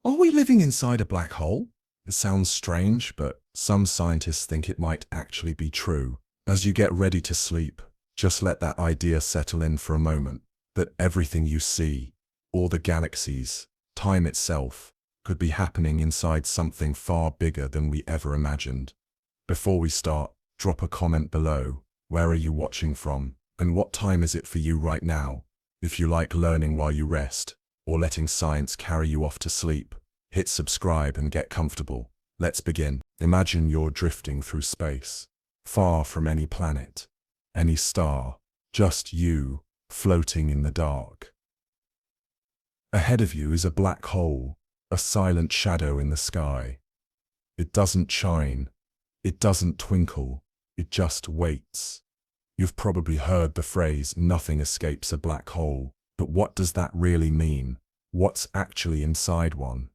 Are we living inside a black hole? It sounds strange, but some scientists think it might actually be true. As you get ready to sleep, just let that idea settle in for a moment, that everything you see, all the galaxies, time itself, could be happening inside something far bigger than we ever imagined. Before we start, drop a comment below. Where are you watching from? And what time is it for you right now? If you like learning while you rest, or letting science carry you off to sleep, hit subscribe and get comfortable. Let's begin. Imagine you're drifting through space, far from any planet, any star, just you, floating in the dark. Ahead of you is a black hole, a silent shadow in the sky. It doesn't shine, it doesn't twinkle, it just waits. You've probably heard the phrase, nothing escapes a black hole, but what does that really mean? What's actually inside one?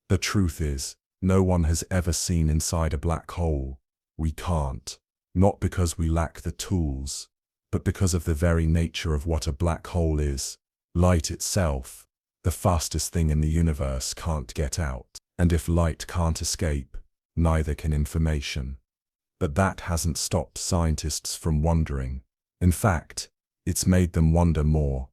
The truth is, no one has ever seen inside a black hole. We can't, not because we lack the tools, but because of the very nature of what a black hole is. Light itself, the fastest thing in the universe, can't get out. And if light can't escape, neither can information. But that hasn't stopped scientists from wondering. In fact, it's made them wonder more.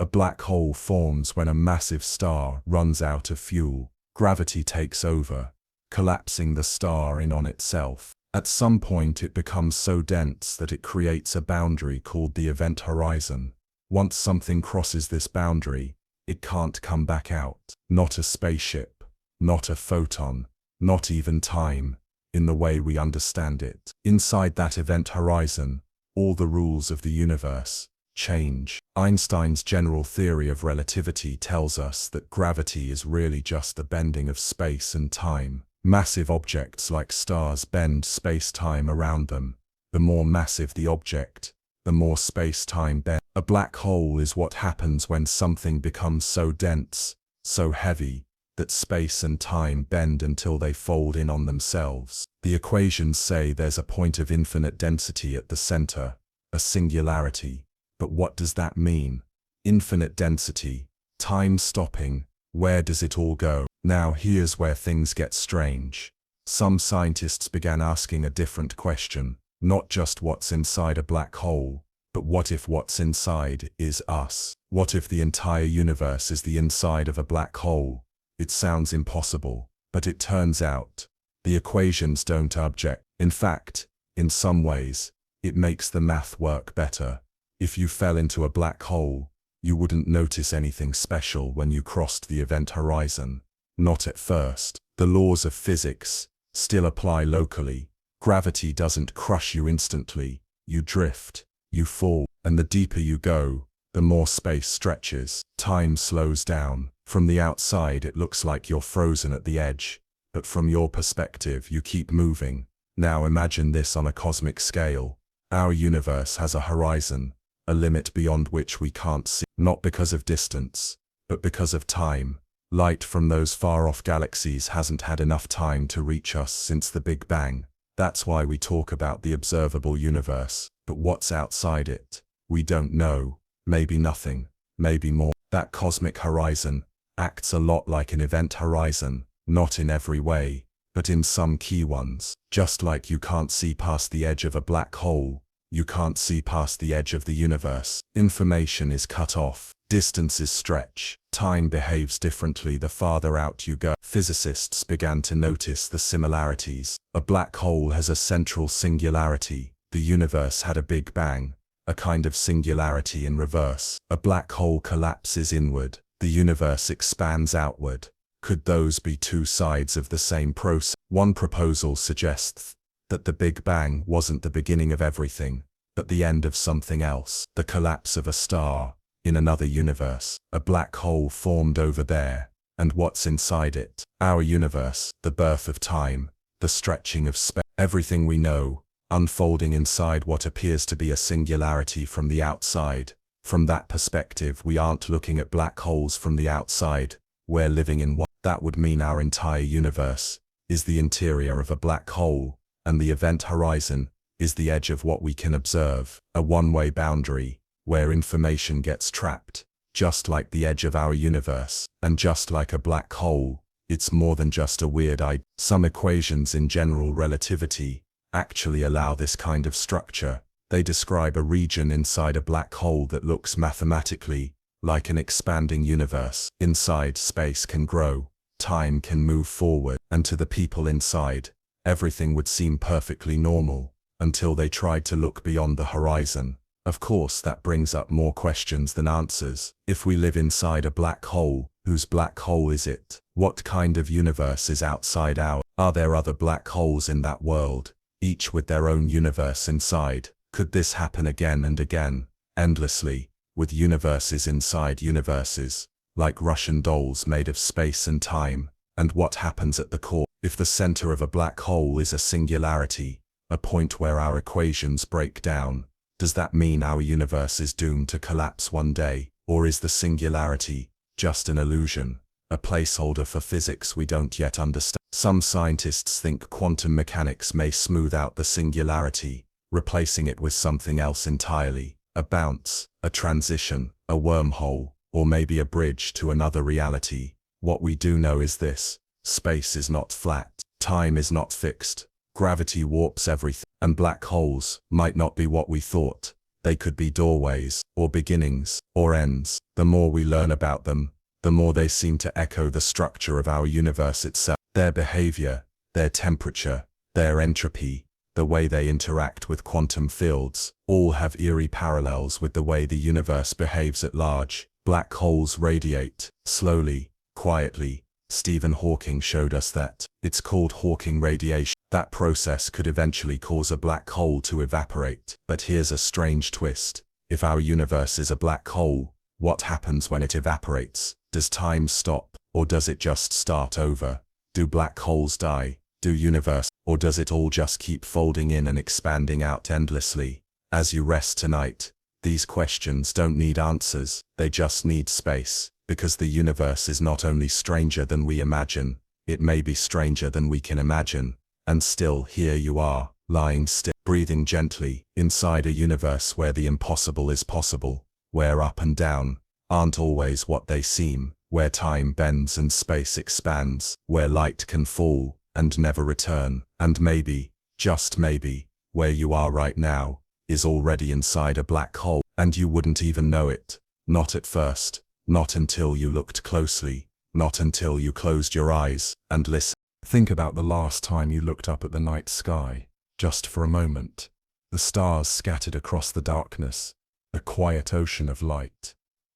A black hole forms when a massive star runs out of fuel. Gravity takes over, collapsing the star in on itself. At some point it becomes so dense that it creates a boundary called the event horizon. Once something crosses this boundary, it can't come back out. Not a spaceship, not a photon, not even time, in the way we understand it. Inside that event horizon, all the rules of the universe change. Einstein's general theory of relativity tells us that gravity is really just the bending of space and time. Massive objects like stars bend space-time around them. The more massive the object, the more space-time bends. A black hole is what happens when something becomes so dense, so heavy, that space and time bend until they fold in on themselves. The equations say there's a point of infinite density at the center, a singularity. But what does that mean? Infinite density, time stopping, where does it all go? Now here's where things get strange. Some scientists began asking a different question, not just what's inside a black hole, but what if what's inside is us? What if the entire universe is the inside of a black hole? It sounds impossible, but it turns out, the equations don't object. In fact, in some ways, it makes the math work better. If you fell into a black hole, you wouldn't notice anything special when you crossed the event horizon. Not at first. The laws of physics still apply locally. Gravity doesn't crush you instantly. You drift, you fall, and the deeper you go, the more space stretches. Time slows down. From the outside it looks like you're frozen at the edge, but from your perspective you keep moving. Now imagine this on a cosmic scale. Our universe has a horizon, a limit beyond which we can't see, not because of distance, but because of time. Light from those far-off galaxies hasn't had enough time to reach us since the Big Bang. That's why we talk about the observable universe. But what's outside it? We don't know. Maybe nothing, maybe more. That cosmic horizon acts a lot like an event horizon, not in every way, but in some key ones. Just like you can't see past the edge of a black hole, you can't see past the edge of the universe. Information is cut off, distances stretch, time behaves differently the farther out you go. Physicists began to notice the similarities. A black hole has a central singularity. The universe had a Big Bang, a kind of singularity in reverse. A black hole collapses inward, the universe expands outward. Could those be two sides of the same process? One proposal suggests that the Big Bang wasn't the beginning of everything, but the end of something else. The collapse of a star, in another universe. A black hole formed over there, and what's inside it? Our universe, the birth of time, the stretching of space. Everything we know, unfolding inside what appears to be a singularity from the outside. From that perspective, we aren't looking at black holes from the outside, we're living in one. That would mean our entire universe is the interior of a black hole, and the event horizon is the edge of what we can observe, a one-way boundary, where information gets trapped. just like the edge of our universe, and just like a black hole. It's more than just a weird idea. Some equations in general relativity actually allow this kind of structure. They describe a region inside a black hole that looks mathematically like an expanding universe. Inside, space can grow, time can move forward, and to the people inside, everything would seem perfectly normal until they tried to look beyond the horizon. Of course, that brings up more questions than answers. If we live inside a black hole, whose black hole is it? What kind of universe is outside ours? Are there other black holes in that world, each with their own universe inside? Could this happen again and again, endlessly, with universes inside universes, like Russian dolls made of space and time? And what happens at the core? If the center of a black hole is a singularity, a point where our equations break down, does that mean our universe is doomed to collapse one day? Or is the singularity just an illusion, a placeholder for physics we don't yet understand? Some scientists think quantum mechanics may smooth out the singularity, replacing it with something else entirely, a bounce, a transition, a wormhole, or maybe a bridge to another reality. What we do know is this: space is not flat, time is not fixed, gravity warps everything, and black holes might not be what we thought. They could be doorways, or beginnings, or ends. The more we learn about them, the more they seem to echo the structure of our universe itself. Their behavior, their temperature, their entropy, the way they interact with quantum fields, all have eerie parallels with the way the universe behaves at large. Black holes radiate, slowly, quietly. Stephen Hawking showed us that. It's called Hawking radiation. That process could eventually cause a black hole to evaporate. But here's a strange twist. If our universe is a black hole, what happens when it evaporates? Does time stop, or does it just start over? Do black holes die? Do universe, or does it all just keep folding in and expanding out endlessly? As you rest tonight, these questions don't need answers, they just need space, because the universe is not only stranger than we imagine, it may be stranger than we can imagine. And still, here you are, lying still, breathing gently, inside a universe where the impossible is possible, where up and down aren't always what they seem, where time bends and space expands, where light can fall and never return, and maybe, just maybe, where you are right now, is already inside a black hole, and you wouldn't even know it. Not at first, not until you looked closely, not until you closed your eyes and listened. Think about the last time you looked up at the night sky, just for a moment. The stars scattered across the darkness, a quiet ocean of light.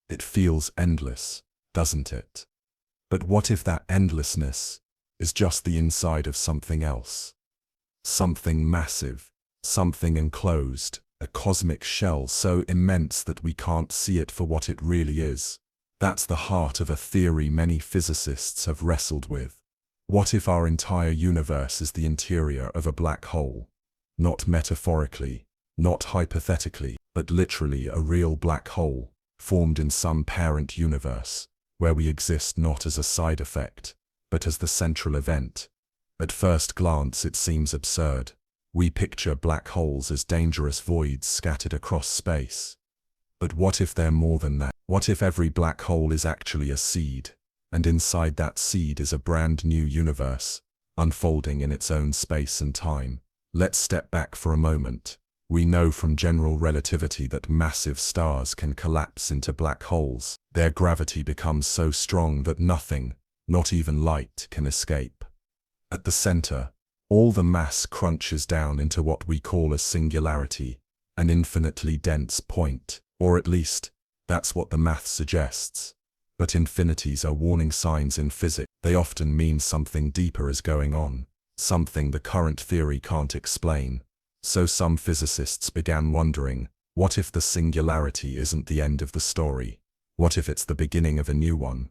It feels endless, doesn't it? But what if that endlessness is just the inside of something else? Something massive, something enclosed, a cosmic shell so immense that we can't see it for what it really is. That's the heart of a theory many physicists have wrestled with. What if our entire universe is the interior of a black hole? Not metaphorically, not hypothetically, but literally a real black hole, formed in some parent universe, where we exist not as a side effect, but as the central event. At first glance it seems absurd. We picture black holes as dangerous voids scattered across space. But what if they're more than that? What if every black hole is actually a seed, and inside that seed is a brand new universe, unfolding in its own space and time? Let's step back for a moment. We know from general relativity that massive stars can collapse into black holes. Their gravity becomes so strong that nothing, not even light, can escape. At the center, all the mass crunches down into what we call a singularity, an infinitely dense point, or at least, that's what the math suggests. But infinities are warning signs in physics. They often mean something deeper is going on, something the current theory can't explain. So some physicists began wondering, what if the singularity isn't the end of the story? What if it's the beginning of a new one?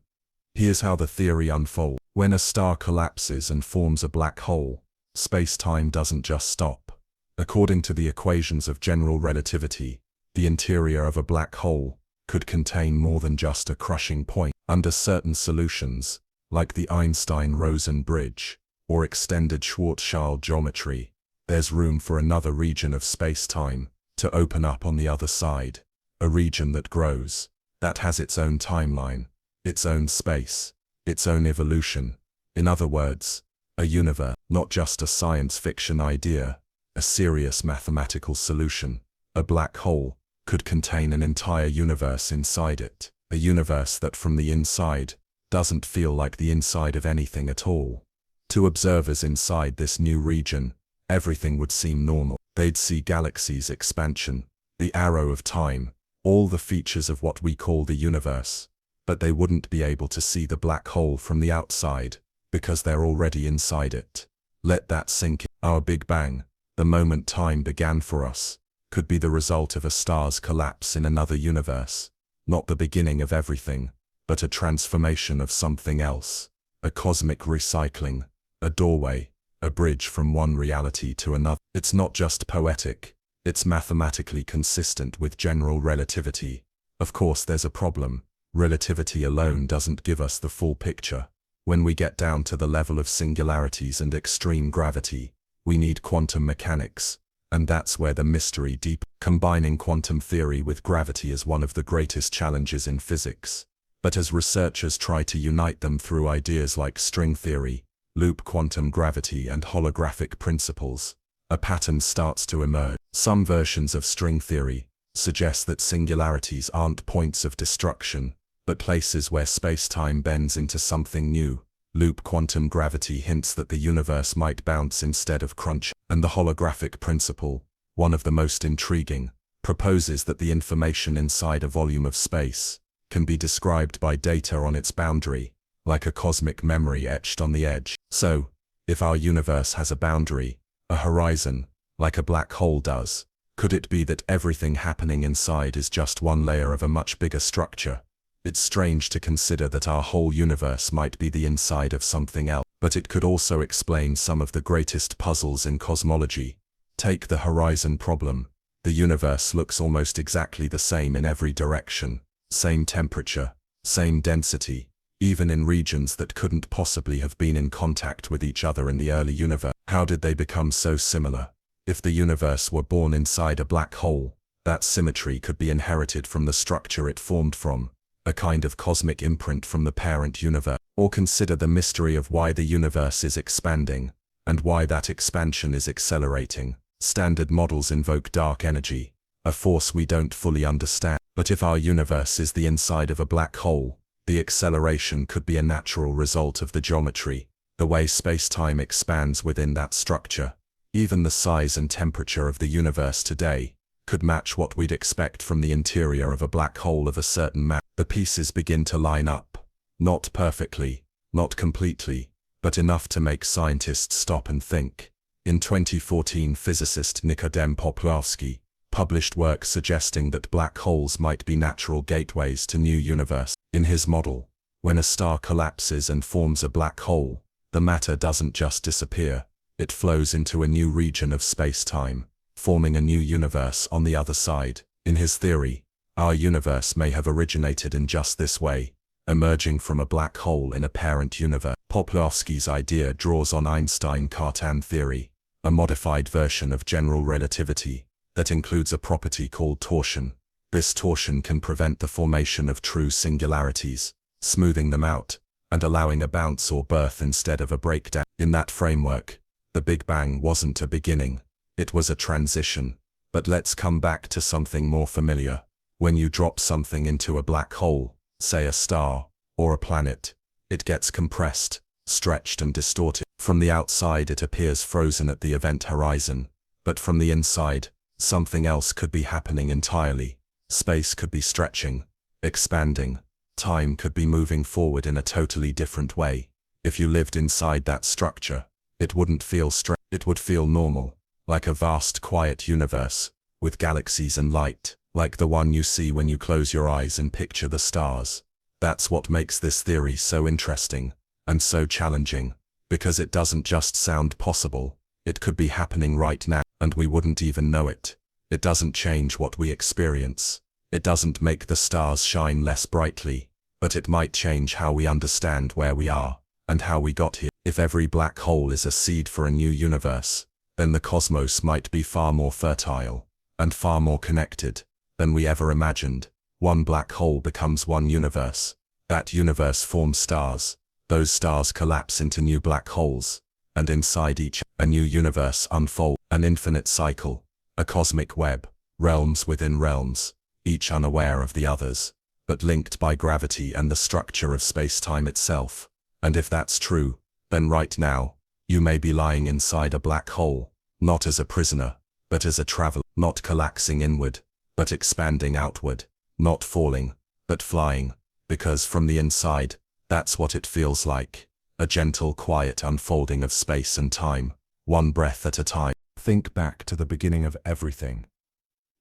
Here's how the theory unfolds. When a star collapses and forms a black hole, space-time doesn't just stop. According to the equations of general relativity, the interior of a black hole could contain more than just a crushing point. Under certain solutions, like the Einstein-Rosen bridge, or extended Schwarzschild geometry, there's room for another region of space-time to open up on the other side, a region that grows, that has its own timeline, its own space, its own evolution. In other words, a universe, not just a science fiction idea, a serious mathematical solution. A black hole could contain an entire universe inside it, a universe that from the inside doesn't feel like the inside of anything at all. To observers inside this new region, everything would seem normal. They'd see galaxies' expansion, the arrow of time, all the features of what we call the universe, but they wouldn't be able to see the black hole from the outside, because they're already inside it. Let that sink in. Our Big Bang, the moment time began for us, could be the result of a star's collapse in another universe. Not the beginning of everything, but a transformation of something else. A cosmic recycling, a doorway, a bridge from one reality to another. It's not just poetic, it's mathematically consistent with general relativity. Of course, there's a problem. Relativity alone doesn't give us the full picture. When we get down to the level of singularities and extreme gravity, we need quantum mechanics, and that's where the mystery deep. Combining quantum theory with gravity is one of the greatest challenges in physics. But as researchers try to unite them through ideas like string theory, loop quantum gravity and holographic principles, a pattern starts to emerge. Some versions of string theory suggest that singularities aren't points of destruction, but places where space-time bends into something new. Loop quantum gravity hints that the universe might bounce instead of crunch, and the holographic principle, one of the most intriguing, proposes that the information inside a volume of space can be described by data on its boundary, like a cosmic memory etched on the edge. So, if our universe has a boundary, a horizon, like a black hole does, could it be that everything happening inside is just one layer of a much bigger structure? It's strange to consider that our whole universe might be the inside of something else, but it could also explain some of the greatest puzzles in cosmology. Take the horizon problem. The universe looks almost exactly the same in every direction. Same temperature, same density, even in regions that couldn't possibly have been in contact with each other in the early universe. How did they become so similar? If the universe were born inside a black hole, that symmetry could be inherited from the structure it formed from, a kind of cosmic imprint from the parent universe. Or consider the mystery of why the universe is expanding, and why that expansion is accelerating. Standard models invoke dark energy, a force we don't fully understand. But if our universe is the inside of a black hole, the acceleration could be a natural result of the geometry, the way space-time expands within that structure. Even the size and temperature of the universe today could match what we'd expect from the interior of a black hole of a certain mass. The pieces begin to line up. Not perfectly, not completely, but enough to make scientists stop and think. In 2014, physicist Nikodem Poplavsky published work suggesting that black holes might be natural gateways to new universes. In his model, when a star collapses and forms a black hole, the matter doesn't just disappear, it flows into a new region of space-time, forming a new universe on the other side. In his theory, our universe may have originated in just this way, emerging from a black hole in a parent universe. Poplavsky's idea draws on Einstein-Cartan theory, a modified version of general relativity that includes a property called torsion. This torsion can prevent the formation of true singularities, smoothing them out, and allowing a bounce or birth instead of a breakdown. In that framework, the Big Bang wasn't a beginning, it was a transition. But let's come back to something more familiar. When you drop something into a black hole, say a star, or a planet, it gets compressed, stretched and distorted. From the outside it appears frozen at the event horizon, but from the inside, something else could be happening entirely. Space could be stretching, expanding, time could be moving forward in a totally different way. If you lived inside that structure, it wouldn't feel it would feel normal, like a vast quiet universe, with galaxies and light, like the one you see when you close your eyes and picture the stars. That's what makes this theory so interesting, and so challenging, because it doesn't just sound possible, it could be happening right now, and we wouldn't even know it. It doesn't change what we experience. It doesn't make the stars shine less brightly, but it might change how we understand where we are, and how we got here. If every black hole is a seed for a new universe, then the cosmos might be far more fertile, and far more connected, than we ever imagined. One black hole becomes one universe. That universe forms stars. Those stars collapse into new black holes. And inside each, a new universe unfolds. An infinite cycle. A cosmic web. Realms within realms. Each unaware of the others, but linked by gravity and the structure of space-time itself. And if that's true, then right now, you may be lying inside a black hole, not as a prisoner, but as a traveler, not collapsing inward, but expanding outward, not falling, but flying, because from the inside, that's what it feels like, a gentle, quiet unfolding of space and time, one breath at a time. Think back to the beginning of everything.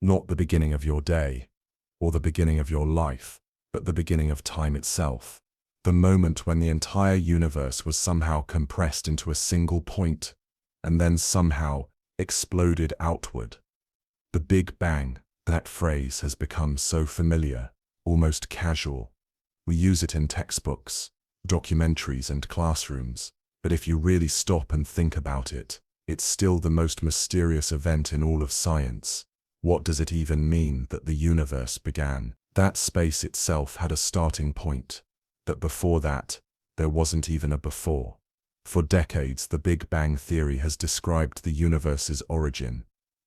Not the beginning of your day, or the beginning of your life, but the beginning of time itself. The moment when the entire universe was somehow compressed into a single point, and then somehow exploded outward. The Big Bang, that phrase has become so familiar, almost casual. We use it in textbooks, documentaries, and classrooms, but if you really stop and think about it, it's still the most mysterious event in all of science. What does it even mean that the universe began? That space itself had a starting point. That before that, there wasn't even a before. For decades, the Big Bang theory has described the universe's origin.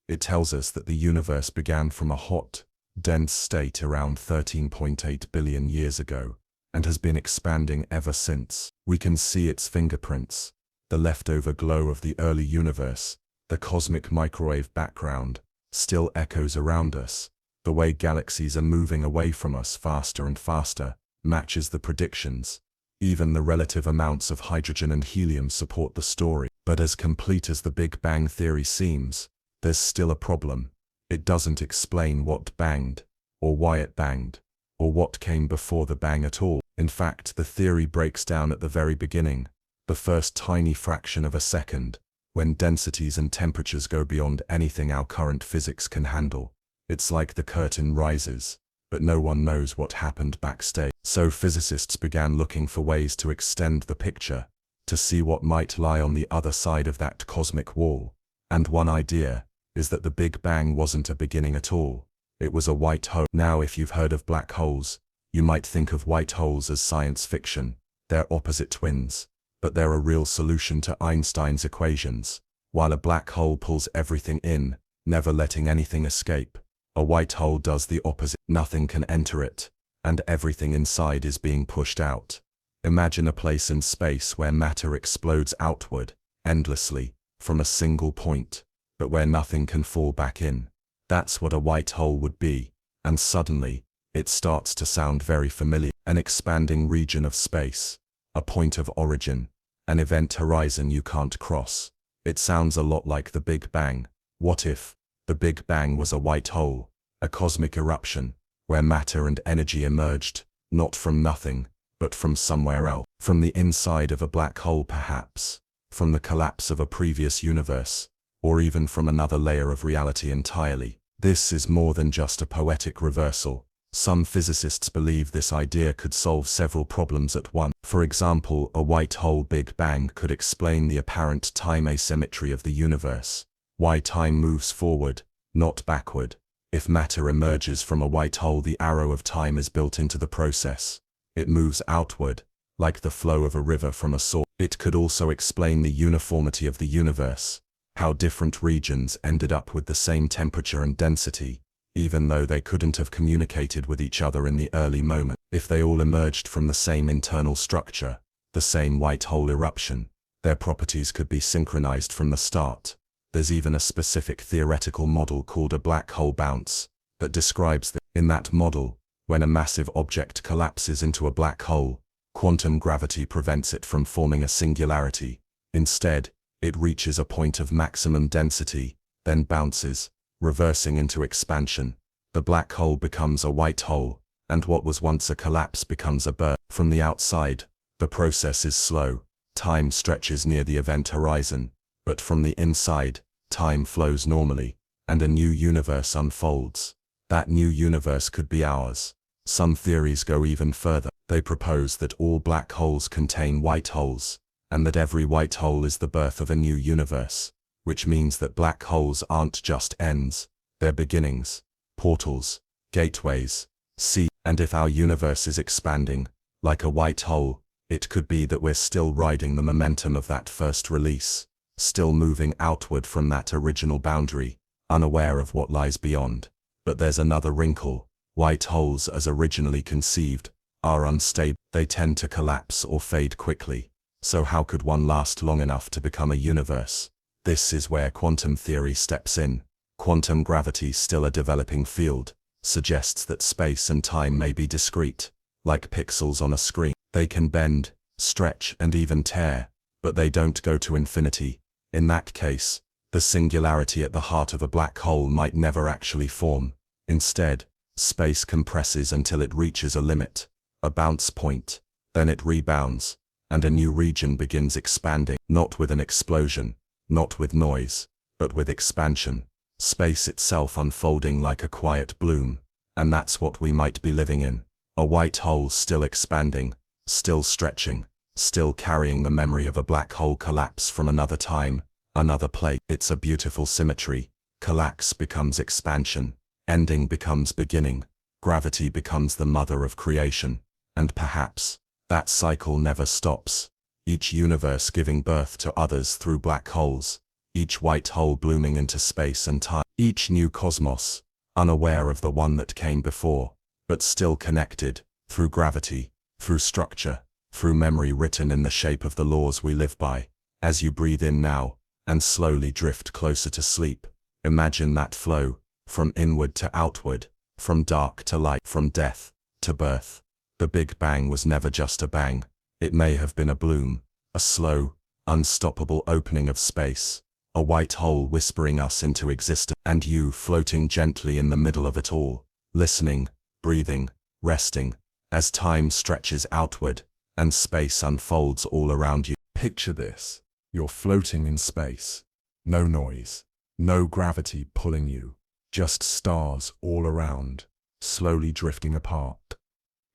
It tells us that the universe began from a hot, dense state around 13.8 billion years ago, and has been expanding ever since. We can see its fingerprints, the leftover glow of the early universe, the cosmic microwave background, still echoes around us. The way galaxies are moving away from us faster and faster matches the predictions. Even the relative amounts of hydrogen and helium support the story. But as complete as the Big Bang theory seems, there's still a problem. It doesn't explain what banged, or why it banged, or what came before the bang at all. In fact, the theory breaks down at the very beginning, the first tiny fraction of a second, when densities and temperatures go beyond anything our current physics can handle. It's like the curtain rises, but no one knows what happened backstage. So physicists began looking for ways to extend the picture, to see what might lie on the other side of that cosmic wall. And one idea is that the Big Bang wasn't a beginning at all. It was a white hole. Now, if you've heard of black holes, you might think of white holes as science fiction. They're opposite twins, but they're a real solution to Einstein's equations. While a black hole pulls everything in, never letting anything escape, a white hole does the opposite. Nothing can enter it, and everything inside is being pushed out. Imagine a place in space where matter explodes outward, endlessly, from a single point, but where nothing can fall back in. That's what a white hole would be, and suddenly, it starts to sound very familiar. An expanding region of space, a point of origin, an event horizon you can't cross. It sounds a lot like the Big Bang. What if the Big Bang was a white hole, a cosmic eruption, where matter and energy emerged, not from nothing, but from somewhere else? From the inside of a black hole perhaps, from the collapse of a previous universe, or even from another layer of reality entirely. This is more than just a poetic reversal. Some physicists believe this idea could solve several problems at once. For example, a white hole Big Bang could explain the apparent time asymmetry of the universe. Why time moves forward, not backward. If matter emerges from a white hole, the arrow of time is built into the process. It moves outward, like the flow of a river from a source. It could also explain the uniformity of the universe, how different regions ended up with the same temperature and density, even though they couldn't have communicated with each other in the early moment. If they all emerged from the same internal structure, the same white hole eruption, their properties could be synchronized from the start. There's even a specific theoretical model called a black hole bounce that describes this. In that model, when a massive object collapses into a black hole, quantum gravity prevents it from forming a singularity. Instead, it reaches a point of maximum density, then bounces, reversing into expansion. The black hole becomes a white hole, and what was once a collapse becomes a burst. From the outside, the process is slow. Time stretches near the event horizon, but from the inside, time flows normally, and a new universe unfolds. That new universe could be ours. Some theories go even further. They propose that all black holes contain white holes, and that every white hole is the birth of a new universe, which means that black holes aren't just ends, they're beginnings, portals, gateways, See, and if our universe is expanding, like a white hole, it could be that we're still riding the momentum of that first release, still moving outward from that original boundary, unaware of what lies beyond. But there's another wrinkle. White holes, as originally conceived, are unstable. They tend to collapse or fade quickly. So how could one last long enough to become a universe? This is where quantum theory steps in. Quantum gravity, still a developing field, suggests that space and time may be discrete, like pixels on a screen. They can bend, stretch, and even tear, but they don't go to infinity. In that case, the singularity at the heart of a black hole might never actually form. Instead, space compresses until it reaches a limit, a bounce point, then it rebounds, and a new region begins expanding, not with an explosion, not with noise, but with expansion. Space itself unfolding like a quiet bloom, and that's what we might be living in. A white hole still expanding, still stretching, still carrying the memory of a black hole collapse from another time, another place. It's a beautiful symmetry. Collapse becomes expansion, ending becomes beginning, gravity becomes the mother of creation, and perhaps that cycle never stops. Each universe giving birth to others through black holes, each white hole blooming into space and time, each new cosmos, unaware of the one that came before, but still connected, through gravity, through structure, through memory written in the shape of the laws we live by. As you breathe in now, and slowly drift closer to sleep, imagine that flow, from inward to outward, from dark to light, from death to birth. The Big Bang was never just a bang. It may have been a bloom, a slow, unstoppable opening of space, a white hole whispering us into existence, and you floating gently in the middle of it all, listening, breathing, resting, as time stretches outward, and space unfolds all around you. Picture this. You're floating in space. No noise, no gravity pulling you, just stars all around, slowly drifting apart.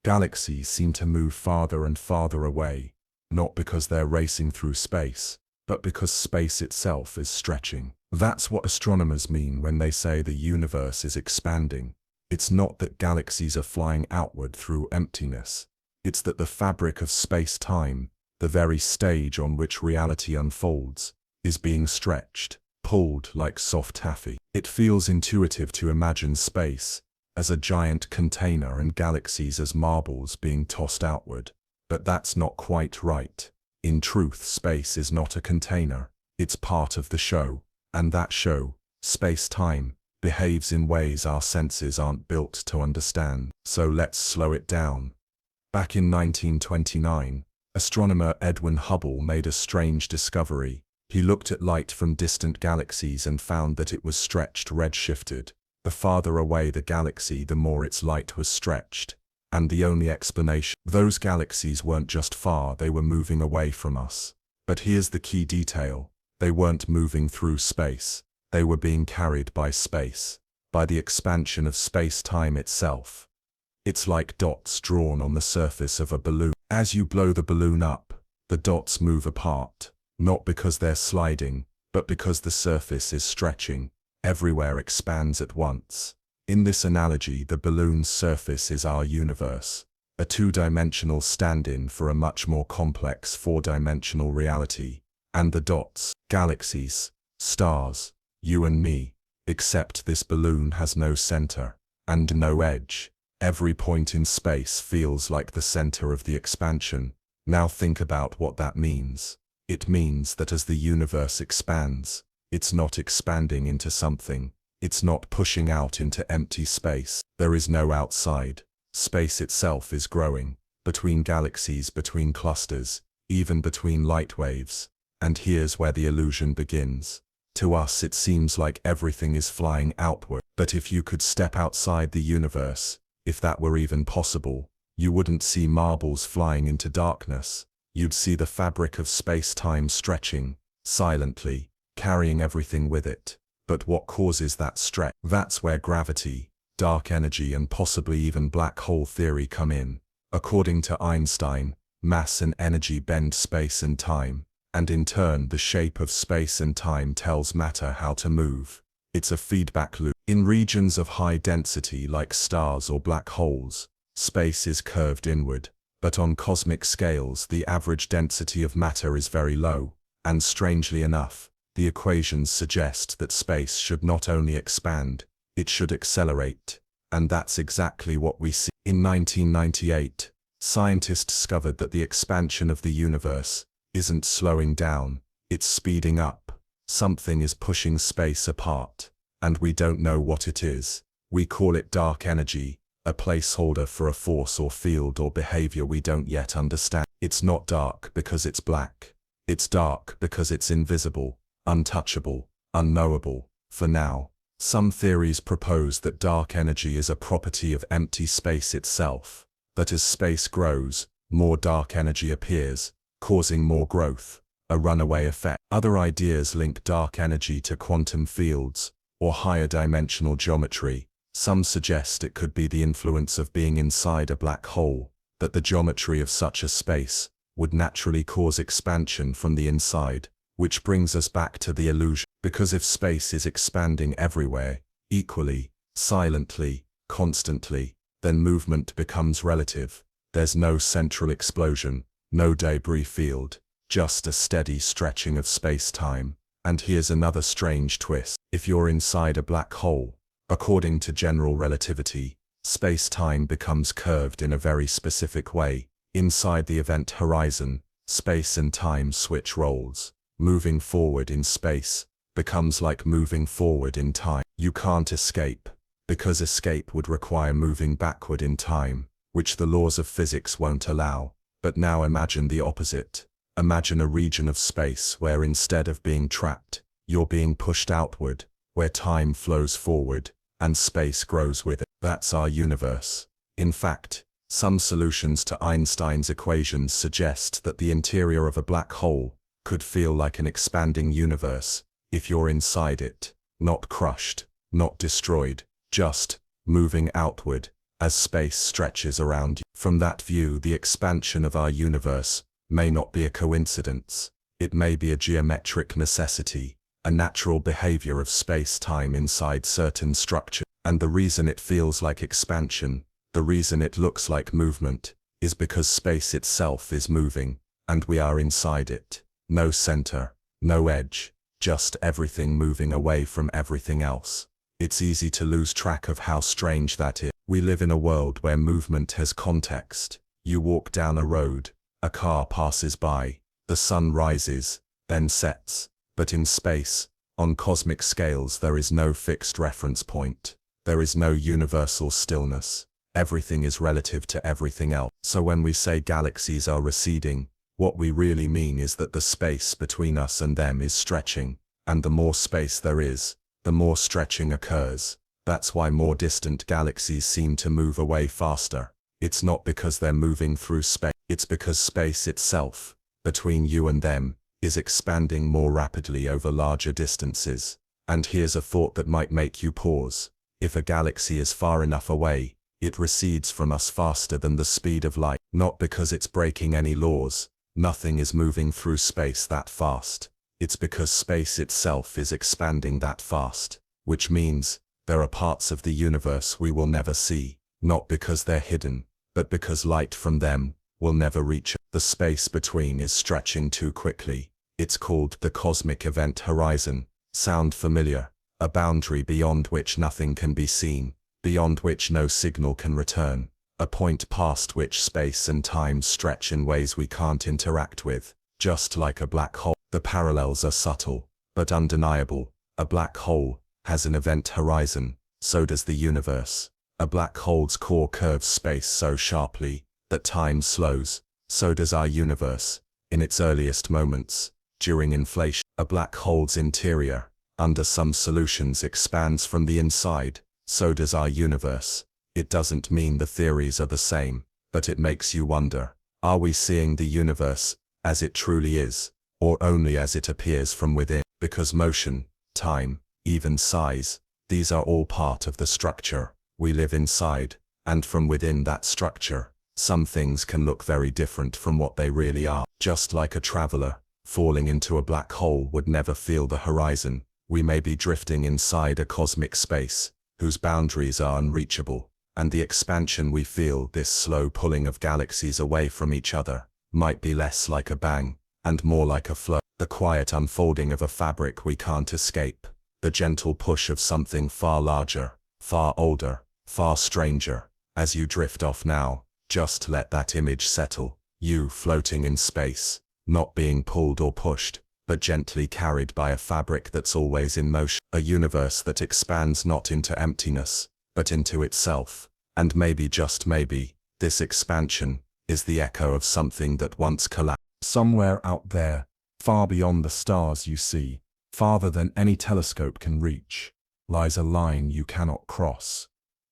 Galaxies seem to move farther and farther away, not because they're racing through space, but because space itself is stretching. That's what astronomers mean when they say the universe is expanding. It's not that galaxies are flying outward through emptiness. It's that the fabric of space-time, the very stage on which reality unfolds, is being stretched, pulled like soft taffy. It feels intuitive to imagine space as a giant container and galaxies as marbles being tossed outward. But that's not quite right. In truth, space is not a container. It's part of the show. And that show, space-time, behaves in ways our senses aren't built to understand. So let's slow it down. Back in 1929, astronomer Edwin Hubble made a strange discovery. He looked at light from distant galaxies and found that it was stretched, redshifted. The farther away the galaxy, the more its light was stretched. And the only explanation, those galaxies weren't just far, they were moving away from us. But here's the key detail. They weren't moving through space. They were being carried by space, by the expansion of space-time itself. It's like dots drawn on the surface of a balloon. As you blow the balloon up, the dots move apart, not because they're sliding, but because the surface is stretching. Everywhere expands at once. In this analogy, the balloon's surface is our universe, a two-dimensional stand-in for a much more complex four-dimensional reality. And the dots, galaxies, stars, you and me, except this balloon has no center, and no edge. Every point in space feels like the center of the expansion. Now think about what that means. It means that as the universe expands, it's not expanding into something. It's not pushing out into empty space. There is no outside. Space itself is growing, between galaxies, between clusters, even between light waves. And here's where the illusion begins. To us it seems like everything is flying outward. But if you could step outside the universe, if that were even possible, you wouldn't see marbles flying into darkness. You'd see the fabric of space-time stretching, silently, carrying everything with it. But what causes that stretch? That's where gravity, dark energy, and possibly even black hole theory come in. According to Einstein, mass and energy bend space and time, and in turn the shape of space and time tells matter how to move. It's a feedback loop. In regions of high density like stars or black holes, space is curved inward, but on cosmic scales the average density of matter is very low, and strangely enough, the equations suggest that space should not only expand, it should accelerate, and that's exactly what we see. In 1998, scientists discovered that the expansion of the universe isn't slowing down, it's speeding up. Something is pushing space apart, and we don't know what it is. We call it dark energy, a placeholder for a force or field or behavior we don't yet understand. It's not dark because it's black. It's dark because it's invisible, untouchable, unknowable, for now. Some theories propose that dark energy is a property of empty space itself, that as space grows, more dark energy appears, causing more growth, a runaway effect. Other ideas link dark energy to quantum fields, or higher dimensional geometry. Some suggest it could be the influence of being inside a black hole, that the geometry of such a space would naturally cause expansion from the inside, which brings us back to the illusion. Because if space is expanding everywhere, equally, silently, constantly, then movement becomes relative. There's no central explosion, no debris field, just a steady stretching of space-time. And here's another strange twist. If you're inside a black hole, according to general relativity, space-time becomes curved in a very specific way. Inside the event horizon, space and time switch roles. Moving forward in space becomes like moving forward in time. You can't escape, because escape would require moving backward in time, which the laws of physics won't allow. But now imagine the opposite. Imagine a region of space where instead of being trapped, you're being pushed outward, where time flows forward, and space grows with it. That's our universe. In fact, some solutions to Einstein's equations suggest that the interior of a black hole could feel like an expanding universe, if you're inside it, not crushed, not destroyed, just moving outward, as space stretches around you. From that view, the expansion of our universe may not be a coincidence. It may be a geometric necessity, a natural behavior of space-time inside certain structures. And the reason it feels like expansion, the reason it looks like movement, is because space itself is moving, and we are inside it. No center, no edge, just everything moving away from everything else. It's easy to lose track of how strange that is. We live in a world where movement has context. You walk down a road, a car passes by, the sun rises, then sets. But in space, on cosmic scales, there is no fixed reference point. There is no universal stillness. Everything is relative to everything else. So when we say galaxies are receding, what we really mean is that the space between us and them is stretching, and the more space there is, the more stretching occurs. That's why more distant galaxies seem to move away faster. It's not because they're moving through space, it's because space itself, between you and them, is expanding more rapidly over larger distances. And here's a thought that might make you pause. If a galaxy is far enough away, it recedes from us faster than the speed of light, not because it's breaking any laws. Nothing is moving through space that fast. It's because space itself is expanding that fast, which means there are parts of the universe we will never see, not because they're hidden, but because light from them will never reach. The space between is stretching too quickly. It's called the cosmic event horizon. Sound familiar? A boundary beyond which nothing can be seen, beyond which no signal can return. A point past which space and time stretch in ways we can't interact with, just like a black hole. The parallels are subtle, but undeniable. A black hole has an event horizon, so does the universe. A black hole's core curves space so sharply that time slows, so does our universe. In its earliest moments, during inflation, a black hole's interior, under some solutions, expands from the inside, so does our universe. It doesn't mean the theories are the same, but it makes you wonder, are we seeing the universe as it truly is, or only as it appears from within? Because motion, time, even size, these are all part of the structure we live inside, and from within that structure, some things can look very different from what they really are. Just like a traveler falling into a black hole would never feel the horizon, we may be drifting inside a cosmic space, whose boundaries are unreachable, and the expansion we feel, this slow pulling of galaxies away from each other, might be less like a bang and more like a flow, the quiet unfolding of a fabric we can't escape, the gentle push of something far larger, far older, far stranger. As you drift off now, just let that image settle, you floating in space, not being pulled or pushed, but gently carried by a fabric that's always in motion, a universe that expands not into emptiness, but into itself. And maybe, just maybe, this expansion is the echo of something that once collapsed. Somewhere out there, far beyond the stars you see, farther than any telescope can reach, lies a line you cannot cross.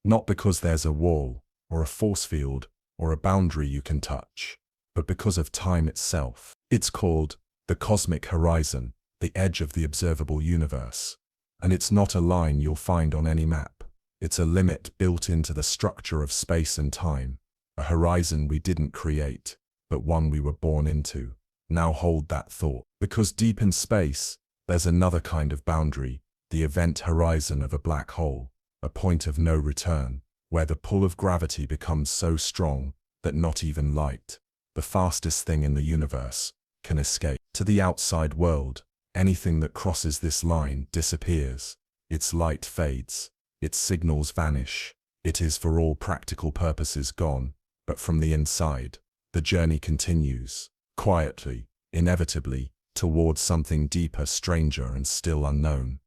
Not because there's a wall, or a force field, or a boundary you can touch, but because of time itself. It's called the cosmic horizon, the edge of the observable universe. And it's not a line you'll find on any map. It's a limit built into the structure of space and time, a horizon we didn't create, but one we were born into. Now hold that thought, because deep in space, there's another kind of boundary, the event horizon of a black hole, a point of no return, where the pull of gravity becomes so strong that not even light, the fastest thing in the universe, can escape. To the outside world, anything that crosses this line disappears. Its light fades, its signals vanish. It is for all practical purposes gone, but from the inside, the journey continues, quietly, inevitably, towards something deeper, stranger, and still unknown.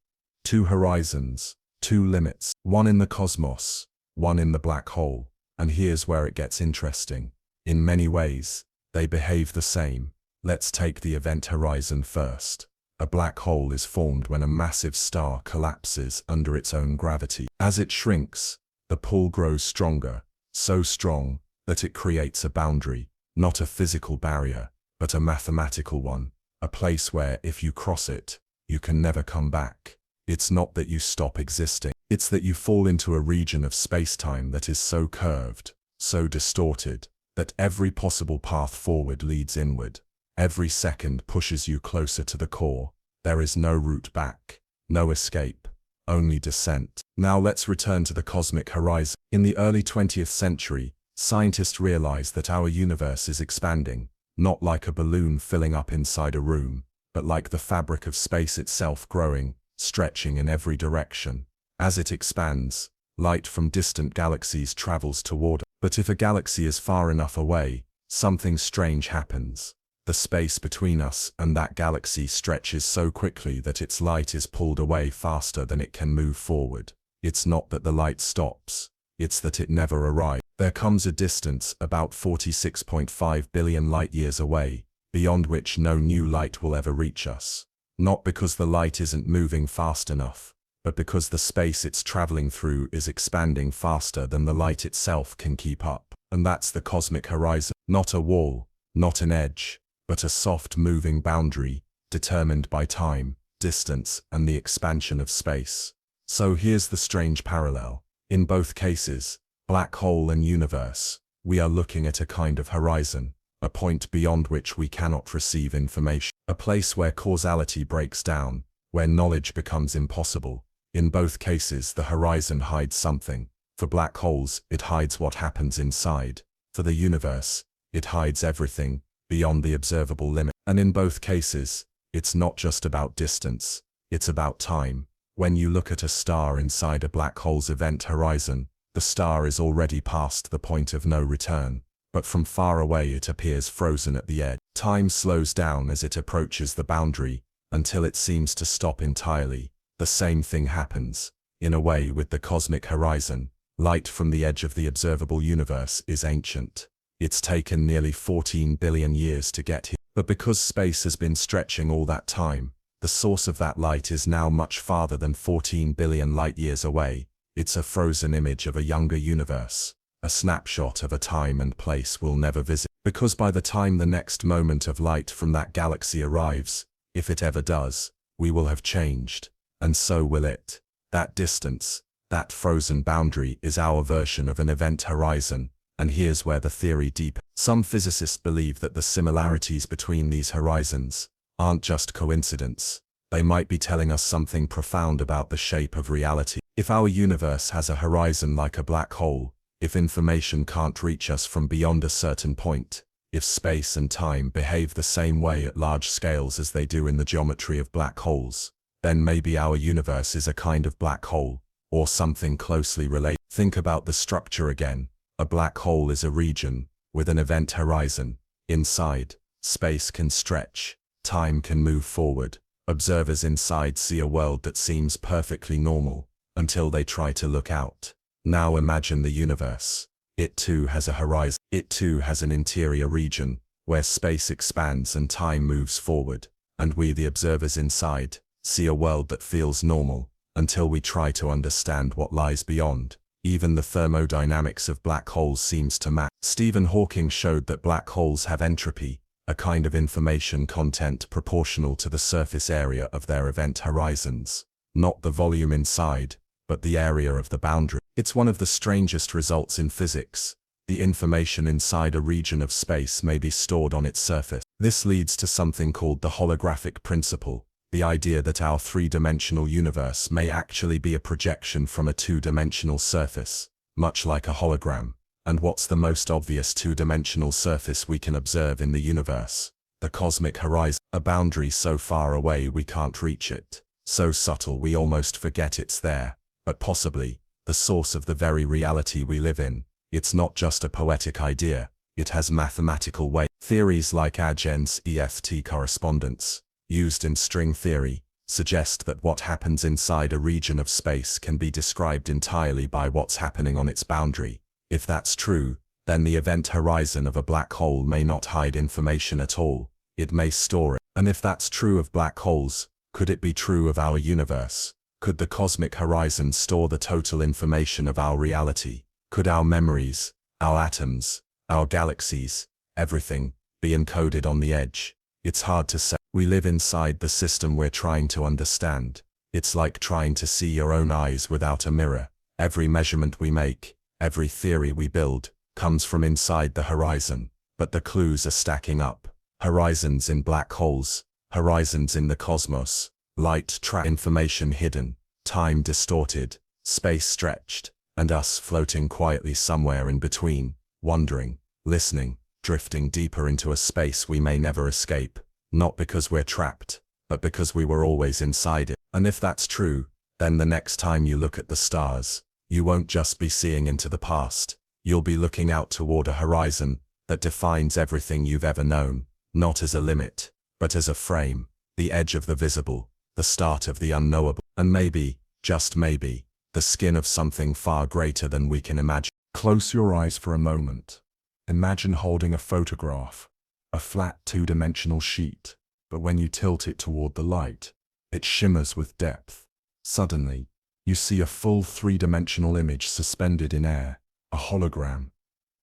Two horizons, two limits, one in the cosmos, one in the black hole, and here's where it gets interesting. In many ways, they behave the same. Let's take the event horizon first. A black hole is formed when a massive star collapses under its own gravity. As it shrinks, the pull grows stronger, so strong that it creates a boundary, not a physical barrier, but a mathematical one, a place where if you cross it, you can never come back. It's not that you stop existing, it's that you fall into a region of space-time that is so curved, so distorted, that every possible path forward leads inward. Every second pushes you closer to the core. There is no route back, no escape, only descent. Now let's return to the cosmic horizon. In the early 20th century, scientists realized that our universe is expanding, not like a balloon filling up inside a room, but like the fabric of space itself, growing, stretching in every direction. As it expands, light from distant galaxies travels toward it. But if a galaxy is far enough away, something strange happens. The space between us and that galaxy stretches so quickly that its light is pulled away faster than it can move forward. It's not that the light stops, it's that it never arrives. There comes a distance about 46.5 billion light-years away, beyond which no new light will ever reach us. Not because the light isn't moving fast enough, but because the space it's traveling through is expanding faster than the light itself can keep up. And that's the cosmic horizon. Not a wall, not an edge, but a soft moving boundary, determined by time, distance, and the expansion of space. So here's the strange parallel. In both cases, black hole and universe, we are looking at a kind of horizon, a point beyond which we cannot receive information, a place where causality breaks down, where knowledge becomes impossible. In both cases, the horizon hides something. For black holes, it hides what happens inside. For the universe, it hides everything beyond the observable limit. And in both cases, it's not just about distance, it's about time. When you look at a star inside a black hole's event horizon, the star is already past the point of no return, but from far away it appears frozen at the edge. Time slows down as it approaches the boundary, until it seems to stop entirely. The same thing happens, in a way, with the cosmic horizon. Light from the edge of the observable universe is ancient. It's taken nearly 14 billion years to get here. But because space has been stretching all that time, the source of that light is now much farther than 14 billion light-years away. It's a frozen image of a younger universe, a snapshot of a time and place we'll never visit. Because by the time the next moment of light from that galaxy arrives, if it ever does, we will have changed, and so will it. That distance, that frozen boundary, is our version of an event horizon. And here's where the theory deepens. Some physicists believe that the similarities between these horizons aren't just coincidence. They might be telling us something profound about the shape of reality. If our universe has a horizon like a black hole, if information can't reach us from beyond a certain point, if space and time behave the same way at large scales as they do in the geometry of black holes, then maybe our universe is a kind of black hole, or something closely related. Think about the structure again. A black hole is a region with an event horizon. Inside, space can stretch, time can move forward. Observers inside see a world that seems perfectly normal, until they try to look out. Now imagine the universe. It too has a horizon. It too has an interior region, where space expands and time moves forward, and we, the observers inside, see a world that feels normal, until we try to understand what lies beyond. Even the thermodynamics of black holes seems to match. Stephen Hawking showed that black holes have entropy, a kind of information content proportional to the surface area of their event horizons. Not the volume inside, but the area of the boundary. It's one of the strangest results in physics. The information inside a region of space may be stored on its surface. This leads to something called the holographic principle, the idea that our three-dimensional universe may actually be a projection from a two-dimensional surface, much like a hologram. And what's the most obvious two-dimensional surface we can observe in the universe? The cosmic horizon, a boundary so far away we can't reach it, so subtle we almost forget it's there, but possibly the source of the very reality we live in. It's not just a poetic idea, it has mathematical weight. Theories like Agen's EFT correspondence, used in string theory, suggest that what happens inside a region of space can be described entirely by what's happening on its boundary. If that's true, then the event horizon of a black hole may not hide information at all, it may store it. And if that's true of black holes, could it be true of our universe? Could the cosmic horizon store the total information of our reality? Could our memories, our atoms, our galaxies, everything, be encoded on the edge? It's hard to say. We live inside the system we're trying to understand. It's like trying to see your own eyes without a mirror. Every measurement we make, every theory we build, comes from inside the horizon. But the clues are stacking up. Horizons in black holes, horizons in the cosmos, light trapped, information hidden, time distorted, space stretched, and us floating quietly somewhere in between, wondering, listening, drifting deeper into a space we may never escape, not because we're trapped, but because we were always inside it. And if that's true, then the next time you look at the stars, you won't just be seeing into the past, you'll be looking out toward a horizon that defines everything you've ever known, not as a limit, but as a frame, the edge of the visible, the start of the unknowable, and maybe, just maybe, the skin of something far greater than we can imagine. Close your eyes for a moment. Imagine holding a photograph, a flat two-dimensional sheet, but when you tilt it toward the light, it shimmers with depth. Suddenly, you see a full three-dimensional image suspended in air, a hologram.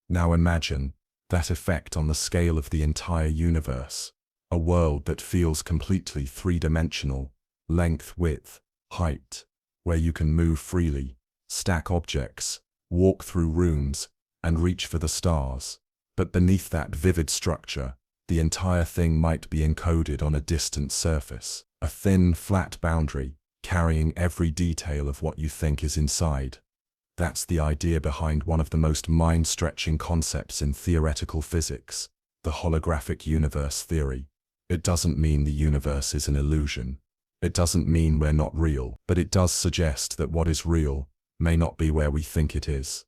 Now imagine that effect on the scale of the entire universe, a world that feels completely three-dimensional, length, width, height, where you can move freely, stack objects, walk through rooms, and reach for the stars. But beneath that vivid structure, the entire thing might be encoded on a distant surface, a thin, flat boundary, carrying every detail of what you think is inside. That's the idea behind one of the most mind-stretching concepts in theoretical physics, the holographic universe theory. It doesn't mean the universe is an illusion. It doesn't mean we're not real, but it does suggest that what is real may not be where we think it is.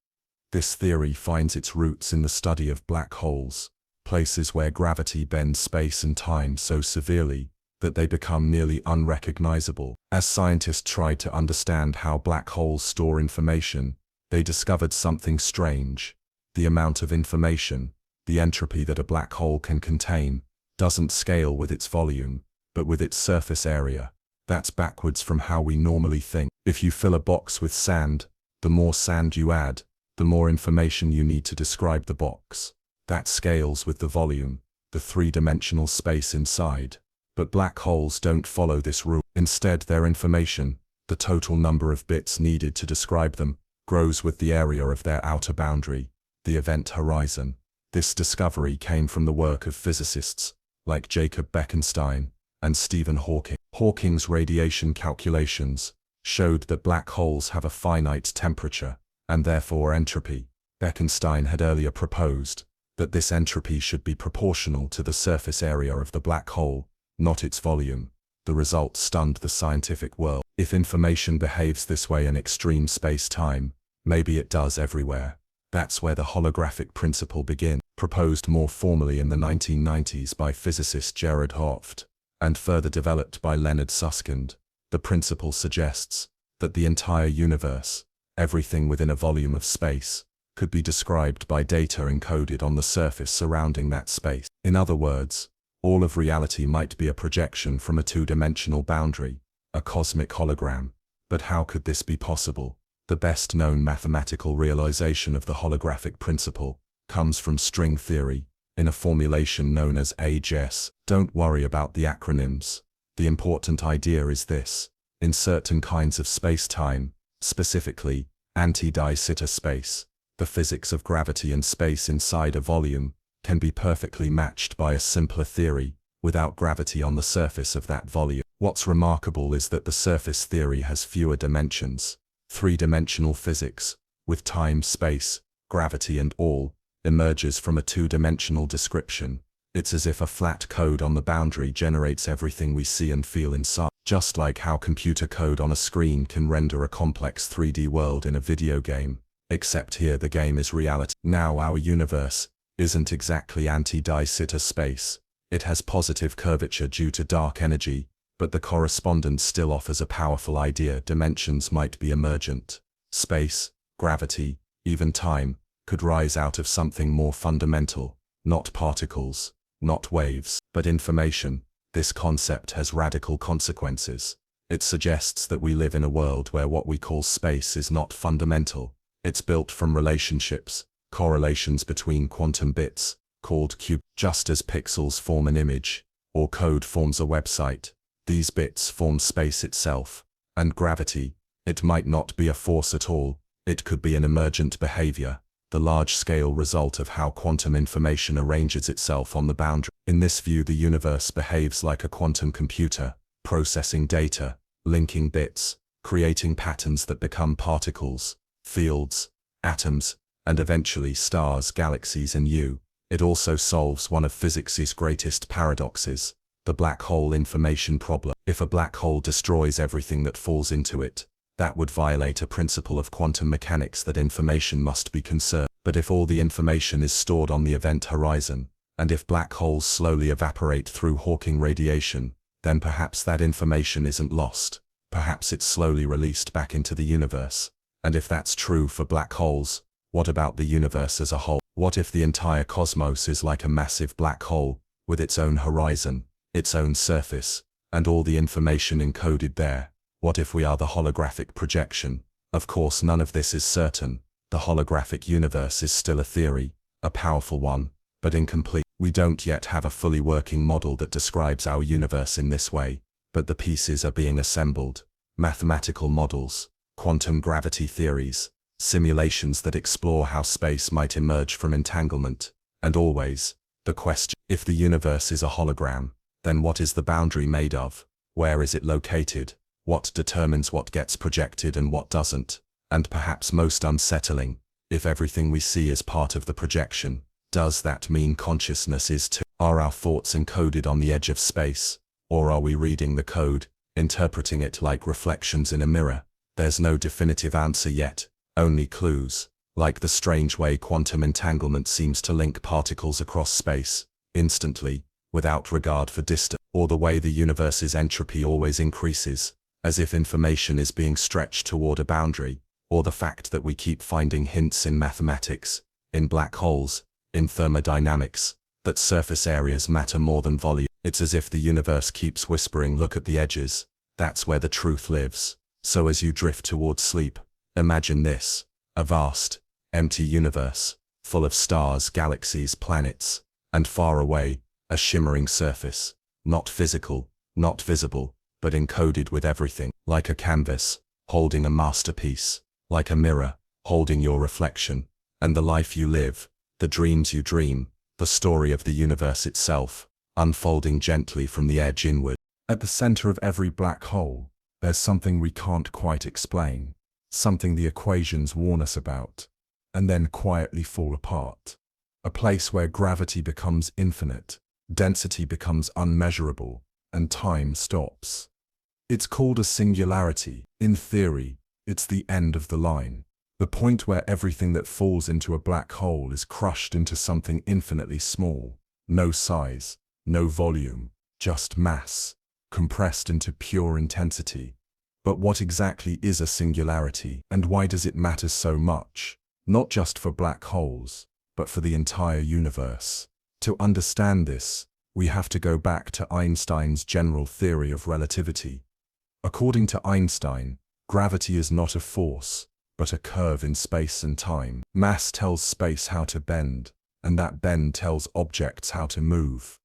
This theory finds its roots in the study of black holes, places where gravity bends space and time so severely that they become nearly unrecognizable. As scientists tried to understand how black holes store information, they discovered something strange. The amount of information, the entropy that a black hole can contain, doesn't scale with its volume, but with its surface area. That's backwards from how we normally think. If you fill a box with sand, the more sand you add, the more information you need to describe the box. That scales with the volume, the three-dimensional space inside. But black holes don't follow this rule. Instead, their information, the total number of bits needed to describe them, grows with the area of their outer boundary, the event horizon. This discovery came from the work of physicists like Jacob Bekenstein and Stephen Hawking. Hawking's radiation calculations showed that black holes have a finite temperature, and therefore entropy. Bekenstein had earlier proposed that this entropy should be proportional to the surface area of the black hole, not its volume. The result stunned the scientific world. If information behaves this way in extreme space-time, maybe it does everywhere. That's where the holographic principle begins, proposed more formally in the 1990s by physicist Gerard Hooft, and further developed by Leonard Susskind. The principle suggests that the entire universe, everything within a volume of space, could be described by data encoded on the surface surrounding that space. In other words, all of reality might be a projection from a two-dimensional boundary, a cosmic hologram. But how could this be possible? The best-known mathematical realization of the holographic principle comes from string theory, in a formulation known as AGS. Don't worry about the acronyms. The important idea is this: in certain kinds of space-time, specifically anti-de Sitter space, the physics of gravity and space inside a volume can be perfectly matched by a simpler theory, without gravity on the surface of that volume. What's remarkable is that the surface theory has fewer dimensions. Three-dimensional physics, with time, space, gravity and all, emerges from a two-dimensional description. It's as if a flat code on the boundary generates everything we see and feel inside. Just like how computer code on a screen can render a complex 3D world in a video game, except here the game is reality. Now our universe isn't exactly anti-de Sitter space. It has positive curvature due to dark energy, but the correspondence still offers a powerful idea. Dimensions might be emergent. Space, gravity, even time, could rise out of something more fundamental, not particles, not waves, but information. This concept has radical consequences. It suggests that we live in a world where what we call space is not fundamental. It's built from relationships, correlations between quantum bits, called qubits. Just as pixels form an image, or code forms a website, these bits form space itself. And gravity, it might not be a force at all, it could be an emergent behavior, the large-scale result of how quantum information arranges itself on the boundary. In this view, the universe behaves like a quantum computer, processing data, linking bits, creating patterns that become particles, fields, atoms, and eventually stars, galaxies, and you. It also solves one of physics's greatest paradoxes, the black hole information problem. If a black hole destroys everything that falls into it, that would violate a principle of quantum mechanics that information must be conserved. But if all the information is stored on the event horizon, and if black holes slowly evaporate through Hawking radiation, then perhaps that information isn't lost. Perhaps it's slowly released back into the universe. And if that's true for black holes, what about the universe as a whole? What if the entire cosmos is like a massive black hole, with its own horizon, its own surface, and all the information encoded there? What if we are the holographic projection? Of course, none of this is certain. The holographic universe is still a theory, a powerful one, but incomplete. We don't yet have a fully working model that describes our universe in this way, but the pieces are being assembled. Mathematical models, quantum gravity theories, simulations that explore how space might emerge from entanglement, and always, the question: if the universe is a hologram, then what is the boundary made of? Where is it located? What determines what gets projected and what doesn't? And perhaps most unsettling, if everything we see is part of the projection, does that mean consciousness is too? Are our thoughts encoded on the edge of space, or are we reading the code, interpreting it like reflections in a mirror? There's no definitive answer yet, only clues, like the strange way quantum entanglement seems to link particles across space, instantly, without regard for distance, or the way the universe's entropy always increases, as if information is being stretched toward a boundary, or the fact that we keep finding hints in mathematics, in black holes, in thermodynamics, that surface areas matter more than volume. It's as if the universe keeps whispering, look at the edges, that's where the truth lives. So as you drift towards sleep, imagine this: a vast, empty universe, full of stars, galaxies, planets, and far away, a shimmering surface, not physical, not visible, but encoded with everything, like a canvas, holding a masterpiece, like a mirror, holding your reflection, and the life you live, the dreams you dream, the story of the universe itself, unfolding gently from the edge inward. At the center of every black hole, there's something we can't quite explain, something the equations warn us about, and then quietly fall apart. A place where gravity becomes infinite, density becomes unmeasurable, and time stops. It's called a singularity. In theory, it's the end of the line. The point where everything that falls into a black hole is crushed into something infinitely small. No size, no volume, just mass, compressed into pure intensity. But what exactly is a singularity, and why does it matter so much? Not just for black holes, but for the entire universe. To understand this, we have to go back to Einstein's general theory of relativity. According to Einstein, gravity is not a force, but a curve in space and time. Mass tells space how to bend, and that bend tells objects how to move.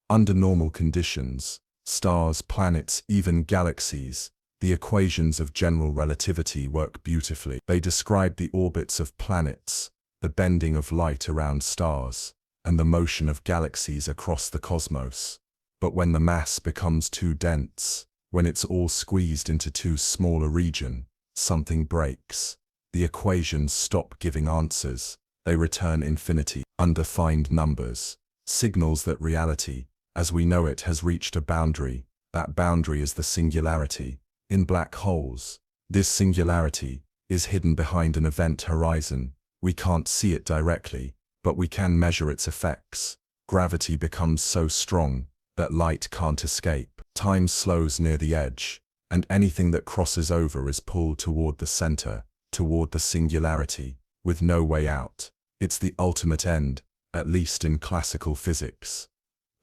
Under normal conditions, stars, planets, even galaxies, the equations of general relativity work beautifully. They describe the orbits of planets, the bending of light around stars, and the motion of galaxies across the cosmos. But when the mass becomes too dense, when it's all squeezed into too small a region, something breaks. The equations stop giving answers. They return infinity, undefined numbers, signals that reality, as we know it, has reached a boundary. That boundary is the singularity. In black holes, this singularity is hidden behind an event horizon. We can't see it directly, but we can measure its effects. Gravity becomes so strong that light can't escape. Time slows near the edge, and anything that crosses over is pulled toward the center, toward the singularity, with no way out. It's the ultimate end, at least in classical physics.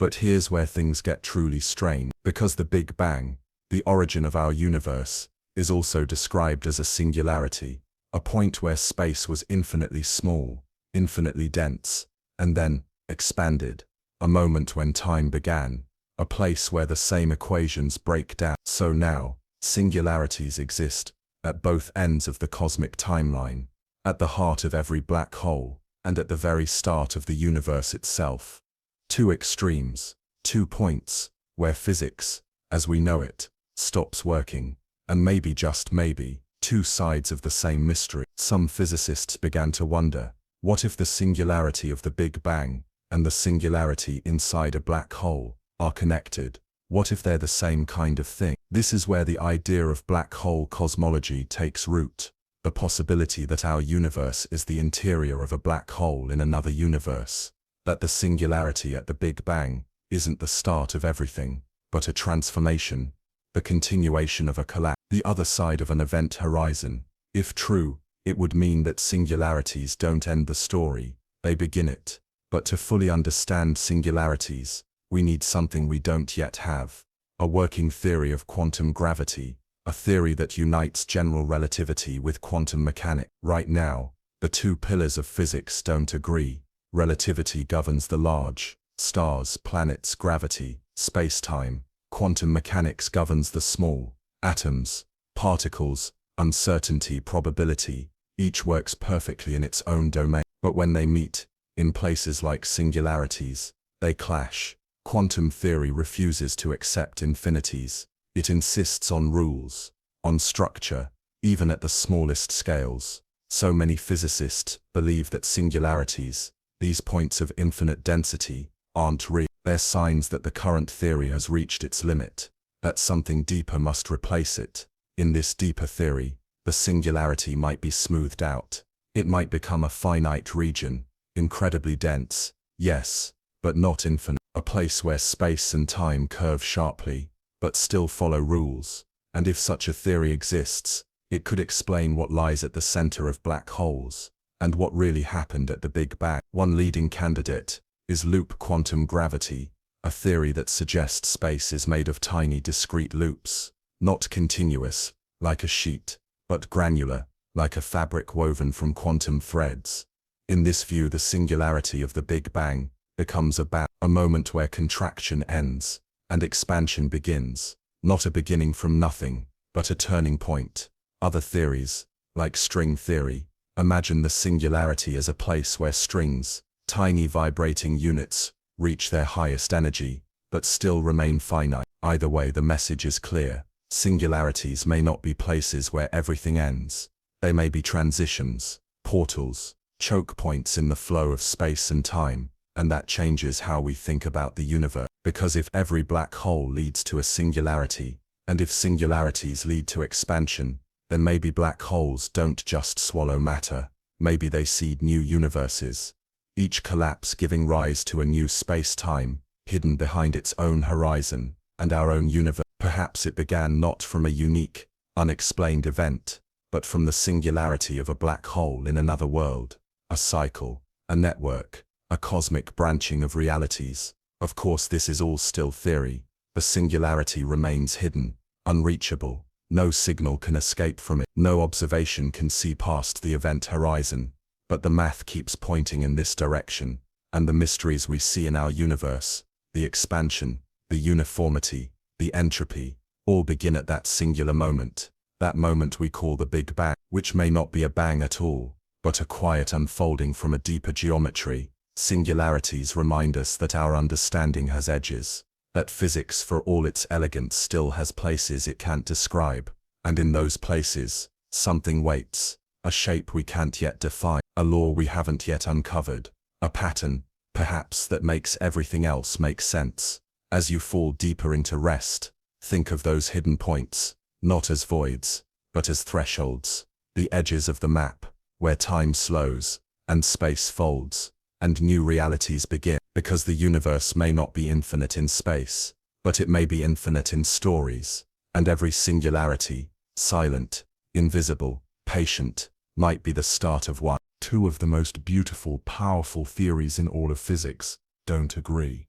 But here's where things get truly strange, because the Big Bang, the origin of our universe, is also described as a singularity, a point where space was infinitely small, infinitely dense, and then expanded, a moment when time began, a place where the same equations break down. So now, singularities exist at both ends of the cosmic timeline, at the heart of every black hole, and at the very start of the universe itself. Two extremes, 2 points, where physics, as we know it, stops working, and maybe, just maybe, 2 sides of the same mystery. Some physicists began to wonder, what if the singularity of the Big Bang and the singularity inside a black hole are connected? What if they're the same kind of thing? This is where the idea of black hole cosmology takes root, the possibility that our universe is the interior of a black hole in another universe, that the singularity at the Big Bang isn't the start of everything, but a transformation, the continuation of a collapse, the other side of an event horizon. If true, it would mean that singularities don't end the story, they begin it. But to fully understand singularities, we need something we don't yet have, a working theory of quantum gravity, a theory that unites general relativity with quantum mechanics. Right now, the 2 pillars of physics don't agree. Relativity governs the large, stars, planets, gravity, space-time. Quantum mechanics governs the small, atoms, particles, uncertainty, probability. Each works perfectly in its own domain. But when they meet, in places like singularities, they clash. Quantum theory refuses to accept infinities. It insists on rules, on structure, even at the smallest scales. So many physicists believe that singularities, these points of infinite density, aren't real. They're signs that the current theory has reached its limit, that something deeper must replace it. In this deeper theory, the singularity might be smoothed out. It might become a finite region, incredibly dense, yes, but not infinite. A place where space and time curve sharply, but still follow rules. And if such a theory exists, it could explain what lies at the center of black holes, and what really happened at the Big Bang. One leading candidate is loop quantum gravity, a theory that suggests space is made of tiny discrete loops, not continuous, like a sheet, but granular, like a fabric woven from quantum threads. In this view, the singularity of the Big Bang becomes a moment where contraction ends and expansion begins, not a beginning from nothing, but a turning point. Other theories, like string theory, imagine the singularity as a place where strings, tiny vibrating units, reach their highest energy, but still remain finite. Either way, the message is clear. Singularities may not be places where everything ends. They may be transitions, portals, choke points in the flow of space and time, and that changes how we think about the universe. Because if every black hole leads to a singularity, and if singularities lead to expansion, then maybe black holes don't just swallow matter, maybe they seed new universes. Each collapse giving rise to a new space-time, hidden behind its own horizon, and our own universe. Perhaps it began not from a unique, unexplained event, but from the singularity of a black hole in another world, a cycle, a network, a cosmic branching of realities. Of course, this is all still theory. The singularity remains hidden, unreachable. No signal can escape from it. No observation can see past the event horizon. But the math keeps pointing in this direction, and the mysteries we see in our universe, the expansion, the uniformity, the entropy, all begin at that singular moment. That moment we call the Big Bang, which may not be a bang at all, but a quiet unfolding from a deeper geometry. Singularities remind us that our understanding has edges, that physics, for all its elegance, still has places it can't describe, and in those places, something waits, a shape we can't yet define, a law we haven't yet uncovered, a pattern, perhaps, that makes everything else make sense. As you fall deeper into rest, think of those hidden points, not as voids, but as thresholds, the edges of the map, where time slows, and space folds, and new realities begin. Because the universe may not be infinite in space, but it may be infinite in stories, and every singularity, silent, invisible, patient, might be the start of one. Two of the most beautiful, powerful theories in all of physics don't agree.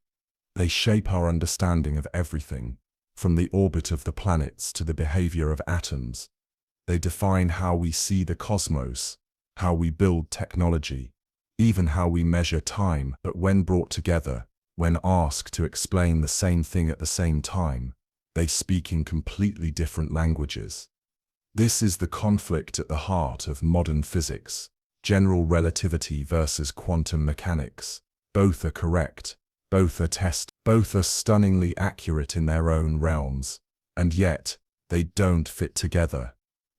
They shape our understanding of everything, from the orbit of the planets to the behavior of atoms. They define how we see the cosmos, how we build technology, even how we measure time. But when brought together, when asked to explain the same thing at the same time, they speak in completely different languages. This is the conflict at the heart of modern physics. General relativity versus quantum mechanics. Both are correct, both are tested, both are stunningly accurate in their own realms, and yet, they don't fit together.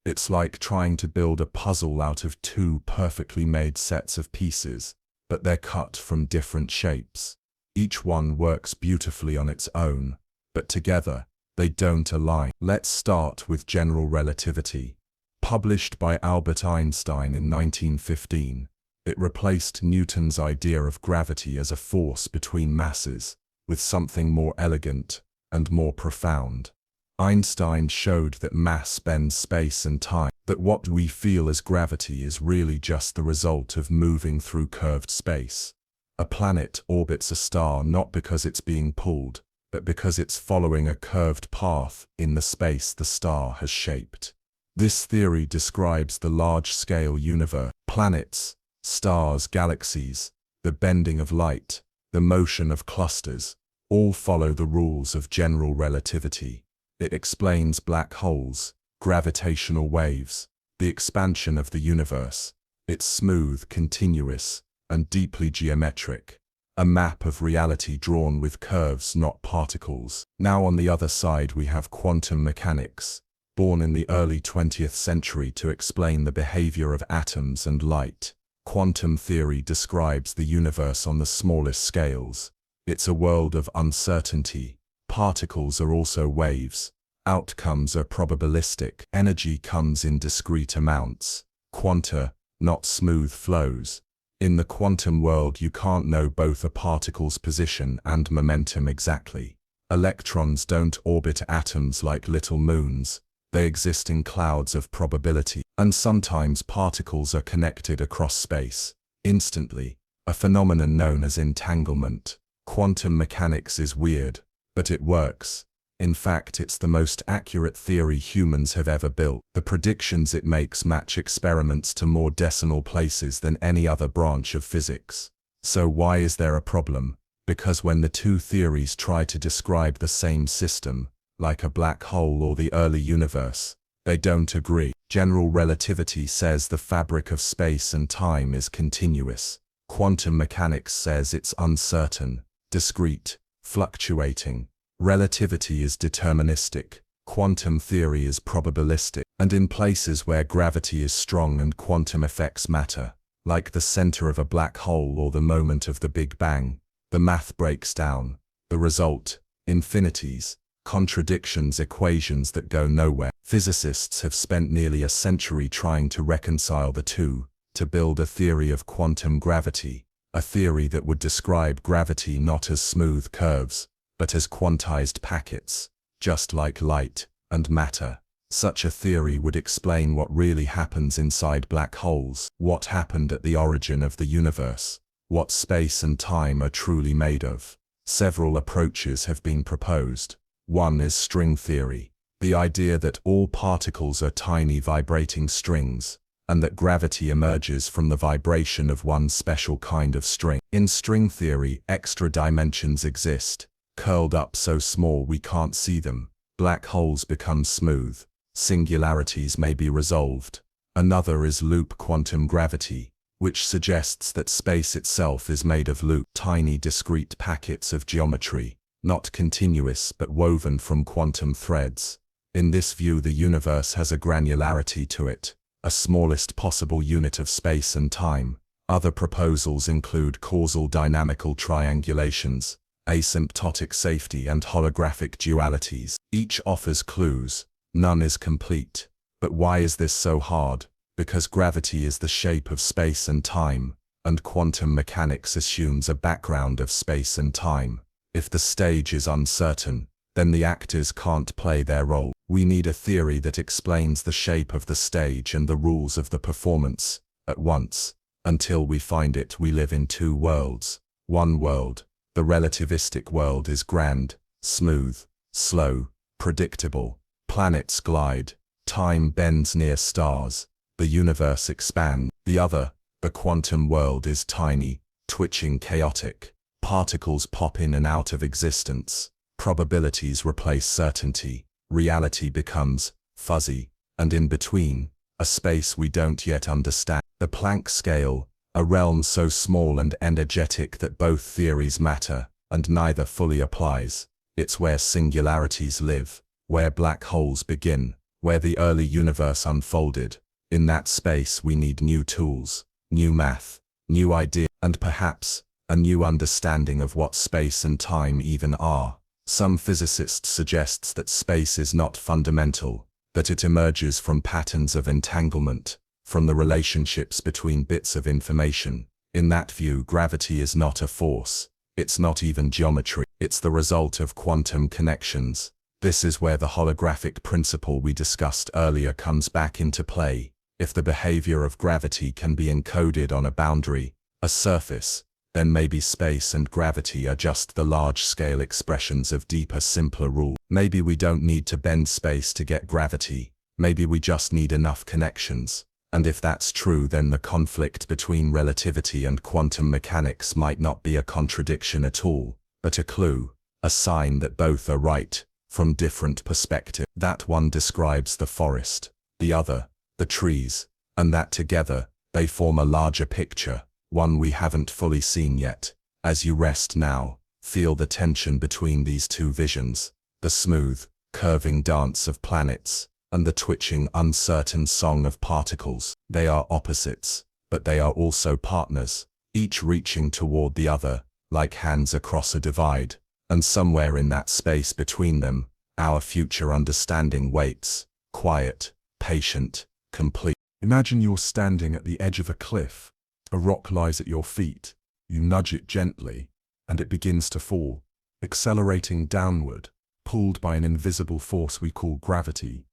It's like trying to build a puzzle out of two perfectly made sets of pieces, but they're cut from different shapes. Each one works beautifully on its own, but together, they don't align. Let's start with general relativity. Published by Albert Einstein in 1915, it replaced Newton's idea of gravity as a force between masses, with something more elegant and more profound. Einstein showed that mass bends space and time, that what we feel as gravity is really just the result of moving through curved space. A planet orbits a star not because it's being pulled, but because it's following a curved path in the space the star has shaped. This theory describes the large-scale universe. Planets, stars, galaxies, the bending of light, the motion of clusters, all follow the rules of general relativity. It explains black holes, gravitational waves, the expansion of the universe. It's smooth, continuous, and deeply geometric. A map of reality drawn with curves, not particles. Now on the other side we have quantum mechanics, born in the early 20th century to explain the behavior of atoms and light. Quantum theory describes the universe on the smallest scales. It's a world of uncertainty. Particles are also waves. Outcomes are probabilistic. Energy comes in discrete amounts. Quanta, not smooth flows. In the quantum world you can't know both a particle's position and momentum exactly. Electrons don't orbit atoms like little moons. They exist in clouds of probability. And sometimes particles are connected across space, instantly, a phenomenon known as entanglement. Quantum mechanics is weird, but it works. In fact, it's the most accurate theory humans have ever built. The predictions it makes match experiments to more decimal places than any other branch of physics. So why is there a problem? Because when the two theories try to describe the same system, like a black hole or the early universe, they don't agree. General relativity says the fabric of space and time is continuous. Quantum mechanics says it's uncertain, discrete, fluctuating. Relativity is deterministic. Quantum theory is probabilistic. And in places where gravity is strong and quantum effects matter, like the center of a black hole or the moment of the Big Bang, the math breaks down. The result: infinities, contradictions, equations that go nowhere. Physicists have spent nearly a century trying to reconcile the two, to build a theory of quantum gravity, a theory that would describe gravity not as smooth curves, but as quantized packets, just like light and matter. Such a theory would explain what really happens inside black holes, what happened at the origin of the universe, what space and time are truly made of. Several approaches have been proposed. One is string theory, the idea that all particles are tiny vibrating strings, and that gravity emerges from the vibration of one special kind of string. In string theory, extra dimensions exist, curled up so small we can't see them. Black holes become smooth. Singularities may be resolved. Another is loop quantum gravity, which suggests that space itself is made of loop, tiny discrete packets of geometry, not continuous but woven from quantum threads. In this view, the universe has a granularity to it, a smallest possible unit of space and time. Other proposals include causal dynamical triangulations, asymptotic safety, and holographic dualities. Each offers clues. None is complete. But why is this so hard? Because gravity is the shape of space and time, and quantum mechanics assumes a background of space and time. If the stage is uncertain, then the actors can't play their role. We need a theory that explains the shape of the stage and the rules of the performance at once. Until we find it, we live in two worlds. One world, the relativistic world, is grand, smooth, slow, predictable. Planets glide, time bends near stars, the universe expands. The other, the quantum world, is tiny, twitching, chaotic. Particles pop in and out of existence. Probabilities replace certainty. Reality becomes fuzzy, and in between, a space we don't yet understand. The Planck scale, a realm so small and energetic that both theories matter, and neither fully applies. It's where singularities live, where black holes begin, where the early universe unfolded. In that space we need new tools, new math, new ideas, and perhaps a new understanding of what space and time even are. Some physicists suggest that space is not fundamental, that it emerges from patterns of entanglement, from the relationships between bits of information. In that view, gravity is not a force, it's not even geometry, it's the result of quantum connections. This is where the holographic principle we discussed earlier comes back into play. If the behavior of gravity can be encoded on a boundary, a surface, then maybe space and gravity are just the large-scale expressions of deeper, simpler rules. Maybe we don't need to bend space to get gravity. Maybe we just need enough connections. And if that's true, then the conflict between relativity and quantum mechanics might not be a contradiction at all, but a clue, a sign that both are right, from different perspectives. That one describes the forest, the other, the trees, and that together, they form a larger picture, one we haven't fully seen yet. As you rest now, feel the tension between these two visions, the smooth, curving dance of planets, and the twitching, uncertain song of particles. They are opposites, but they are also partners, each reaching toward the other, like hands across a divide. And somewhere in that space between them, our future understanding waits, quiet, patient, complete. Imagine you're standing at the edge of a cliff. A rock lies at your feet. You nudge it gently, and it begins to fall, accelerating downward, pulled by an invisible force we call gravity.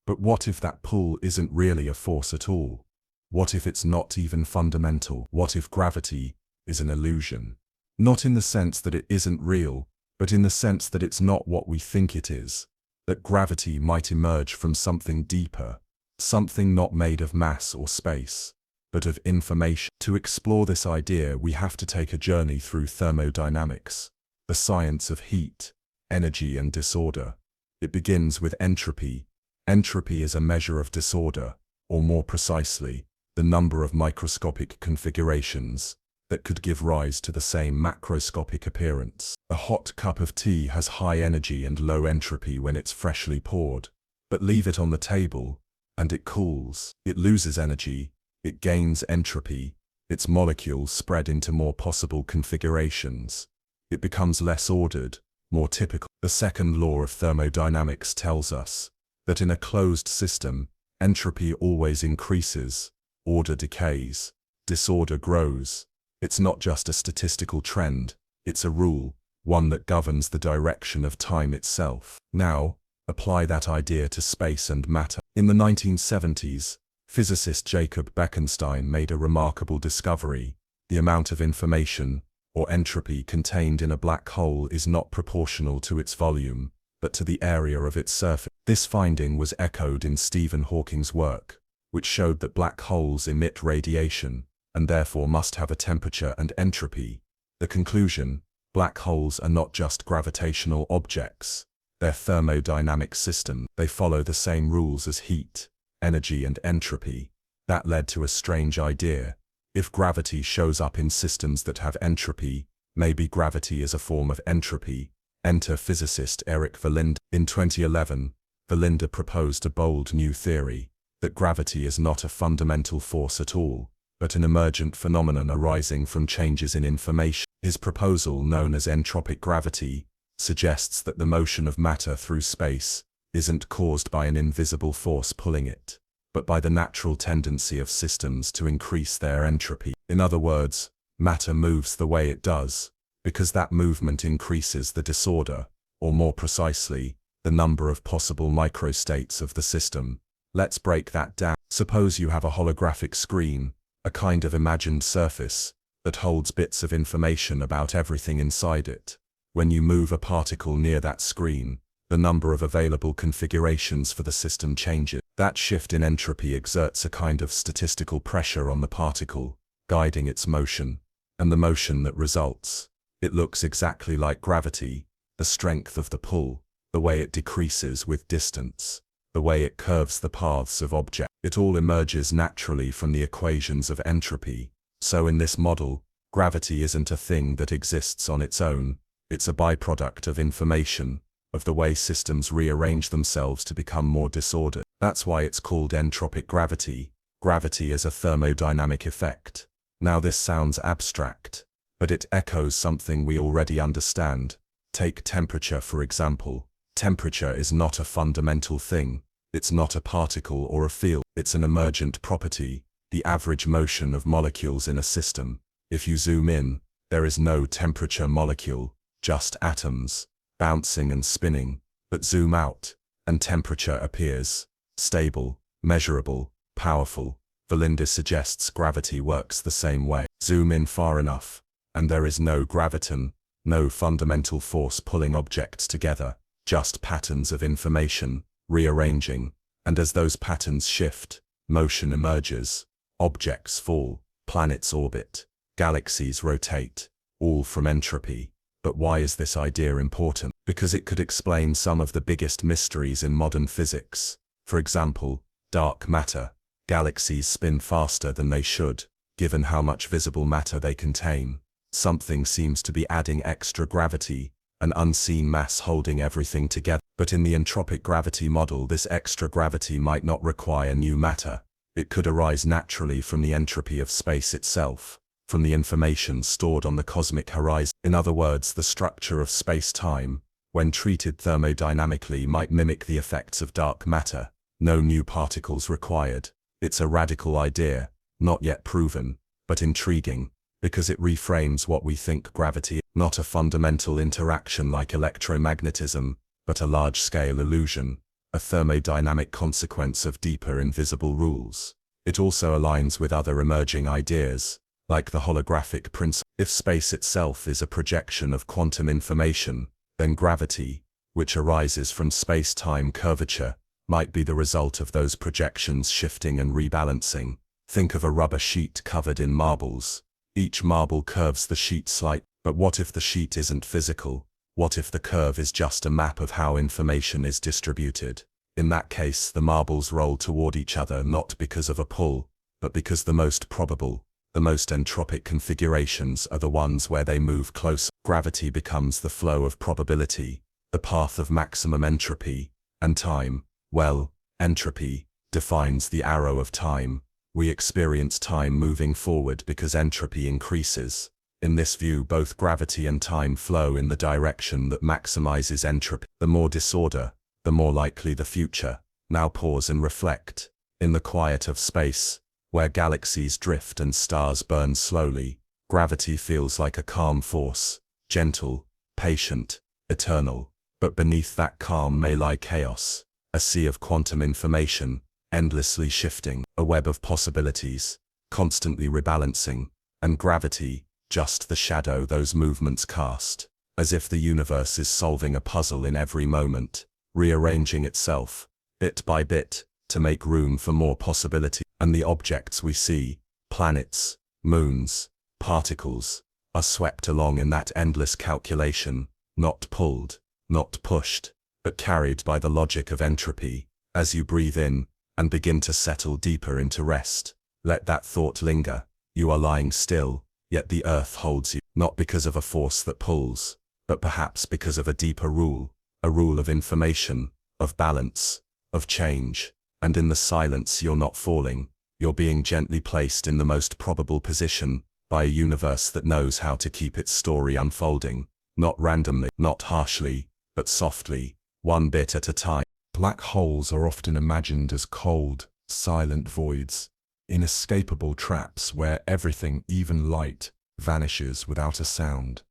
But what if that pull isn't really a force at all? What if it's not even fundamental? What if gravity is an illusion? Not in the sense that it isn't real, but in the sense that it's not what we think it is. That gravity might emerge from something deeper, something not made of mass or space, but of information. To explore this idea, we have to take a journey through thermodynamics, the science of heat, energy, and disorder. It begins with entropy. Entropy is a measure of disorder, or more precisely, the number of microscopic configurations that could give rise to the same macroscopic appearance. A hot cup of tea has high energy and low entropy when it's freshly poured, but leave it on the table, and it cools. It loses energy, it gains entropy, its molecules spread into more possible configurations. It becomes less ordered, more typical. The second law of thermodynamics tells us that in a closed system, entropy always increases, order decays, disorder grows. It's not just a statistical trend, it's a rule, one that governs the direction of time itself. Now, apply that idea to space and matter. In the 1970s, physicist Jacob Bekenstein made a remarkable discovery. The amount of information, or entropy, contained in a black hole is not proportional to its volume, but to the area of its surface. This finding was echoed in Stephen Hawking's work, which showed that black holes emit radiation, and therefore must have a temperature and entropy. The conclusion: black holes are not just gravitational objects, they're thermodynamic systems. They follow the same rules as heat, energy and entropy. That led to a strange idea. If gravity shows up in systems that have entropy, maybe gravity is a form of entropy. Enter physicist Eric Verlinde. In 2011, Verlinde proposed a bold new theory, that gravity is not a fundamental force at all, but an emergent phenomenon arising from changes in information. His proposal, known as entropic gravity, suggests that the motion of matter through space isn't caused by an invisible force pulling it, but by the natural tendency of systems to increase their entropy. In other words, matter moves the way it does, because that movement increases the disorder, or more precisely, the number of possible microstates of the system. Let's break that down. Suppose you have a holographic screen, a kind of imagined surface, that holds bits of information about everything inside it. When you move a particle near that screen, the number of available configurations for the system changes. That shift in entropy exerts a kind of statistical pressure on the particle, guiding its motion, and the motion that results. It looks exactly like gravity, the strength of the pull, the way it decreases with distance, the way it curves the paths of objects. It all emerges naturally from the equations of entropy. So in this model, gravity isn't a thing that exists on its own, it's a byproduct of information, of the way systems rearrange themselves to become more disordered. That's why it's called entropic gravity. Gravity is a thermodynamic effect. Now this sounds abstract, but it echoes something we already understand. Take temperature for example. Temperature is not a fundamental thing. It's not a particle or a field. It's an emergent property, the average motion of molecules in a system. If you zoom in, there is no temperature molecule, just atoms, bouncing and spinning. But zoom out, and temperature appears, stable, measurable, powerful. Verlinde suggests gravity works the same way. Zoom in far enough, and there is no graviton, no fundamental force pulling objects together, just patterns of information, rearranging, and as those patterns shift, motion emerges, objects fall, planets orbit, galaxies rotate, all from entropy. But why is this idea important? Because it could explain some of the biggest mysteries in modern physics. For example, dark matter. Galaxies spin faster than they should, given how much visible matter they contain. Something seems to be adding extra gravity, an unseen mass holding everything together. But in the entropic gravity model, this extra gravity might not require new matter. It could arise naturally from the entropy of space itself, from the information stored on the cosmic horizon. In other words, the structure of space-time, when treated thermodynamically, might mimic the effects of dark matter. No new particles required. It's a radical idea, not yet proven, but intriguing, because it reframes what we think gravity is. Not a fundamental interaction like electromagnetism, but a large-scale illusion, a thermodynamic consequence of deeper invisible rules. It also aligns with other emerging ideas, like the holographic principle. If space itself is a projection of quantum information, then gravity, which arises from space-time curvature, might be the result of those projections shifting and rebalancing. Think of a rubber sheet covered in marbles. Each marble curves the sheet slightly. But what if the sheet isn't physical? What if the curve is just a map of how information is distributed? In that case, the marbles roll toward each other not because of a pull, but because the most probable, The most entropic configurations are the ones where they move closer. Gravity becomes the flow of probability, the path of maximum entropy, and time, well, entropy, defines the arrow of time. We experience time moving forward because entropy increases. In this view, both gravity and time flow in the direction that maximizes entropy. The more disorder, the more likely the future. Now pause and reflect. In the quiet of space, where galaxies drift and stars burn slowly, gravity feels like a calm force, gentle, patient, eternal. But beneath that calm may lie chaos, a sea of quantum information, endlessly shifting, a web of possibilities, constantly rebalancing, and gravity, just the shadow those movements cast, as if the universe is solving a puzzle in every moment, rearranging itself, bit by bit, to make room for more possibility. And the objects we see, planets, moons, particles, are swept along in that endless calculation, not pulled, not pushed, but carried by the logic of entropy. As you breathe in, and begin to settle deeper into rest, let that thought linger. You are lying still, yet the earth holds you, not because of a force that pulls, but perhaps because of a deeper rule, a rule of information, of balance, of change. And in the silence you're not falling, you're being gently placed in the most probable position, by a universe that knows how to keep its story unfolding, not randomly, not harshly, but softly, one bit at a time. Black holes are often imagined as cold, silent voids, inescapable traps where everything, even light, vanishes without a sound.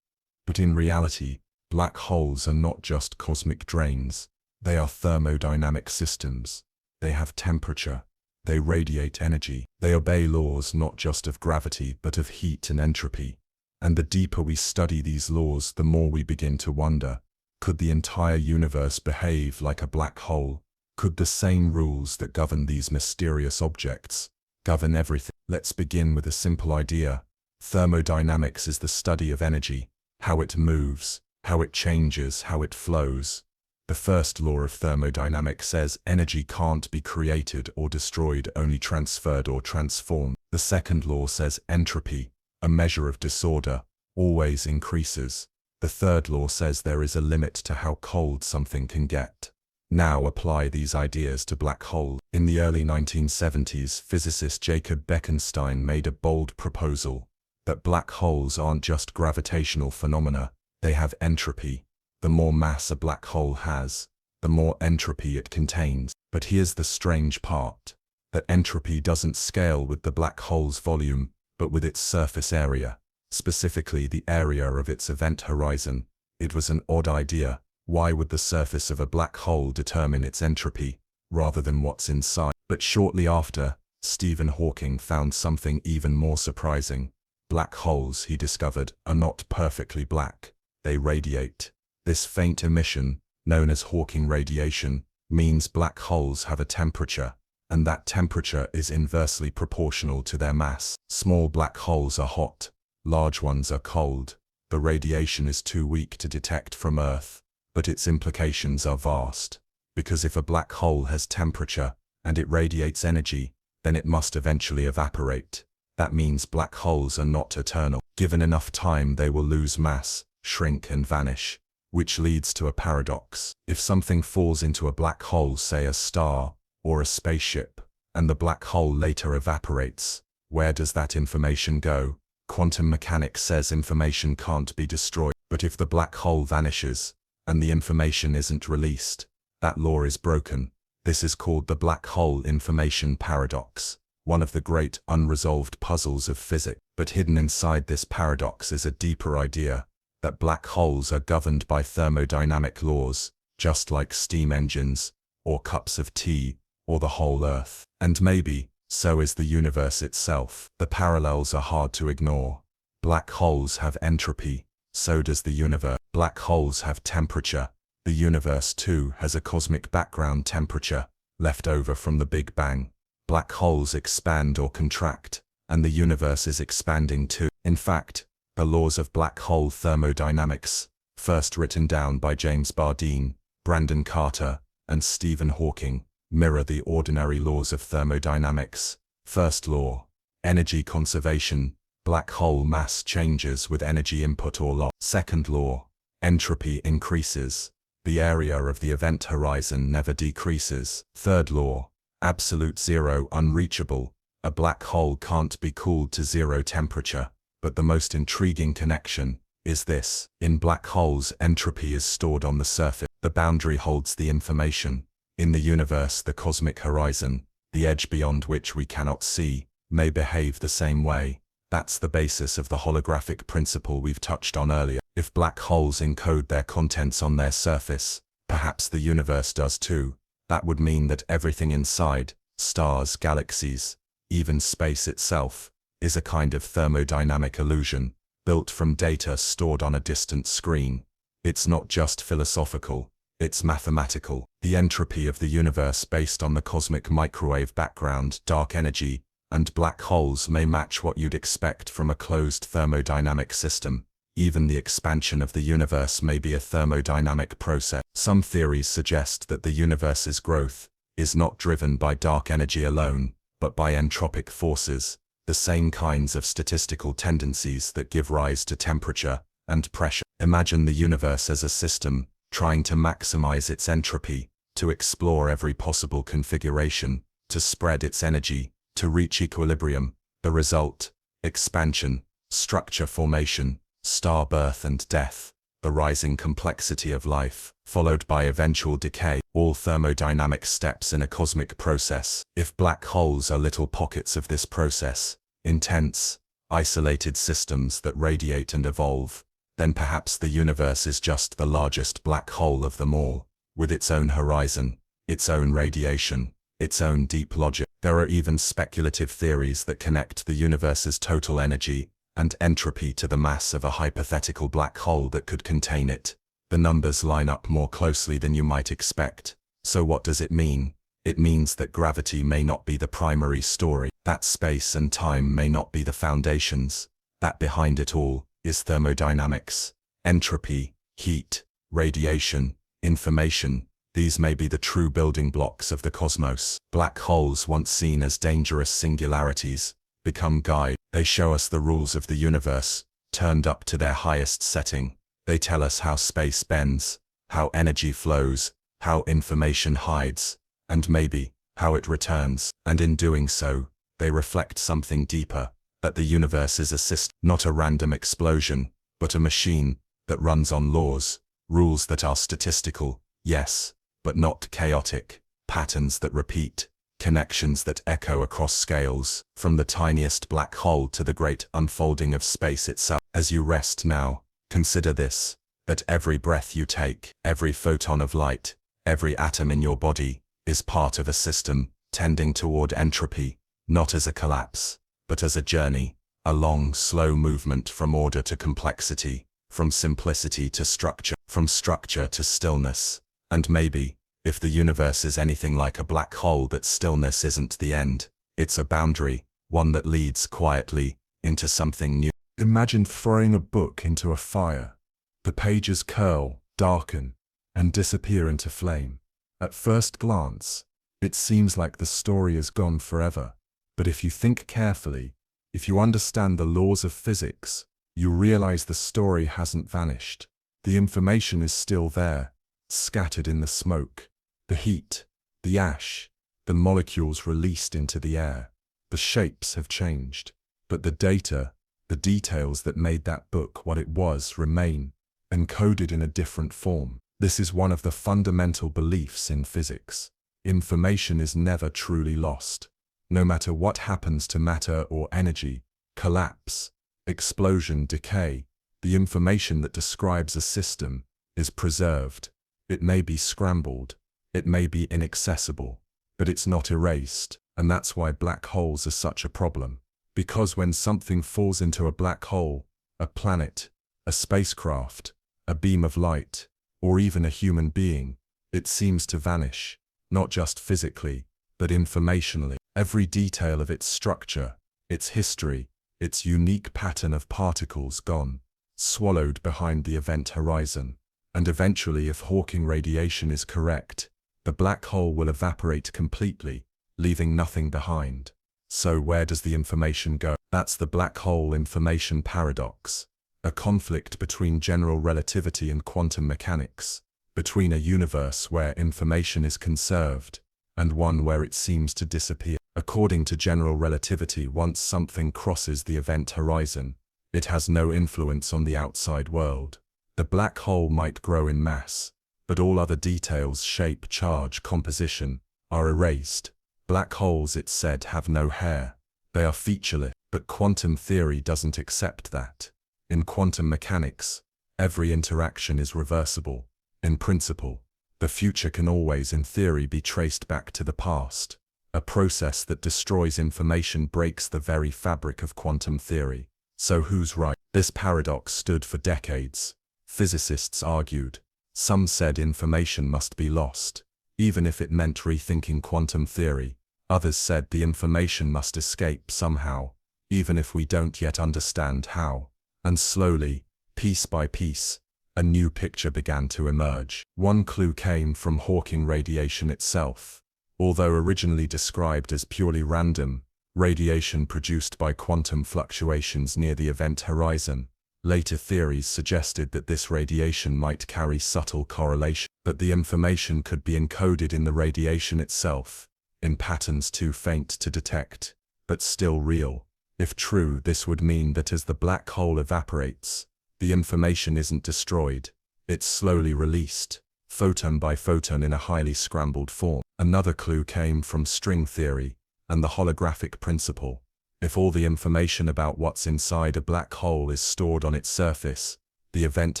But in reality, black holes are not just cosmic drains, they are thermodynamic systems. They have temperature, they radiate energy, they obey laws not just of gravity but of heat and entropy. And the deeper we study these laws, the more we begin to wonder, could the entire universe behave like a black hole? Could the same rules that govern these mysterious objects govern everything? Let's begin with a simple idea. Thermodynamics is the study of energy, how it moves, how it changes, how it flows. The first law of thermodynamics says energy can't be created or destroyed, only transferred or transformed. The second law says entropy, a measure of disorder, always increases. The third law says there is a limit to how cold something can get. Now apply these ideas to black holes. In the early 1970s, physicist Jacob Bekenstein made a bold proposal that black holes aren't just gravitational phenomena, they have entropy. The more mass a black hole has, the more entropy it contains. But here's the strange part, that entropy doesn't scale with the black hole's volume, but with its surface area, specifically the area of its event horizon. It was an odd idea. Why would the surface of a black hole determine its entropy, rather than what's inside? But shortly after, Stephen Hawking found something even more surprising. Black holes, he discovered, are not perfectly black. They radiate. This faint emission, known as Hawking radiation, means black holes have a temperature, and that temperature is inversely proportional to their mass. Small black holes are hot, large ones are cold. The radiation is too weak to detect from Earth, but its implications are vast. Because if a black hole has temperature, and it radiates energy, then it must eventually evaporate. That means black holes are not eternal. Given enough time, they will lose mass, shrink and vanish. Which leads to a paradox. If something falls into a black hole, say a star or a spaceship, and the black hole later evaporates, where does that information go? Quantum mechanics says information can't be destroyed. But if the black hole vanishes, and the information isn't released, that law is broken. This is called the black hole information paradox, one of the great unresolved puzzles of physics. But hidden inside this paradox is a deeper idea, that black holes are governed by thermodynamic laws, just like steam engines, or cups of tea, or the whole Earth. And maybe, so is the universe itself. The parallels are hard to ignore. Black holes have entropy, so does the universe. Black holes have temperature. The universe too has a cosmic background temperature, left over from the Big Bang. Black holes expand or contract, and the universe is expanding too. In fact, the laws of black hole thermodynamics, first written down by James Bardeen, Brandon Carter, and Stephen Hawking, mirror the ordinary laws of thermodynamics. First law, Energy conservation. Black hole mass changes with energy input or loss. Second law. Entropy increases. The area of the event horizon never decreases. Third law. Absolute zero unreachable. A black hole can't be cooled to zero temperature. But the most intriguing connection is this. In black holes, entropy is stored on the surface. The boundary holds the information. In the universe, the cosmic horizon, the edge beyond which we cannot see, may behave the same way. That's the basis of the holographic principle we've touched on earlier. If black holes encode their contents on their surface, perhaps the universe does too. That would mean that everything inside, stars, galaxies, even space itself, is a kind of thermodynamic illusion, built from data stored on a distant screen. It's not just philosophical, it's mathematical. The entropy of the universe based on the cosmic microwave background, dark energy, and black holes may match what you'd expect from a closed thermodynamic system. Even the expansion of the universe may be a thermodynamic process. Some theories suggest that the universe's growth is not driven by dark energy alone, but by entropic forces, the same kinds of statistical tendencies that give rise to temperature and pressure. Imagine the universe as a system, trying to maximize its entropy, to explore every possible configuration, to spread its energy, to reach equilibrium. The result: expansion, structure formation, star birth and death, the rising complexity of life, followed by eventual decay, all thermodynamic steps in a cosmic process. If black holes are little pockets of this process, intense, isolated systems that radiate and evolve, then perhaps the universe is just the largest black hole of them all, with its own horizon, its own radiation, its own deep logic. There are even speculative theories that connect the universe's total energy and entropy to the mass of a hypothetical black hole that could contain it. The numbers line up more closely than you might expect. So what does it mean? It means that gravity may not be the primary story, that space and time may not be the foundations, that behind it all is thermodynamics, entropy, heat, radiation, information. These may be the true building blocks of the cosmos. Black holes, once seen as dangerous singularities, become guides. They show us the rules of the universe, turned up to their highest setting. They tell us how space bends, how energy flows, how information hides, and maybe, how it returns. And in doing so, they reflect something deeper, that the universe is a system, not a random explosion, but a machine that runs on laws, rules that are statistical, yes, but not chaotic, patterns that repeat, connections that echo across scales, from the tiniest black hole to the great unfolding of space itself. As you rest now, consider this, that every breath you take, every photon of light, every atom in your body, is part of a system, tending toward entropy, not as a collapse, but as a journey, a long, slow movement from order to complexity, from simplicity to structure, from structure to stillness. And maybe, if the universe is anything like a black hole, that stillness isn't the end, it's a boundary, one that leads quietly into something new. Imagine throwing a book into a fire. The pages curl, darken, and disappear into flame. At first glance, it seems like the story is gone forever. But if you think carefully, if you understand the laws of physics, you realize the story hasn't vanished. The information is still there, scattered in the smoke, the heat, the ash, the molecules released into the air. The shapes have changed, but the data, the details that made that book what it was remain, encoded in a different form. This is one of the fundamental beliefs in physics. Information is never truly lost. No matter what happens to matter or energy, collapse, explosion, decay, the information that describes a system is preserved. It may be scrambled, it may be inaccessible, but it's not erased. And that's why black holes are such a problem. Because when something falls into a black hole, a planet, a spacecraft, a beam of light, or even a human being, it seems to vanish, not just physically, but informationally. Every detail of its structure, its history, its unique pattern of particles gone, swallowed behind the event horizon. And eventually, if Hawking radiation is correct, the black hole will evaporate completely, leaving nothing behind. So where does the information go? That's the black hole information paradox, a conflict between general relativity and quantum mechanics, between a universe where information is conserved and one where it seems to disappear. According to general relativity, once something crosses the event horizon, it has no influence on the outside world. The black hole might grow in mass, but all other details, shape, charge, composition, are erased. Black holes, it's said, have no hair. They are featureless, but quantum theory doesn't accept that. In quantum mechanics, every interaction is reversible. In principle, the future can always, in theory, be traced back to the past. A process that destroys information breaks the very fabric of quantum theory. So who's right? This paradox stood for decades. Physicists argued. Some said information must be lost, even if it meant rethinking quantum theory. Others said the information must escape somehow, even if we don't yet understand how. And slowly, piece by piece, a new picture began to emerge. One clue came from Hawking radiation itself. Although originally described as purely random, radiation produced by quantum fluctuations near the event horizon, later theories suggested that this radiation might carry subtle correlation, that the information could be encoded in the radiation itself, in patterns too faint to detect, but still real. If true, this would mean that as the black hole evaporates, the information isn't destroyed, it's slowly released, photon by photon in a highly scrambled form. Another clue came from string theory and the holographic principle. If all the information about what's inside a black hole is stored on its surface, the event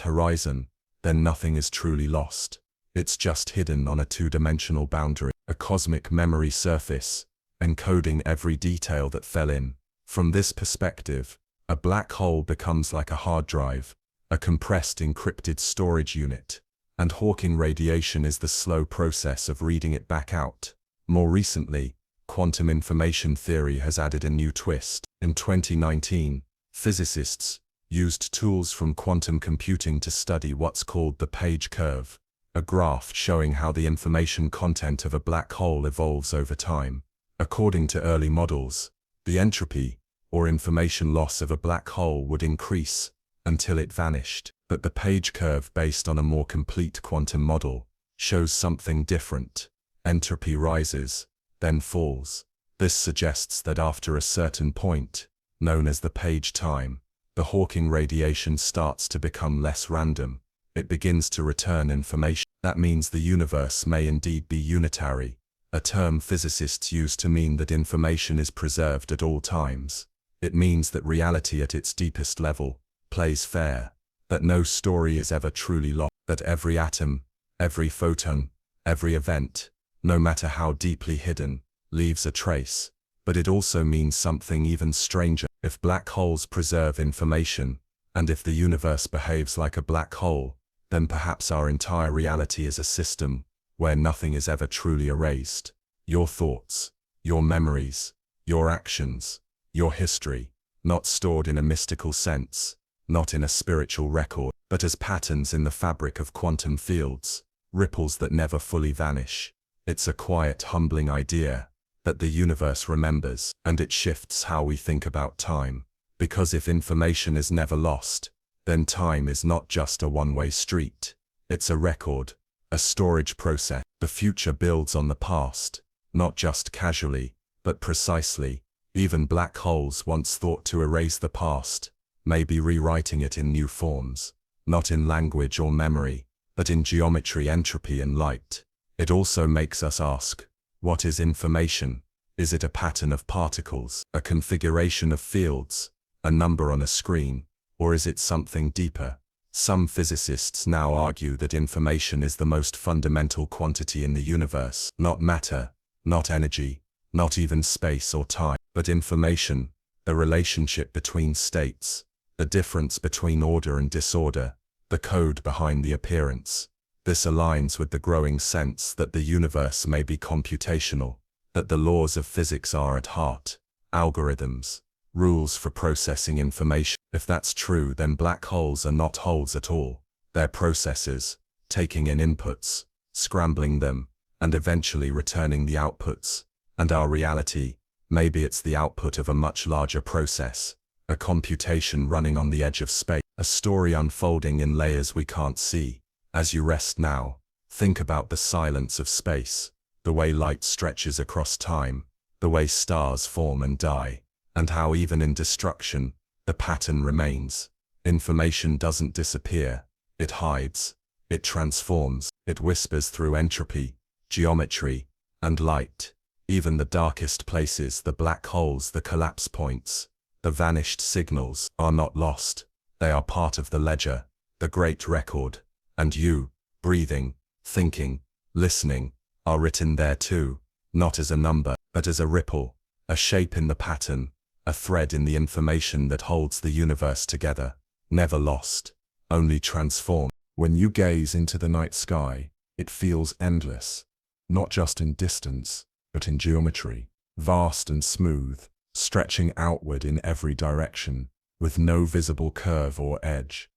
horizon, then nothing is truly lost. It's just hidden on a two-dimensional boundary, a cosmic memory surface, encoding every detail that fell in. From this perspective, a black hole becomes like a hard drive, a compressed encrypted storage unit, and Hawking radiation is the slow process of reading it back out. More recently, quantum information theory has added a new twist. In 2019, physicists used tools from quantum computing to study what's called the page curve, a graph showing how the information content of a black hole evolves over time. According to early models, the entropy, or information loss of a black hole would increase until it vanished. But the page curve, based on a more complete quantum model, shows something different. Entropy rises, then falls. This suggests that after a certain point, known as the page time, the Hawking radiation starts to become less random. It begins to return information. That means the universe may indeed be unitary, a term physicists use to mean that information is preserved at all times. It means that reality at its deepest level plays fair, that no story is ever truly lost, that every atom, every photon, every event, no matter how deeply hidden, leaves a trace. But it also means something even stranger. If black holes preserve information, and if the universe behaves like a black hole, then perhaps our entire reality is a system where nothing is ever truly erased. Your thoughts, your memories, your actions, your history, not stored in a mystical sense, not in a spiritual record, but as patterns in the fabric of quantum fields, ripples that never fully vanish. It's a quiet, humbling idea that the universe remembers, and it shifts how we think about time. Because if information is never lost, then time is not just a one-way street. It's a record, a storage process. The future builds on the past, not just casually, but precisely. Even black holes, once thought to erase the past, may be rewriting it in new forms, not in language or memory, but in geometry, entropy, and light. It also makes us ask, what is information? Is it a pattern of particles, a configuration of fields, a number on a screen, or is it something deeper? Some physicists now argue that information is the most fundamental quantity in the universe, not matter, not energy, not even space or time, but information, the relationship between states, the difference between order and disorder, the code behind the appearance. This aligns with the growing sense that the universe may be computational, that the laws of physics are at heart, algorithms, rules for processing information. If that's true, then black holes are not holes at all. They're processes, taking in inputs, scrambling them, and eventually returning the outputs. And our reality, Maybe it's the output of a much larger process, a computation running on the edge of space, a story unfolding in layers we can't see. As you rest now, think about the silence of space, the way light stretches across time, the way stars form and die, and how even in destruction, the pattern remains. Information doesn't disappear, it hides, it transforms, it whispers through entropy, geometry, and light. Even the darkest places, the black holes, the collapse points, the vanished signals, are not lost. They are part of the ledger, the great record, and you, breathing, thinking, listening, are written there too, not as a number, but as a ripple, a shape in the pattern, a thread in the information that holds the universe together, never lost, only transformed. When you gaze into the night sky, it feels endless, not just in distance, but in geometry, vast and smooth, stretching outward in every direction, with no visible curve or edge.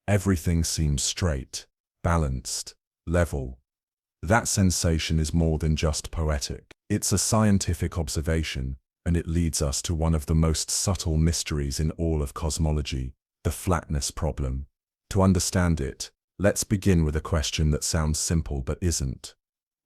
Everything seems straight, balanced, level. That sensation is more than just poetic. It's a scientific observation, and it leads us to one of the most subtle mysteries in all of cosmology, the flatness problem. To understand it, let's begin with a question that sounds simple but isn't.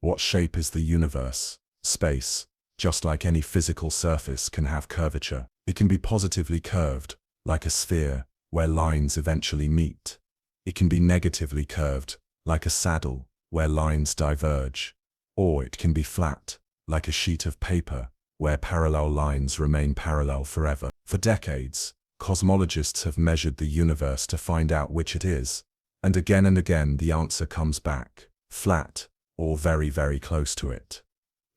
What shape is the universe? Space, just like any physical surface, can have curvature. It can be positively curved, like a sphere, where lines eventually meet. It can be negatively curved, like a saddle, where lines diverge. Or it can be flat, like a sheet of paper, where parallel lines remain parallel forever. For decades, cosmologists have measured the universe to find out which it is. And again the answer comes back, flat, or very, very close to it.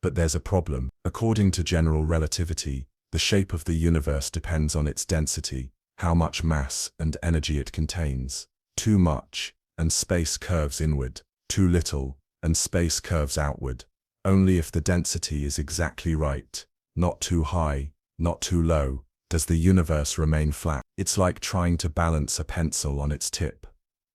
But there's a problem. According to general relativity, the shape of the universe depends on its density, how much mass and energy it contains. Too much, and space curves inward. Too little, and space curves outward. Only if the density is exactly right, not too high, not too low, does the universe remain flat. It's like trying to balance a pencil on its tip.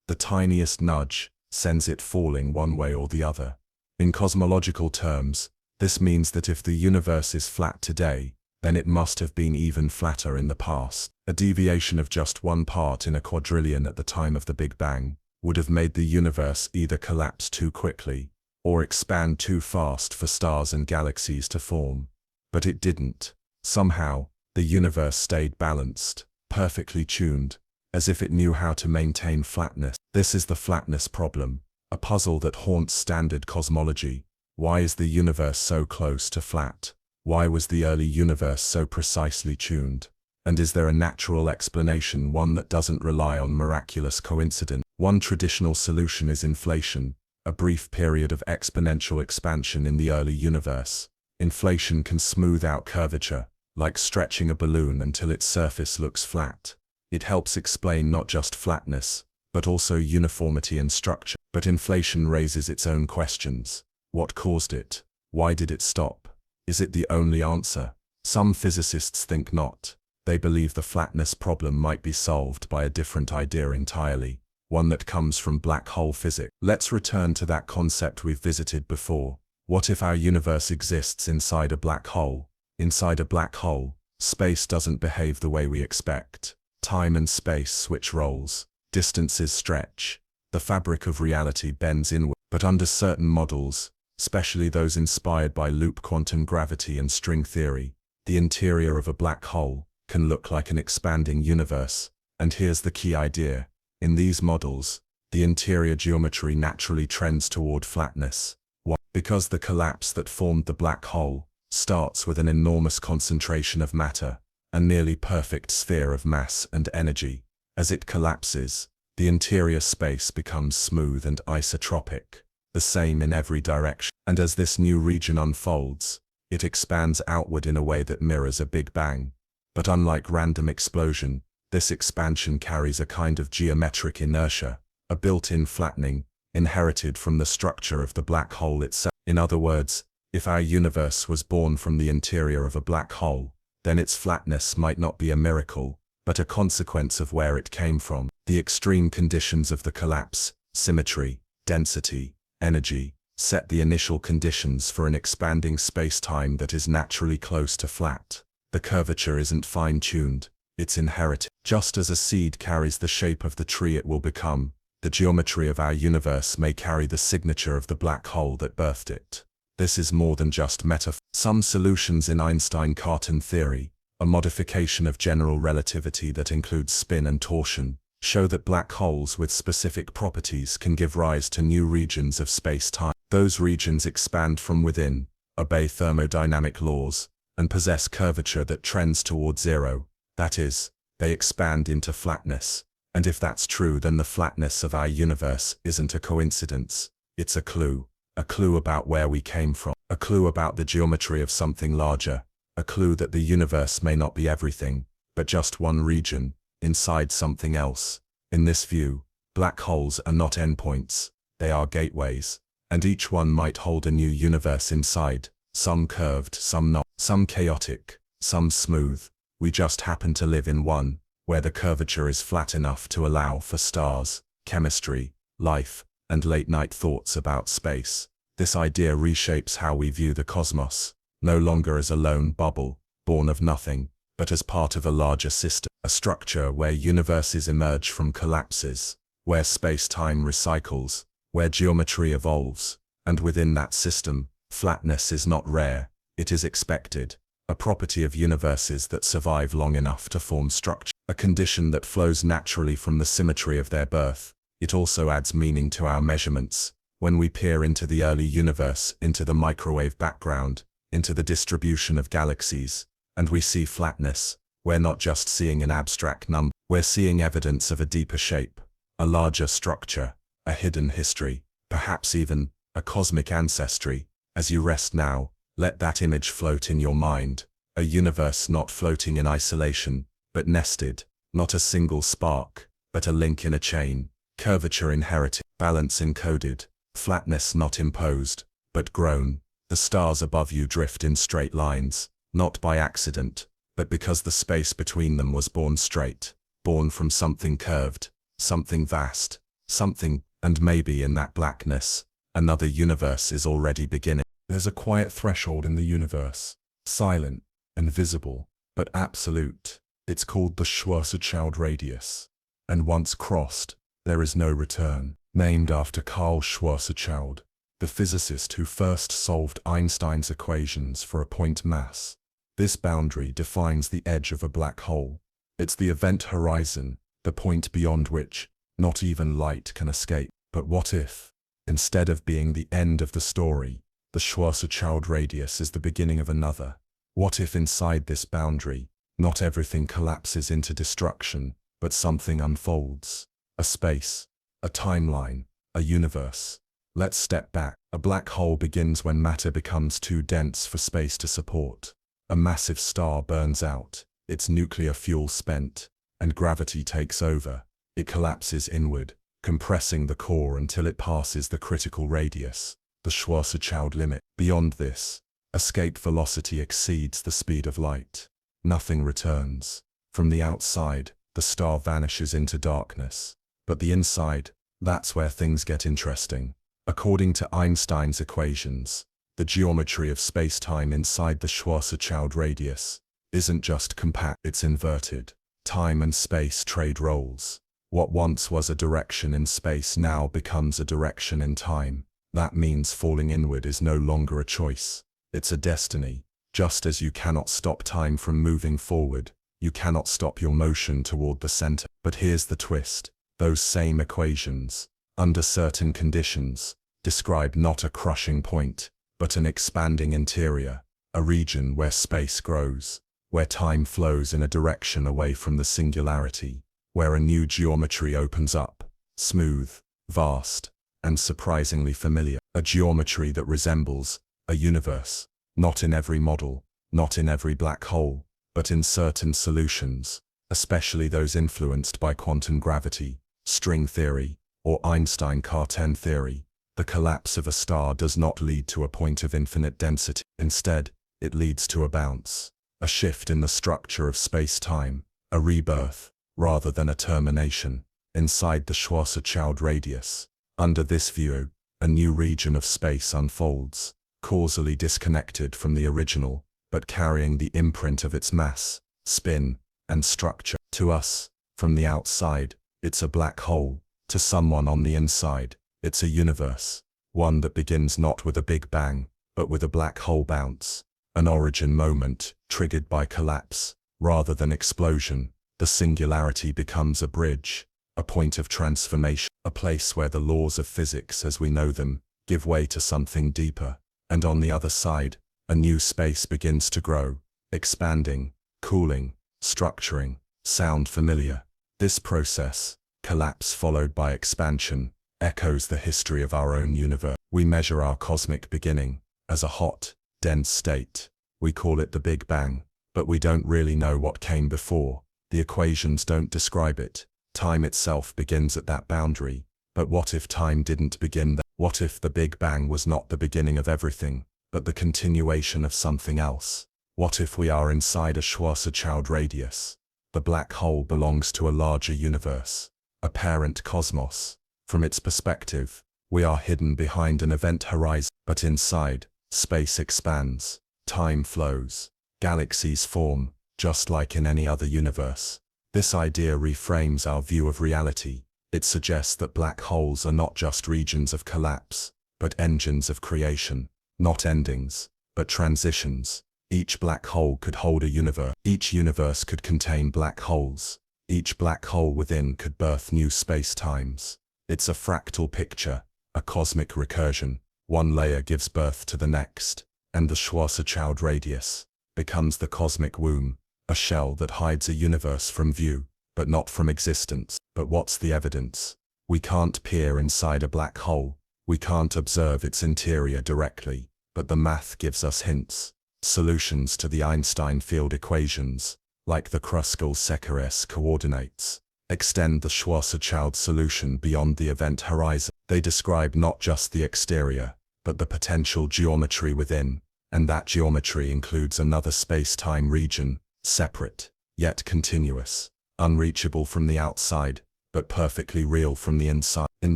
The tiniest nudge sends it falling one way or the other. In cosmological terms, this means that if the universe is flat today, then it must have been even flatter in the past. A deviation of just one part in a quadrillion at the time of the Big Bang would have made the universe either collapse too quickly or expand too fast for stars and galaxies to form. But it didn't. Somehow, the universe stayed balanced, perfectly tuned, as if it knew how to maintain flatness. This is the flatness problem, a puzzle that haunts standard cosmology. Why is the universe so close to flat? Why was the early universe so precisely tuned? And is there a natural explanation, one that doesn't rely on miraculous coincidence? One traditional solution is inflation, a brief period of exponential expansion in the early universe. Inflation can smooth out curvature, like stretching a balloon until its surface looks flat. It helps explain not just flatness, but also uniformity and structure. But inflation raises its own questions. What caused it? Why did it stop? Is it the only answer? Some physicists think not. They believe the flatness problem might be solved by a different idea entirely, one that comes from black hole physics. Let's return to that concept we've visited before. What if our universe exists inside a black hole? Inside a black hole, space doesn't behave the way we expect. Time and space switch roles. Distances stretch. The fabric of reality bends inward. But under certain models, especially those inspired by loop quantum gravity and string theory, the interior of a black hole can look like an expanding universe. And here's the key idea. In these models, the interior geometry naturally trends toward flatness. Why? Because the collapse that formed the black hole starts with an enormous concentration of matter, a nearly perfect sphere of mass and energy. As it collapses, the interior space becomes smooth and isotropic, the same in every direction. And as this new region unfolds, it expands outward in a way that mirrors a Big Bang. But unlike random explosion, this expansion carries a kind of geometric inertia, a built-in flattening, inherited from the structure of the black hole itself. In other words, if our universe was born from the interior of a black hole, then its flatness might not be a miracle, but a consequence of where it came from. The extreme conditions of the collapse, symmetry, density, energy, set the initial conditions for an expanding space-time that is naturally close to flat. The curvature isn't fine-tuned, it's inherited. Just as a seed carries the shape of the tree it will become, the geometry of our universe may carry the signature of the black hole that birthed it. This is more than just metaphor. Some solutions in Einstein-Cartan theory, a modification of general relativity that includes spin and torsion, show that black holes with specific properties can give rise to new regions of space-time. Those regions expand from within, obey thermodynamic laws, and possess curvature that trends toward zero. That is, they expand into flatness. And if that's true, then the flatness of our universe isn't a coincidence, it's a clue about where we came from, a clue about the geometry of something larger, a clue that the universe may not be everything, but just one region, inside something else. In this view, black holes are not endpoints, they are gateways, and each one might hold a new universe inside, some curved, some not, some chaotic, some smooth. We just happen to live in one, where the curvature is flat enough to allow for stars, chemistry, life, and late-night thoughts about space. This idea reshapes how we view the cosmos, no longer as a lone bubble, born of nothing, but as part of a larger system, a structure where universes emerge from collapses, where space-time recycles, where geometry evolves, and within that system, flatness is not rare, it is expected, a property of universes that survive long enough to form structure, a condition that flows naturally from the symmetry of their birth. It also adds meaning to our measurements. When we peer into the early universe, into the microwave background, into the distribution of galaxies, and we see flatness, we're not just seeing an abstract number, we're seeing evidence of a deeper shape, a larger structure, a hidden history, perhaps even a cosmic ancestry. As you rest now, let that image float in your mind, a universe not floating in isolation, but nested, not a single spark, but a link in a chain, curvature inherited, balance encoded, flatness not imposed, but grown. The stars above you drift in straight lines, not by accident, but because the space between them was born straight, born from something curved, something vast, something, and maybe in that blackness, another universe is already beginning. There's a quiet threshold in the universe, silent, invisible, but absolute. It's called the Schwarzschild radius. And once crossed, there is no return. Named after Karl Schwarzschild, the physicist who first solved Einstein's equations for a point mass. This boundary defines the edge of a black hole. It's the event horizon, the point beyond which not even light can escape. But what if, instead of being the end of the story, the Schwarzschild radius is the beginning of another? What if inside this boundary, not everything collapses into destruction, but something unfolds? A space, a timeline, a universe. Let's step back. A black hole begins when matter becomes too dense for space to support. A massive star burns out, its nuclear fuel spent, and gravity takes over. It collapses inward, compressing the core until it passes the critical radius, the Schwarzschild limit. Beyond this, escape velocity exceeds the speed of light. Nothing returns. From the outside, the star vanishes into darkness. But the inside, that's where things get interesting. According to Einstein's equations, the geometry of space-time inside the Schwarzschild radius isn't just compact, it's inverted. Time and space trade roles. What once was a direction in space now becomes a direction in time. That means falling inward is no longer a choice. It's a destiny. Just as you cannot stop time from moving forward, you cannot stop your motion toward the center. But here's the twist. Those same equations, under certain conditions, describe not a crushing point, but an expanding interior, a region where space grows, where time flows in a direction away from the singularity, where a new geometry opens up, smooth, vast, and surprisingly familiar. A geometry that resembles a universe, not in every model, not in every black hole, but in certain solutions, especially those influenced by quantum gravity, string theory, or Einstein-Cartan theory. The collapse of a star does not lead to a point of infinite density. Instead, it leads to a bounce, a shift in the structure of space-time, a rebirth, rather than a termination. Inside the Schwarzschild radius, under this view, a new region of space unfolds, causally disconnected from the original, but carrying the imprint of its mass, spin, and structure. To us, from the outside, it's a black hole. To someone on the inside, it's a universe, one that begins not with a big bang, but with a black hole bounce, an origin moment triggered by collapse, rather than explosion. The singularity becomes a bridge, a point of transformation, a place where the laws of physics as we know them give way to something deeper, and on the other side, a new space begins to grow, expanding, cooling, structuring. Sound familiar? This process, collapse followed by expansion, echoes the history of our own universe. We measure our cosmic beginning as a hot, dense state. We call it the Big Bang, but we don't really know what came before. The equations don't describe it. Time itself begins at that boundary. But what if time didn't begin there? What if the Big Bang was not the beginning of everything, but the continuation of something else? What if we are inside a Schwarzschild radius? The black hole belongs to a larger universe, a parent cosmos. From its perspective, we are hidden behind an event horizon, but inside, space expands, time flows, galaxies form, just like in any other universe. This idea reframes our view of reality. It suggests that black holes are not just regions of collapse, but engines of creation, not endings, but transitions. Each black hole could hold a universe. Each universe could contain black holes. Each black hole within could birth new space-times. It's a fractal picture, a cosmic recursion. One layer gives birth to the next, and the Schwarzschild radius becomes the cosmic womb, a shell that hides a universe from view, but not from existence. But what's the evidence? We can't peer inside a black hole. We can't observe its interior directly, but the math gives us hints. Solutions to the Einstein field equations, like the Kruskal-Sekares coordinates, extend the Schwarzschild solution beyond the event horizon. They describe not just the exterior, but the potential geometry within, and that geometry includes another space-time region, separate, yet continuous, unreachable from the outside, but perfectly real from the inside. In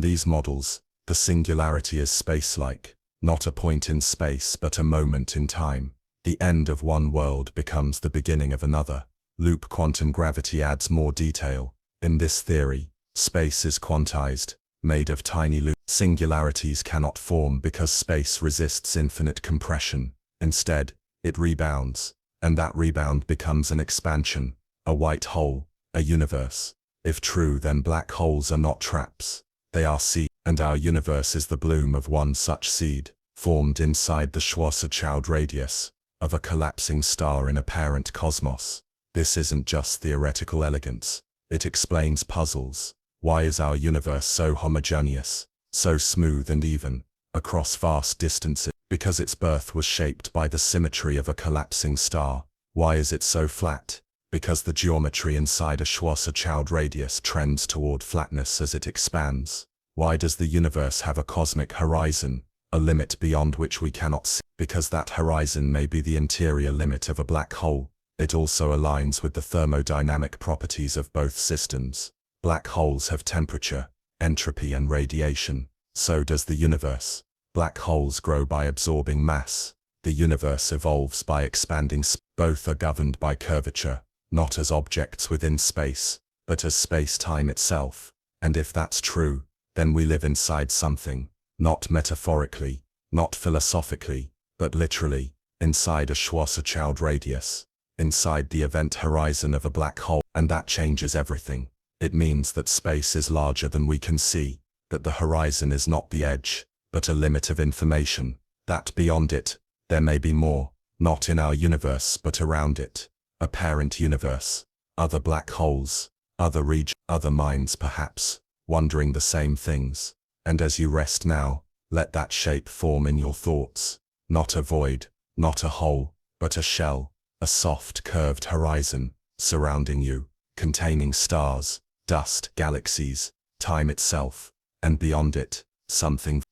these models, the singularity is space-like, not a point in space but a moment in time. The end of one world becomes the beginning of another. Loop quantum gravity adds more detail. In this theory, space is quantized, made of tiny loops. Singularities cannot form because space resists infinite compression. Instead, it rebounds, and that rebound becomes an expansion, a white hole, a universe. If true, then black holes are not traps. They are seeds, and our universe is the bloom of one such seed, formed inside the Schwarzschild radius of a collapsing star in a parent cosmos. This isn't just theoretical elegance. It explains puzzles. Why is our universe so homogeneous, so smooth and even, across vast distances? Because its birth was shaped by the symmetry of a collapsing star. Why is it so flat? Because the geometry inside a Schwarzschild radius trends toward flatness as it expands. Why does the universe have a cosmic horizon, a limit beyond which we cannot see? Because that horizon may be the interior limit of a black hole. It also aligns with the thermodynamic properties of both systems. Black holes have temperature, entropy and radiation. So does the universe. Black holes grow by absorbing mass. The universe evolves by expanding. Both are governed by curvature, not as objects within space, but as space-time itself. And if that's true, then we live inside something, not metaphorically, not philosophically, but literally, inside a Schwarzschild radius, inside the event horizon of a black hole. And that changes everything. It means that space is larger than we can see, that the horizon is not the edge, but a limit of information, that beyond it, there may be more, not in our universe but around it, a parent universe, other black holes, other regions, other minds perhaps, wondering the same things. And as you rest now, let that shape form in your thoughts. Not a void, not a hole, but a shell, a soft curved horizon, surrounding you, containing stars, dust, galaxies, time itself, and beyond it, something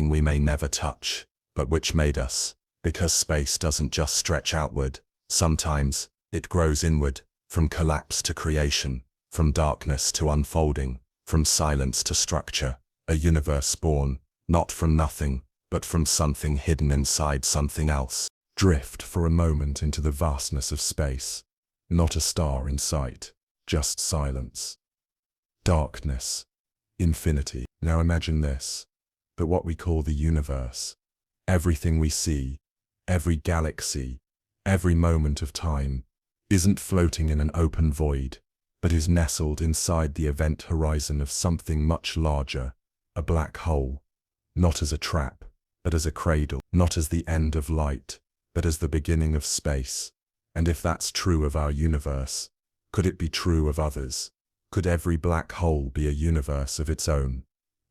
we may never touch, but which made us, because space doesn't just stretch outward, sometimes, it grows inward, from collapse to creation, from darkness to unfolding, from silence to structure, a universe born, not from nothing, but from something hidden inside something else. Drift for a moment into the vastness of space. Not a star in sight, just silence. Darkness. Infinity. Now imagine this, that what we call the universe, everything we see, every galaxy, every moment of time, isn't floating in an open void, but is nestled inside the event horizon of something much larger, a black hole, not as a trap, but as a cradle, not as the end of light, but as the beginning of space. And if that's true of our universe, could it be true of others? Could every black hole be a universe of its own?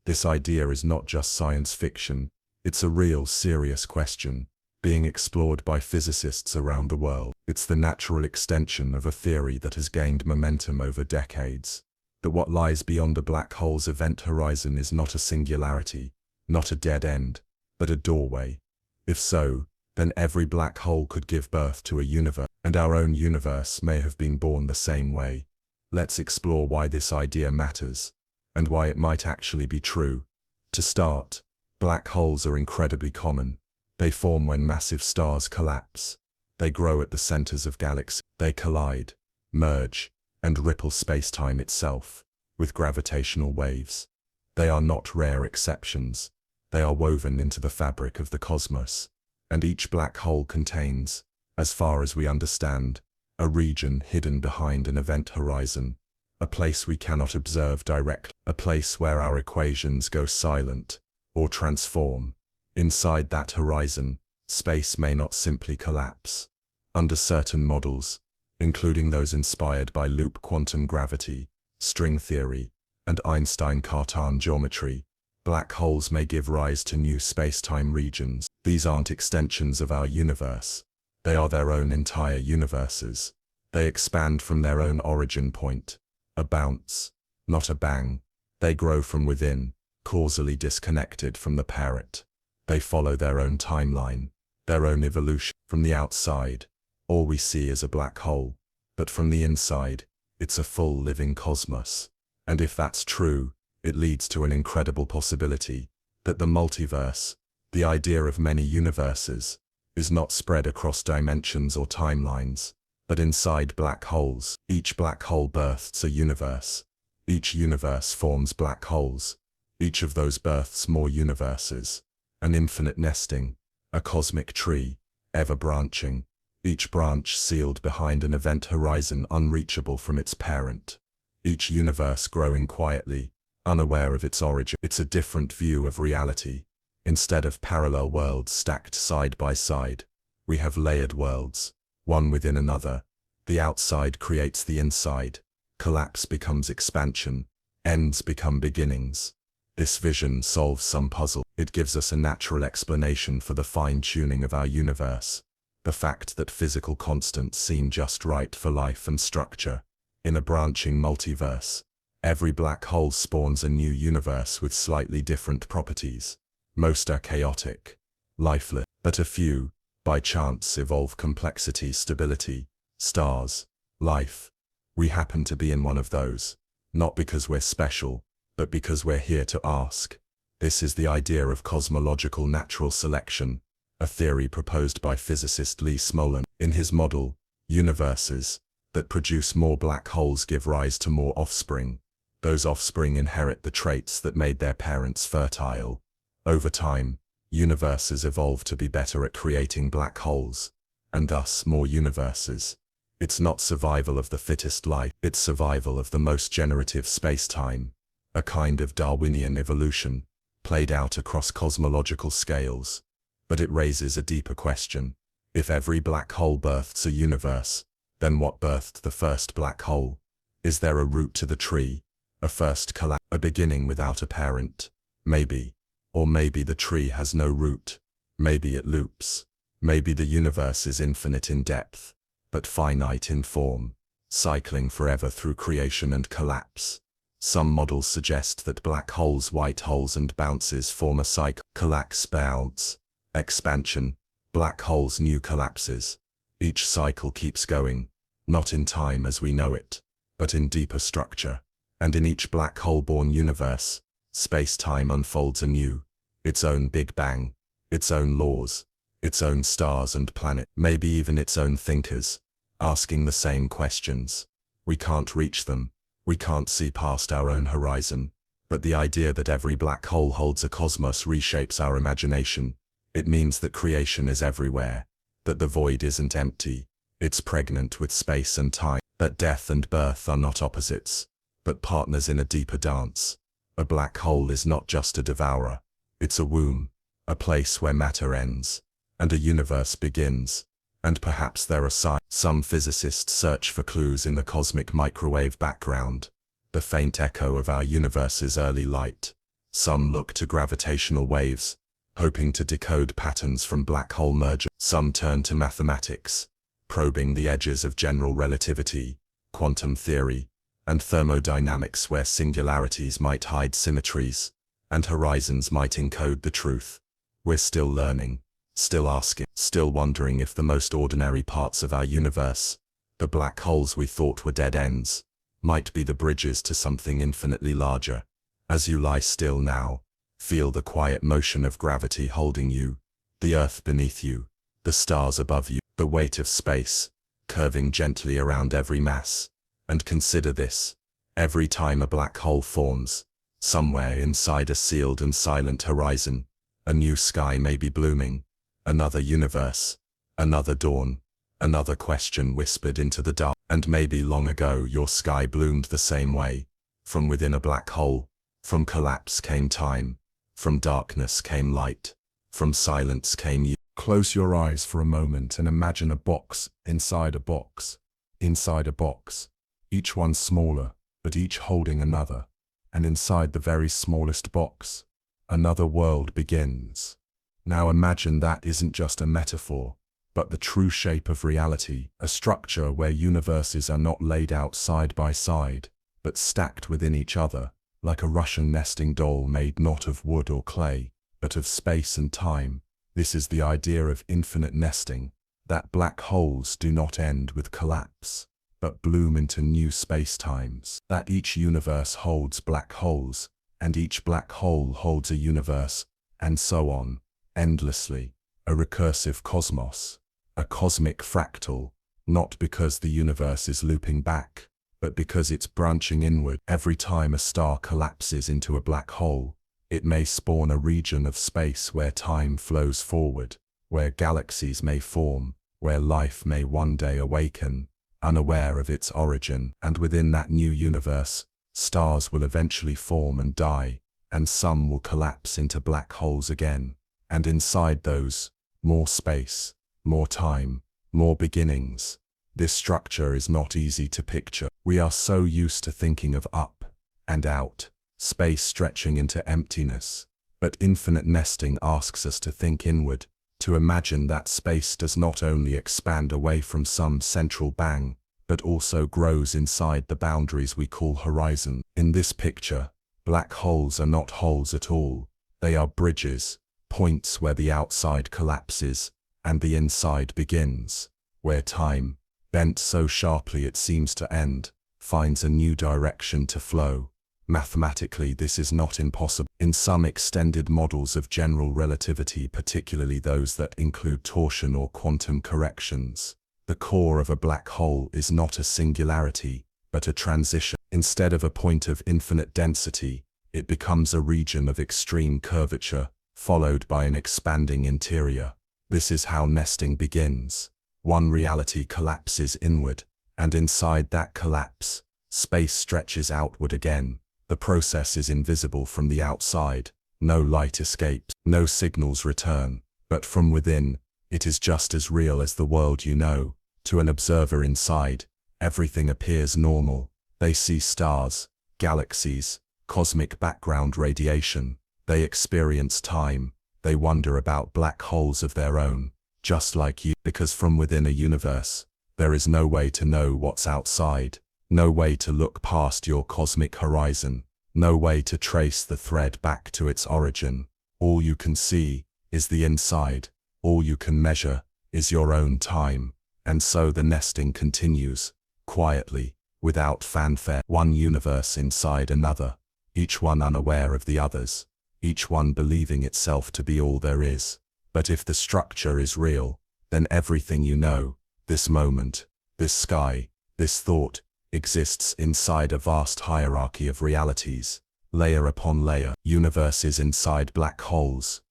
This idea is not just science fiction, it's a real, serious question, being explored by physicists around the world. It's the natural extension of a theory that has gained momentum over decades, that what lies beyond a black hole's event horizon is not a singularity, not a dead end, but a doorway. If so, then every black hole could give birth to a universe, and our own universe may have been born the same way. Let's explore why this idea matters, and why it might actually be true. To start, black holes are incredibly common. They form when massive stars collapse. They grow at the centers of galaxies. They collide, merge, and ripple space-time itself, with gravitational waves. They are not rare exceptions. They are woven into the fabric of the cosmos. And each black hole contains, as far as we understand, a region hidden behind an event horizon, a place we cannot observe directly, a place where our equations go silent, or transform. Inside that horizon, space may not simply collapse. Under certain models, including those inspired by loop quantum gravity, string theory, and Einstein-Cartan geometry, black holes may give rise to new space-time regions. These aren't extensions of our universe. They are their own entire universes. They expand from their own origin point, a bounce, not a bang. They grow from within, causally disconnected from the parent. They follow their own timeline, their own evolution. From the outside, all we see is a black hole, but from the inside, it's a full living cosmos. And if that's true, it leads to an incredible possibility, that the multiverse, the idea of many universes, is not spread across dimensions or timelines, but inside black holes. Each black hole births a universe. Each universe forms black holes. Each of those births more universes. An infinite nesting, a cosmic tree, ever branching, each branch sealed behind an event horizon unreachable from its parent. Each universe growing quietly, unaware of its origin. It's a different view of reality. Instead of parallel worlds stacked side by side, we have layered worlds, one within another. The outside creates the inside. Collapse becomes expansion. Ends become beginnings. This vision solves some puzzle. It gives us a natural explanation for the fine-tuning of our universe. The fact that physical constants seem just right for life and structure. In a branching multiverse, every black hole spawns a new universe with slightly different properties. Most are chaotic, lifeless, but a few, by chance, evolve complexity, stability, stars, life. We happen to be in one of those, not because we're special, but because we're here to ask. This is the idea of cosmological natural selection, a theory proposed by physicist Lee Smolin. In his model, universes that produce more black holes give rise to more offspring. Those offspring inherit the traits that made their parents fertile. Over time, universes evolve to be better at creating black holes, and thus more universes. It's not survival of the fittest life, it's survival of the most generative space-time, a kind of Darwinian evolution, played out across cosmological scales. But it raises a deeper question. If every black hole births a universe, then what birthed the first black hole? Is there a root to the tree? A first collapse? A beginning without a parent? Maybe. Or maybe the tree has no root. Maybe it loops. Maybe the universe is infinite in depth, but finite in form, cycling forever through creation and collapse. Some models suggest that black holes, white holes, and bounces form a cycle. Collapse, bounce, expansion, black holes, new collapses. Each cycle keeps going, not in time as we know it, but in deeper structure. And in each black hole-born universe, space-time unfolds anew. its own Big Bang, its own laws, its own stars and planets, maybe even its own thinkers, asking the same questions. We can't reach them. We can't see past our own horizon. But the idea that every black hole holds a cosmos reshapes our imagination. It means that creation is everywhere, that the void isn't empty, it's pregnant with space and time, that death and birth are not opposites, but partners in a deeper dance. A black hole is not just a devourer, it's a womb, a place where matter ends, and a universe begins. And perhaps there are signs. Some physicists search for clues in the cosmic microwave background, the faint echo of our universe's early light. Some look to gravitational waves, hoping to decode patterns from black hole merger. Some turn to mathematics, probing the edges of general relativity, quantum theory, and thermodynamics where singularities might hide symmetries, and horizons might encode the truth. We're still learning, still asking, still wondering if the most ordinary parts of our universe, the black holes we thought were dead ends, might be the bridges to something infinitely larger. As you lie still now, feel the quiet motion of gravity holding you, the earth beneath you, the stars above you, the weight of space, curving gently around every mass. And consider this: every time a black hole forms, somewhere inside a sealed and silent horizon, a new sky may be blooming, another universe, another dawn, another question whispered into the dark. And maybe long ago your sky bloomed the same way. From within a black hole, from collapse came time, from darkness came light, from silence came you. Close your eyes for a moment and imagine a box inside a box, inside a box, each one smaller, but each holding another. And inside the very smallest box, another world begins. Now imagine that isn't just a metaphor, but the true shape of reality, a structure where universes are not laid out side by side, but stacked within each other, like a Russian nesting doll made not of wood or clay, but of space and time. This is the idea of infinite nesting, that black holes do not end with collapse, but bloom into new space-times, that each universe holds black holes, and each black hole holds a universe, and so on, endlessly, a recursive cosmos. A cosmic fractal, not because the universe is looping back, but because it's branching inward. Every time a star collapses into a black hole, it may spawn a region of space where time flows forward, where galaxies may form, where life may one day awaken, unaware of its origin. And within that new universe, stars will eventually form and die, and some will collapse into black holes again. And inside those, more space, more time, more beginnings. This structure is not easy to picture. We are so used to thinking of up and out, space stretching into emptiness. But infinite nesting asks us to think inward, to imagine that space does not only expand away from some central bang, but also grows inside the boundaries we call horizon. In this picture, black holes are not holes at all. They are bridges, points where the outside collapses and the inside begins, where time, bent so sharply it seems to end, finds a new direction to flow. Mathematically, this is not impossible. In some extended models of general relativity, particularly those that include torsion or quantum corrections, the core of a black hole is not a singularity, but a transition. Instead of a point of infinite density, it becomes a region of extreme curvature, followed by an expanding interior. This is how nesting begins. One reality collapses inward, and inside that collapse, space stretches outward again. The process is invisible from the outside. No light escapes, no signals return. But from within, it is just as real as the world you know. To an observer inside, everything appears normal. They see stars, galaxies, cosmic background radiation. They experience time. They wonder about black holes of their own, just like you. Because from within a universe, there is no way to know what's outside, no way to look past your cosmic horizon, no way to trace the thread back to its origin. All you can see is the inside. All you can measure is your own time. And so the nesting continues, quietly, without fanfare. One universe inside another, each one unaware of the others. each one believing itself to be all there is. But if the structure is real, then everything you know, this moment, this sky, this thought, exists inside a vast hierarchy of realities, layer upon layer. Universes inside black holes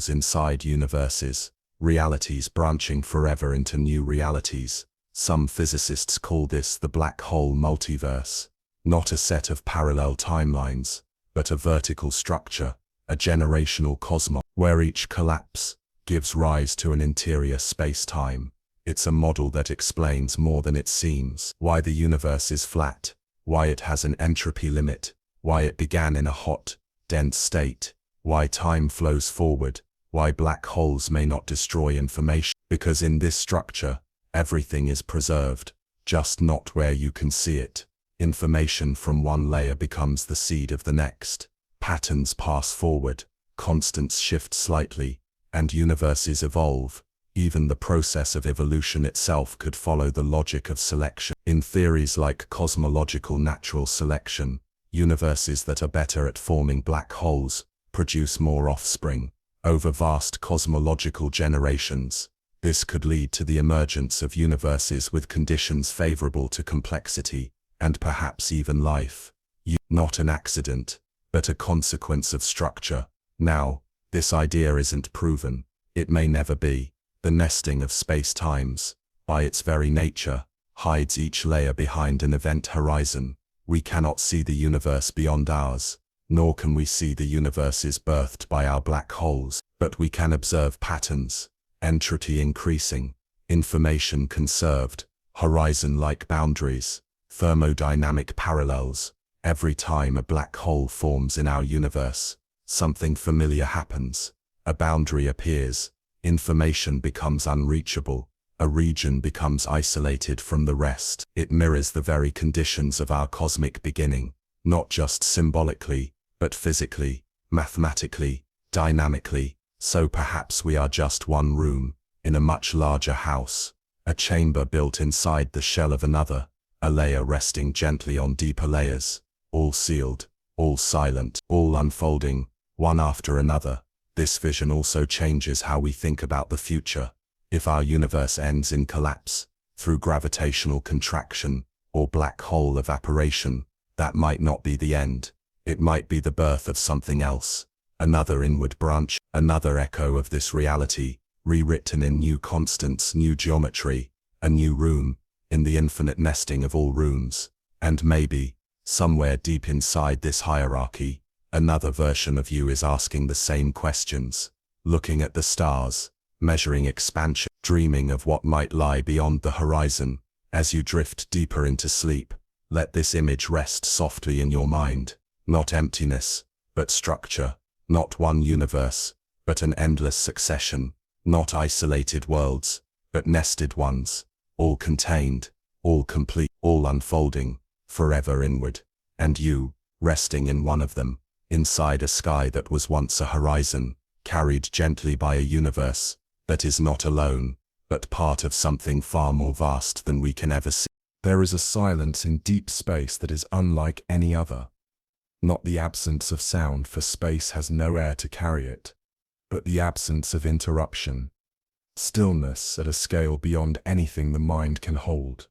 inside universes, realities branching forever into new realities. Some physicists call this the black hole multiverse, not a set of parallel timelines, but a vertical structure, a generational cosmos, where each collapse gives rise to an interior space-time. It's a model that explains more than it seems. Why the universe is flat, why it has an entropy limit, why it began in a hot, dense state, why time flows forward, why black holes may not destroy information. Because in this structure, everything is preserved, just not where you can see it. Information from one layer becomes the seed of the next. Patterns pass forward, constants shift slightly, and universes evolve. Even the process of evolution itself could follow the logic of selection. In theories like cosmological natural selection, universes that are better at forming black holes produce more offspring over vast cosmological generations. This could lead to the emergence of universes with conditions favorable to complexity, and perhaps even life. Not an accident, but a consequence of structure. Now, this idea isn't proven. It may never be. The nesting of space-times, by its very nature, hides each layer behind an event horizon. We cannot see the universe beyond ours, nor can we see the universes birthed by our black holes, but we can observe patterns, entropy increasing, information conserved, horizon-like boundaries, thermodynamic parallels. Every time a black hole forms in our universe, something familiar happens. A boundary appears, information becomes unreachable, a region becomes isolated from the rest. It mirrors the very conditions of our cosmic beginning, not just symbolically, but physically, mathematically, dynamically. So perhaps we are just one room, in a much larger house, a chamber built inside the shell of another, a layer resting gently on deeper layers, all sealed, all silent, all unfolding, one after another. This vision also changes how we think about the future. If our universe ends in collapse, through gravitational contraction, or black hole evaporation, that might not be the end. It might be the birth of something else, another inward branch, another echo of this reality, rewritten in new constants, new geometry, a new room, in the infinite nesting of all rooms. And maybe, somewhere deep inside this hierarchy, another version of you is asking the same questions, looking at the stars, measuring expansion, dreaming of what might lie beyond the horizon. As you drift deeper into sleep, let this image rest softly in your mind. Not emptiness, but structure. Not one universe, but an endless succession. Not isolated worlds, but nested ones. All contained, all complete, all unfolding, forever inward. And you, resting in one of them, inside a sky that was once a horizon, carried gently by a universe that is not alone, but part of something far more vast than we can ever see. There is a silence in deep space that is unlike any other. Not the absence of sound, for space has no air to carry it, but the absence of interruption. Stillness at a scale beyond anything the mind can hold.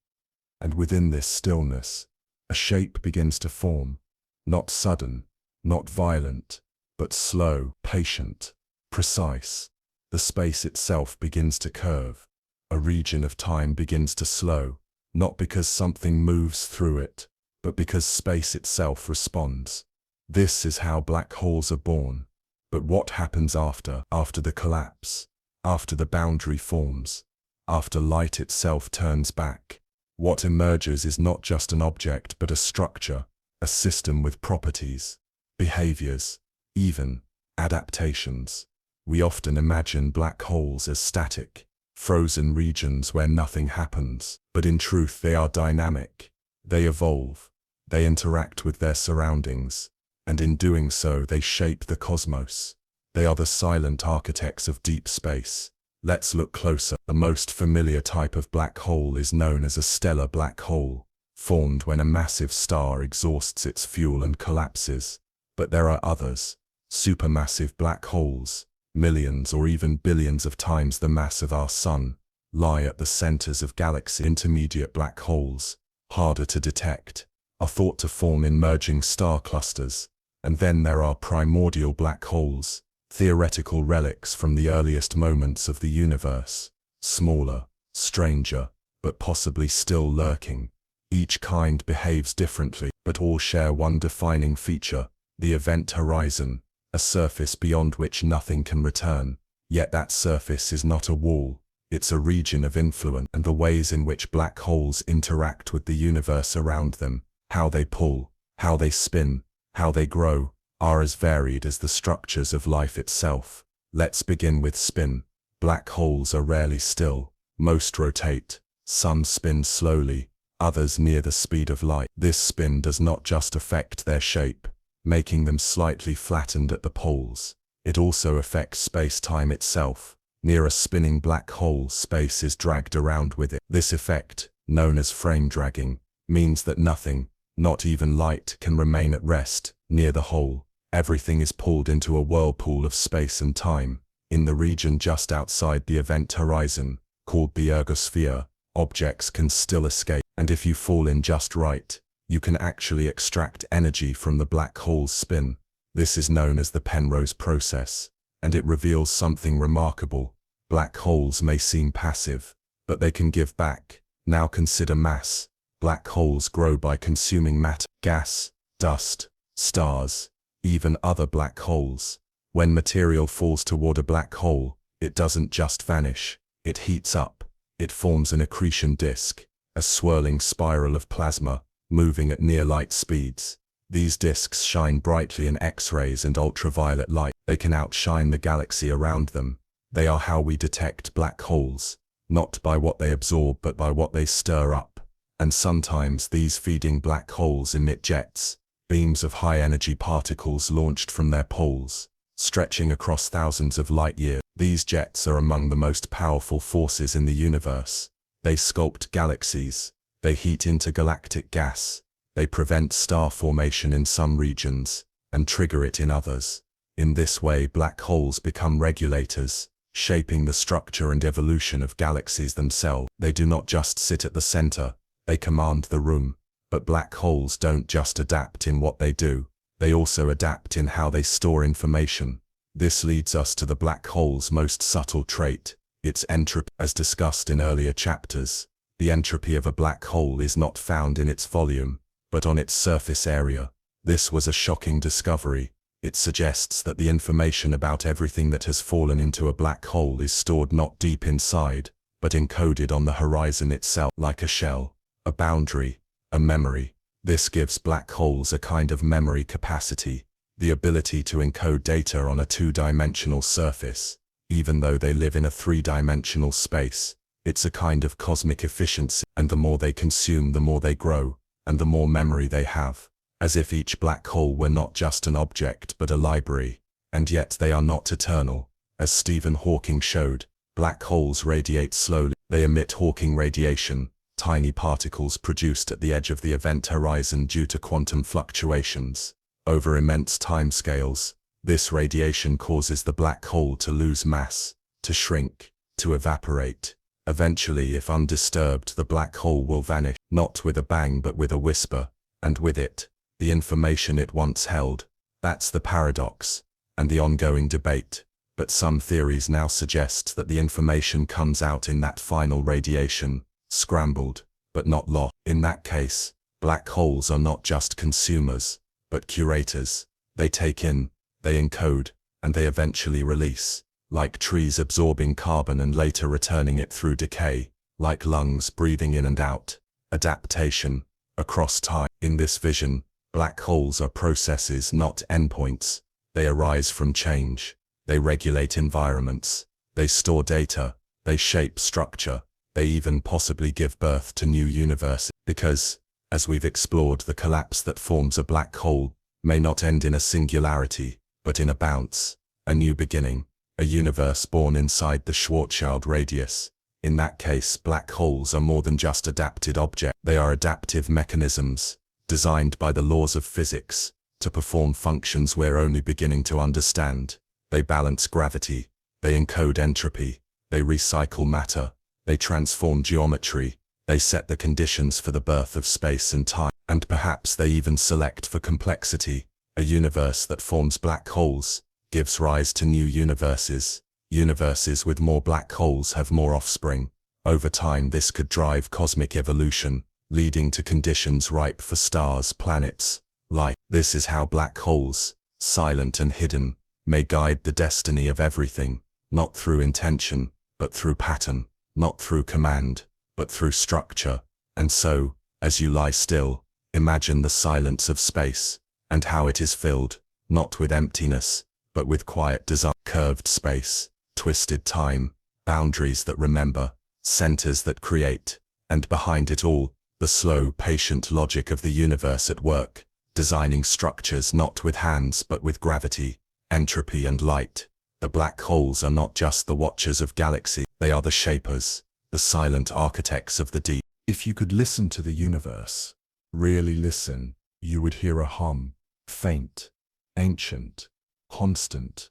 And within this stillness, a shape begins to form, not sudden, not violent, but slow, patient, precise. The space itself begins to curve. A region of time begins to slow, not because something moves through it, but because space itself responds. This is how black holes are born. But what happens after the collapse, after the boundary forms, after light itself turns back? What emerges is not just an object, but a structure, a system with properties, behaviors, even adaptations. We often imagine black holes as static, frozen regions where nothing happens, but in truth they are dynamic. They evolve, they interact with their surroundings, and in doing so they shape the cosmos. They are the silent architects of deep space. Let's look closer. The most familiar type of black hole is known as a stellar black hole, formed when a massive star exhausts its fuel and collapses. But there are others, Supermassive black holes, millions or even billions of times the mass of our Sun, lie at the centers of galaxy. Intermediate black holes, harder to detect, are thought to form in merging star clusters. And then there are primordial black holes, theoretical relics from the earliest moments of the universe, smaller, stranger, but possibly still lurking. Each kind behaves differently, but all share one defining feature: the event horizon, a surface beyond which nothing can return. Yet that surface is not a wall, it's a region of influence. And the ways in which black holes interact with the universe around them, how they pull, how they spin, how they grow, are as varied as the structures of life itself. Let's begin with spin. Black holes are rarely still. Most rotate. Some spin slowly, others near the speed of light. This spin does not just affect their shape, making them slightly flattened at the poles. It also affects space-time itself. Near a spinning black hole, space is dragged around with it. This effect, known as frame dragging, means that nothing, not even light, can remain at rest near the hole. Everything is pulled into a whirlpool of space and time. In the region just outside the event horizon, called the ergosphere, objects can still escape. And if you fall in just right, you can actually extract energy from the black hole's spin. This is known as the Penrose process, and it reveals something remarkable. Black holes may seem passive, but they can give back. Now consider mass. Black holes grow by consuming matter, gas, dust, stars, even other black holes. When material falls toward a black hole, it doesn't just vanish, it heats up. It forms an accretion disk, a swirling spiral of plasma, moving at near light speeds. These disks shine brightly in X-rays and ultraviolet light. They can outshine the galaxy around them. They are how we detect black holes, not by what they absorb but by what they stir up. And sometimes these feeding black holes emit jets, beams of high-energy particles launched from their poles, stretching across thousands of light years. These jets are among the most powerful forces in the universe. They sculpt galaxies, they heat intergalactic gas, they prevent star formation in some regions, and trigger it in others. In this way, black holes become regulators, shaping the structure and evolution of galaxies themselves. They do not just sit at the center, they command the room. But black holes don't just adapt in what they do, they also adapt in how they store information. This leads us to the black hole's most subtle trait, its entropy. As discussed in earlier chapters, the entropy of a black hole is not found in its volume, but on its surface area. This was a shocking discovery. It suggests that the information about everything that has fallen into a black hole is stored not deep inside, but encoded on the horizon itself, like a shell, a boundary, a memory. This gives black holes a kind of memory capacity, the ability to encode data on a two-dimensional surface, even though they live in a three-dimensional space. It's a kind of cosmic efficiency, and the more they consume, the more they grow, and the more memory they have. As if each black hole were not just an object but a library, and yet they are not eternal. As Stephen Hawking showed, black holes radiate slowly. They emit Hawking radiation, tiny particles produced at the edge of the event horizon due to quantum fluctuations. Over immense timescales, this radiation causes the black hole to lose mass, to shrink, to evaporate. Eventually, if undisturbed, the black hole will vanish, not with a bang but with a whisper, and with it, the information it once held. That's the paradox, and the ongoing debate. But some theories now suggest that the information comes out in that final radiation, scrambled, but not lost. In that case, black holes are not just consumers, but curators. They take in, they encode, and they eventually release, like trees absorbing carbon and later returning it through decay, like lungs breathing in and out. Adaptation, across time. In this vision, black holes are processes, not endpoints. They arise from change, they regulate environments, they store data, they shape structure, they even possibly give birth to new universes. Because, as we've explored, the collapse that forms a black hole may not end in a singularity, but in a bounce, a new beginning, a universe born inside the Schwarzschild radius. In that case, black holes are more than just adapted objects. They are adaptive mechanisms, designed by the laws of physics, to perform functions we're only beginning to understand. They balance gravity, they encode entropy, they recycle matter, they transform geometry, they set the conditions for the birth of space and time, and perhaps they even select for complexity. A universe that forms black holes gives rise to new universes. Universes with more black holes have more offspring. Over time, this could drive cosmic evolution, leading to conditions ripe for stars, planets, life. This is how black holes, silent and hidden, may guide the destiny of everything, not through intention, but through pattern, not through command, but through structure. And so, as you lie still, imagine the silence of space, and how it is filled, not with emptiness, but with quiet design. Curved space, twisted time, boundaries that remember, centers that create, and behind it all, the slow, patient logic of the universe at work, designing structures not with hands but with gravity, entropy and light. The black holes are not just the watchers of galaxies, they are the shapers, the silent architects of the deep. If you could listen to the universe, really listen, you would hear a hum, faint, ancient, constant.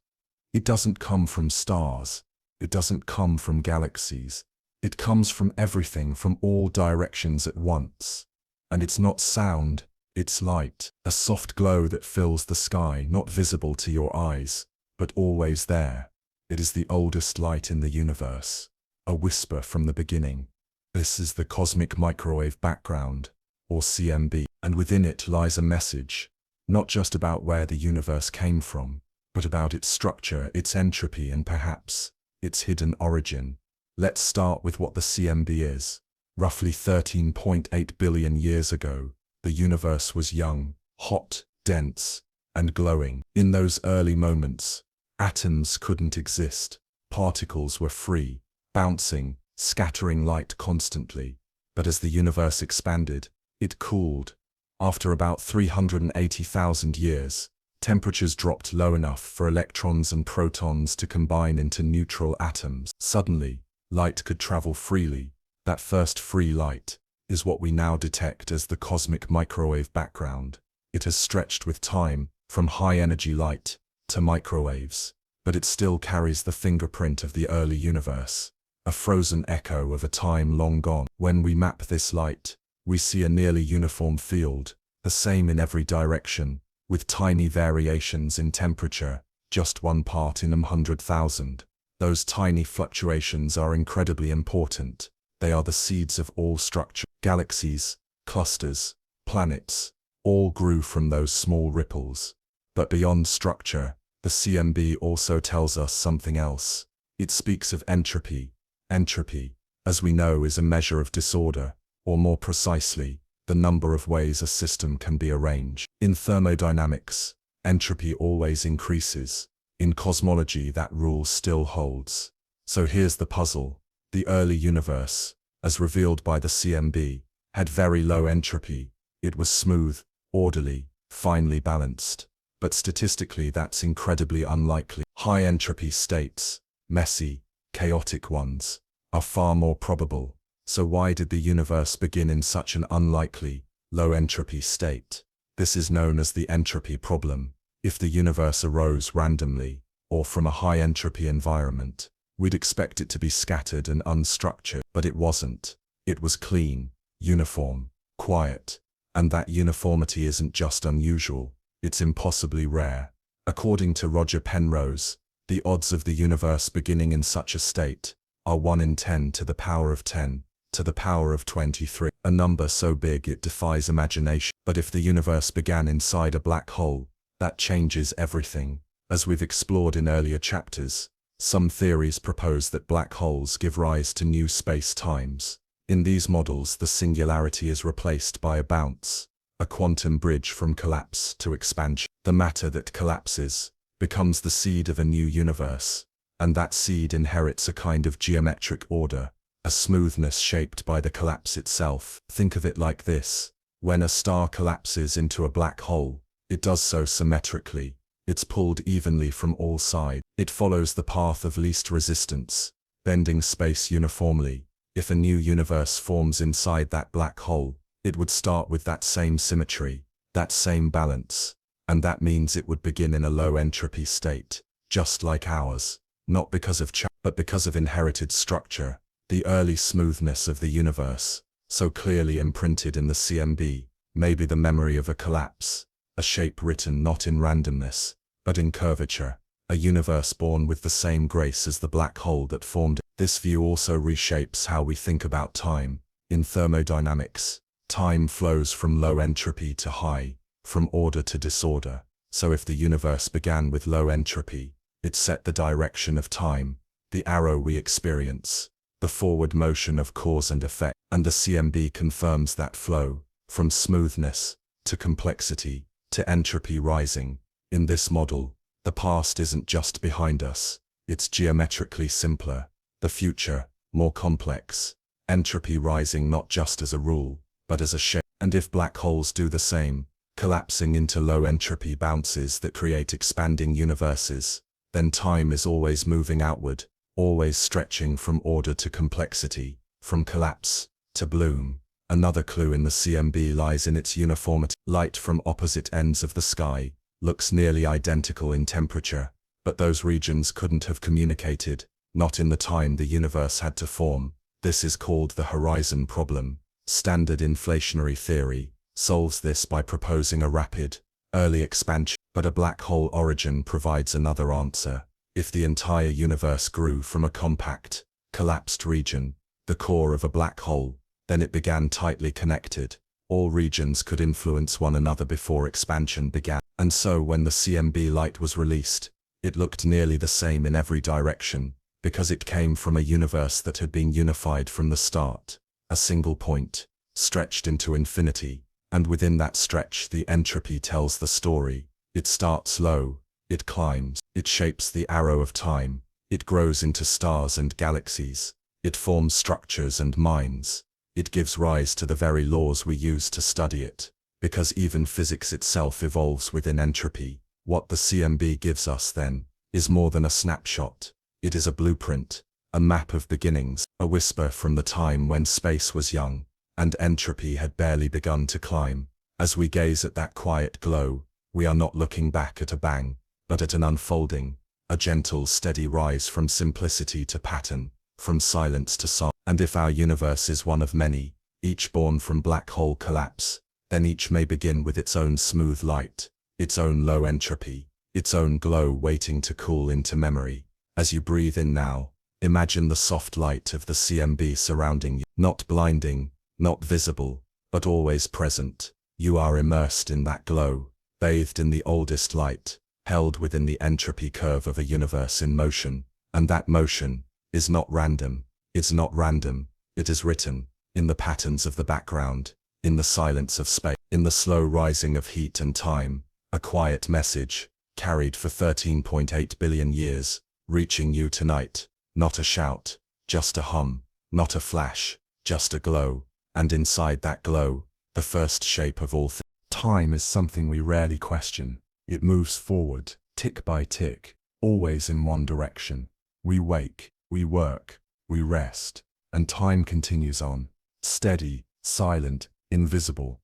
It doesn't come from stars, it doesn't come from galaxies, it comes from everything from all directions at once. And it's not sound, it's light, a soft glow that fills the sky, not visible to your eyes, but always there. It is the oldest light in the universe, a whisper from the beginning. This is the cosmic microwave background, or CMB, and within it lies a message, not just about where the universe came from, but about its structure, its entropy, and perhaps its hidden origin. Let's start with what the CMB is. Roughly 13.8 billion years ago, the universe was young, hot, dense, and glowing. In those early moments, atoms couldn't exist. Particles were free, bouncing, scattering light constantly. But as the universe expanded, it cooled. After about 380,000 years, temperatures dropped low enough for electrons and protons to combine into neutral atoms. Suddenly, light could travel freely. That first free light is what we now detect as the cosmic microwave background. It has stretched with time, from high-energy light to microwaves, but it still carries the fingerprint of the early universe, a frozen echo of a time long gone. When we map this light, we see a nearly uniform field, the same in every direction, with tiny variations in temperature, just 1 part in 100,000. Those tiny fluctuations are incredibly important. They are the seeds of all structure. Galaxies, clusters, planets, all grew from those small ripples. But beyond structure, the CMB also tells us something else. It speaks of entropy. Entropy, as we know, is a measure of disorder, or more precisely, the number of ways a system can be arranged. In thermodynamics, entropy always increases. In cosmology, that rule still holds. So here's the puzzle. The early universe, as revealed by the CMB, had very low entropy. It was smooth, orderly, finely balanced. But statistically, that's incredibly unlikely. High entropy states, messy, chaotic ones, are far more probable. So why did the universe begin in such an unlikely, low entropy state? This is known as the entropy problem. If the universe arose randomly, or from a high entropy environment, we'd expect it to be scattered and unstructured, but it wasn't. It was clean, uniform, quiet, and that uniformity isn't just unusual, it's impossibly rare. According to Roger Penrose, the odds of the universe beginning in such a state are 1 in 10 to the power of 10, to the power of 23, a number so big it defies imagination. But if the universe began inside a black hole, that changes everything. As we've explored in earlier chapters, some theories propose that black holes give rise to new space-times. In these models, the singularity is replaced by a bounce, a quantum bridge from collapse to expansion. The matter that collapses becomes the seed of a new universe, and that seed inherits a kind of geometric order, a smoothness shaped by the collapse itself. Think of it like this. When a star collapses into a black hole, it does so symmetrically. It's pulled evenly from all sides. It follows the path of least resistance, bending space uniformly. If a new universe forms inside that black hole, it would start with that same symmetry, that same balance. and that means it would begin in a low entropy state, just like ours, not because of but because of inherited structure, the early smoothness of the universe, so clearly imprinted in the CMB, may be the memory of a collapse, a shape written not in randomness, but in curvature, a universe born with the same grace as the black hole that formed it. This view also reshapes how we think about time. In thermodynamics, time flows from low entropy to high, from order to disorder. So if the universe began with low entropy, it set the direction of time, the arrow we experience, the forward motion of cause and effect, and the CMB confirms that flow, from smoothness to complexity to entropy rising. In this model, the past isn't just behind us, it's geometrically simpler, the future, more complex, entropy rising not just as a rule, but as a shape. And if black holes do the same, collapsing into low entropy bounces that create expanding universes, then time is always moving outward, always stretching from order to complexity, from collapse to bloom. Another clue in the CMB lies in its uniformity. Light from opposite ends of the sky looks nearly identical in temperature, but those regions couldn't have communicated, not in the time the universe had to form. This is called the horizon problem. Standard inflationary theory solves this by proposing a rapid, early expansion, but a black hole origin provides another answer. If the entire universe grew from a compact, collapsed region, the core of a black hole, then it began tightly connected. All regions could influence one another before expansion began. And so when the CMB light was released, it looked nearly the same in every direction, because it came from a universe that had been unified from the start, a single point, stretched into infinity, and within that stretch the entropy tells the story. It starts low, it climbs, it shapes the arrow of time, it grows into stars and galaxies, it forms structures and minds, it gives rise to the very laws we use to study it, because even physics itself evolves within entropy. What the CMB gives us then is more than a snapshot. It is a blueprint, a map of beginnings, a whisper from the time when space was young, and entropy had barely begun to climb. As we gaze at that quiet glow, we are not looking back at a bang, but at an unfolding, a gentle, steady rise from simplicity to pattern, from silence to song. And if our universe is one of many, each born from black hole collapse, then each may begin with its own smooth light, its own low entropy, its own glow waiting to cool into memory. As you breathe in now, imagine the soft light of the CMB surrounding you, not blinding, not visible, but always present. You are immersed in that glow, bathed in the oldest light, held within the entropy curve of a universe in motion, and that motion is not random. It's not random, it is written, in the patterns of the background, in the silence of space, in the slow rising of heat and time, a quiet message, carried for 13.8 billion years, reaching you tonight, not a shout, just a hum, not a flash, just a glow, and inside that glow, the first shape of all things. Time is something we rarely question. It moves forward, tick by tick, always in one direction. We wake, we work, we rest, and time continues on, steady, silent, invisible.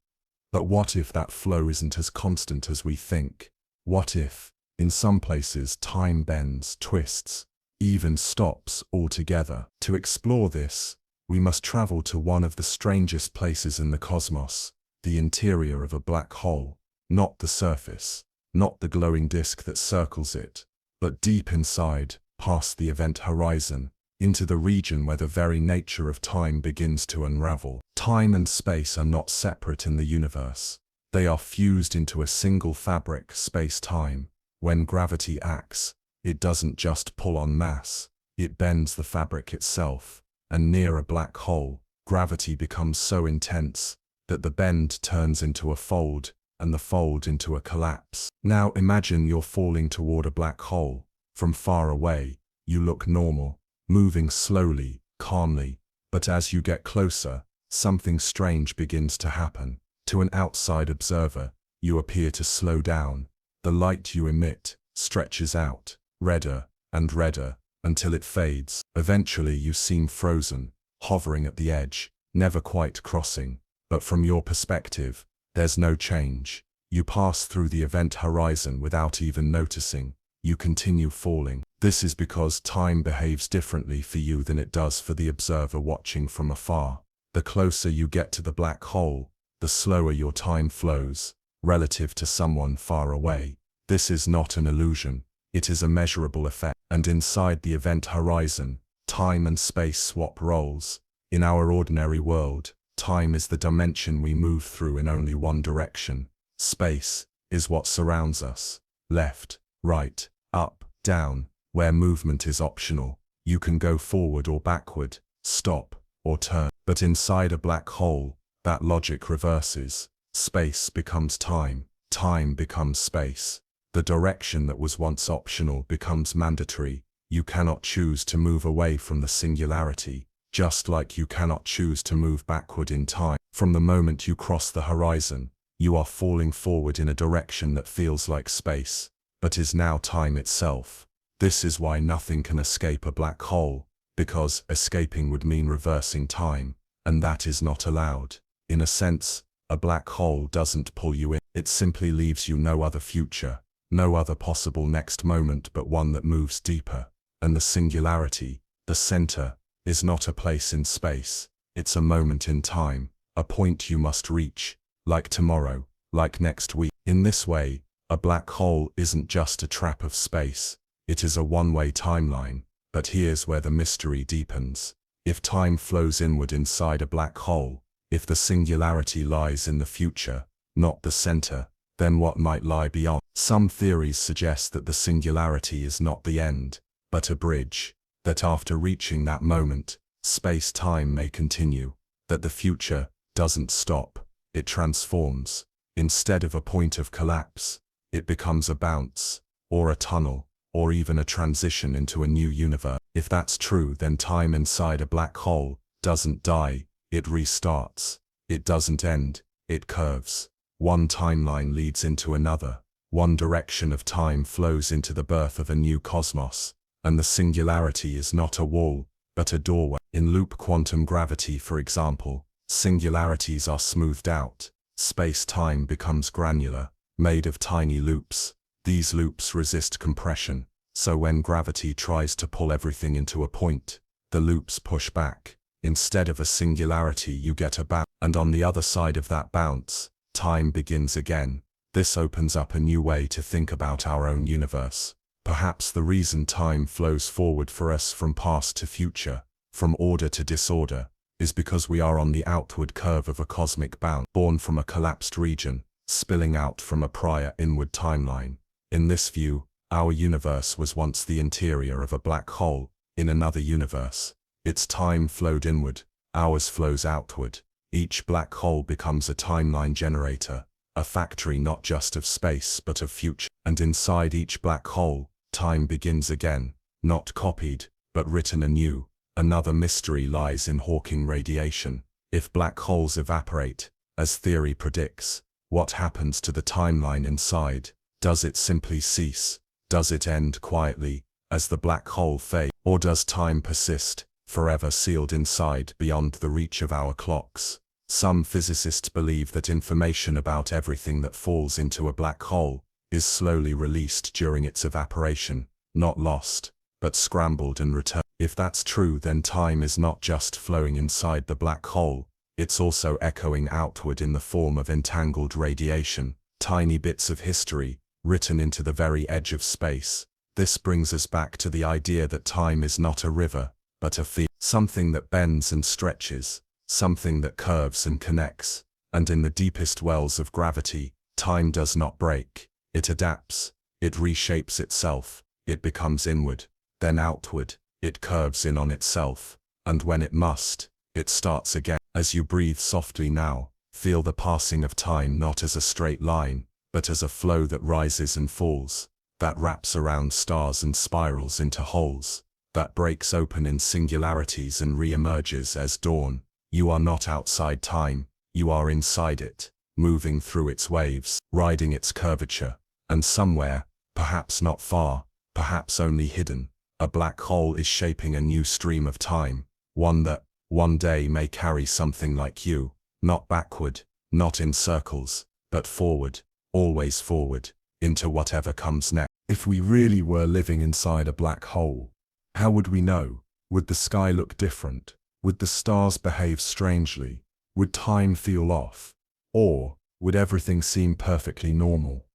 But what if that flow isn't as constant as we think? What if, in some places, time bends, twists, even stops altogether? To explore this, we must travel to one of the strangest places in the cosmos, the interior of a black hole, not the surface, not the glowing disk that circles it, but deep inside, past the event horizon, into the region where the very nature of time begins to unravel. Time and space are not separate in the universe. They are fused into a single fabric, space-time. When gravity acts, it doesn't just pull on mass, it bends the fabric itself, and near a black hole, gravity becomes so intense that the bend turns into a fold, and the fold into a collapse. Now imagine you're falling toward a black hole. From far away, you look normal, moving slowly, calmly, but as you get closer, something strange begins to happen. To an outside observer, you appear to slow down. The light you emit stretches out, redder and redder, until it fades. Eventually you seem frozen, hovering at the edge, never quite crossing. But from your perspective, there's no change. You pass through the event horizon without even noticing. You continue falling. This is because time behaves differently for you than it does for the observer watching from afar. The closer you get to the black hole, the slower your time flows, relative to someone far away. This is not an illusion. It is a measurable effect. And inside the event horizon, time and space swap roles. In our ordinary world, time is the dimension we move through in only one direction. Space is what surrounds us. Left, right, up, down, where movement is optional. You can go forward or backward, stop or turn. But inside a black hole, that logic reverses. Space becomes time. Time becomes space. The direction that was once optional becomes mandatory. You cannot choose to move away from the singularity, just like you cannot choose to move backward in time. From the moment you cross the horizon, you are falling forward in a direction that feels like space, but is now time itself. This is why nothing can escape a black hole, because escaping would mean reversing time, and that is not allowed. In a sense, a black hole doesn't pull you in. It simply leaves you no other future, no other possible next moment but one that moves deeper. And the singularity, the center, is not a place in space. It's a moment in time, a point you must reach, like tomorrow, like next week. In this way, a black hole isn't just a trap of space. It is a one-way timeline. But here's where the mystery deepens. If time flows inward inside a black hole, if the singularity lies in the future, not the center, then what might lie beyond? Some theories suggest that the singularity is not the end, but a bridge, that after reaching that moment, space-time may continue, that the future doesn't stop, it transforms. Instead of a point of collapse, it becomes a bounce, or a tunnel, or even a transition into a new universe. If that's true, then time inside a black hole doesn't die, it restarts. It doesn't end, it curves. One timeline leads into another. One direction of time flows into the birth of a new cosmos. And the singularity is not a wall, but a doorway. In loop quantum gravity, for example, singularities are smoothed out. Space-time becomes granular, made of tiny loops. These loops resist compression, so when gravity tries to pull everything into a point, the loops push back. Instead of a singularity, you get a bounce. And on the other side of that bounce, time begins again. This opens up a new way to think about our own universe. Perhaps the reason time flows forward for us from past to future, from order to disorder, is because we are on the outward curve of a cosmic bounce, born from a collapsed region, spilling out from a prior inward timeline. In this view, our universe was once the interior of a black hole. In another universe, its time flowed inward, ours flows outward. Each black hole becomes a timeline generator, a factory not just of space but of future. And inside each black hole, time begins again, not copied, but written anew. Another mystery lies in Hawking radiation. If black holes evaporate, as theory predicts, what happens to the timeline inside? Does it simply cease? Does it end quietly, as the black hole fades? Or does time persist, forever sealed inside beyond the reach of our clocks? Some physicists believe that information about everything that falls into a black hole is slowly released during its evaporation, not lost, but scrambled and returned. If that's true, then time is not just flowing inside the black hole, it's also echoing outward in the form of entangled radiation, tiny bits of history, written into the very edge of space. This brings us back to the idea that time is not a river, but a field, something that bends and stretches, something that curves and connects. And in the deepest wells of gravity, time does not break. It adapts, it reshapes itself, it becomes inward, then outward, it curves in on itself, and when it must, it starts again. As you breathe softly now, feel the passing of time not as a straight line, but as a flow that rises and falls, that wraps around stars and spirals into holes, that breaks open in singularities and re-emerges as dawn. You are not outside time, you are inside it, moving through its waves, riding its curvature, and somewhere, perhaps not far, perhaps only hidden, a black hole is shaping a new stream of time, one that, one day may carry something like you, not backward, not in circles, but forward, always forward, into whatever comes next. If we really were living inside a black hole, how would we know? Would the sky look different? Would the stars behave strangely? Would time feel off? Or would everything seem perfectly normal?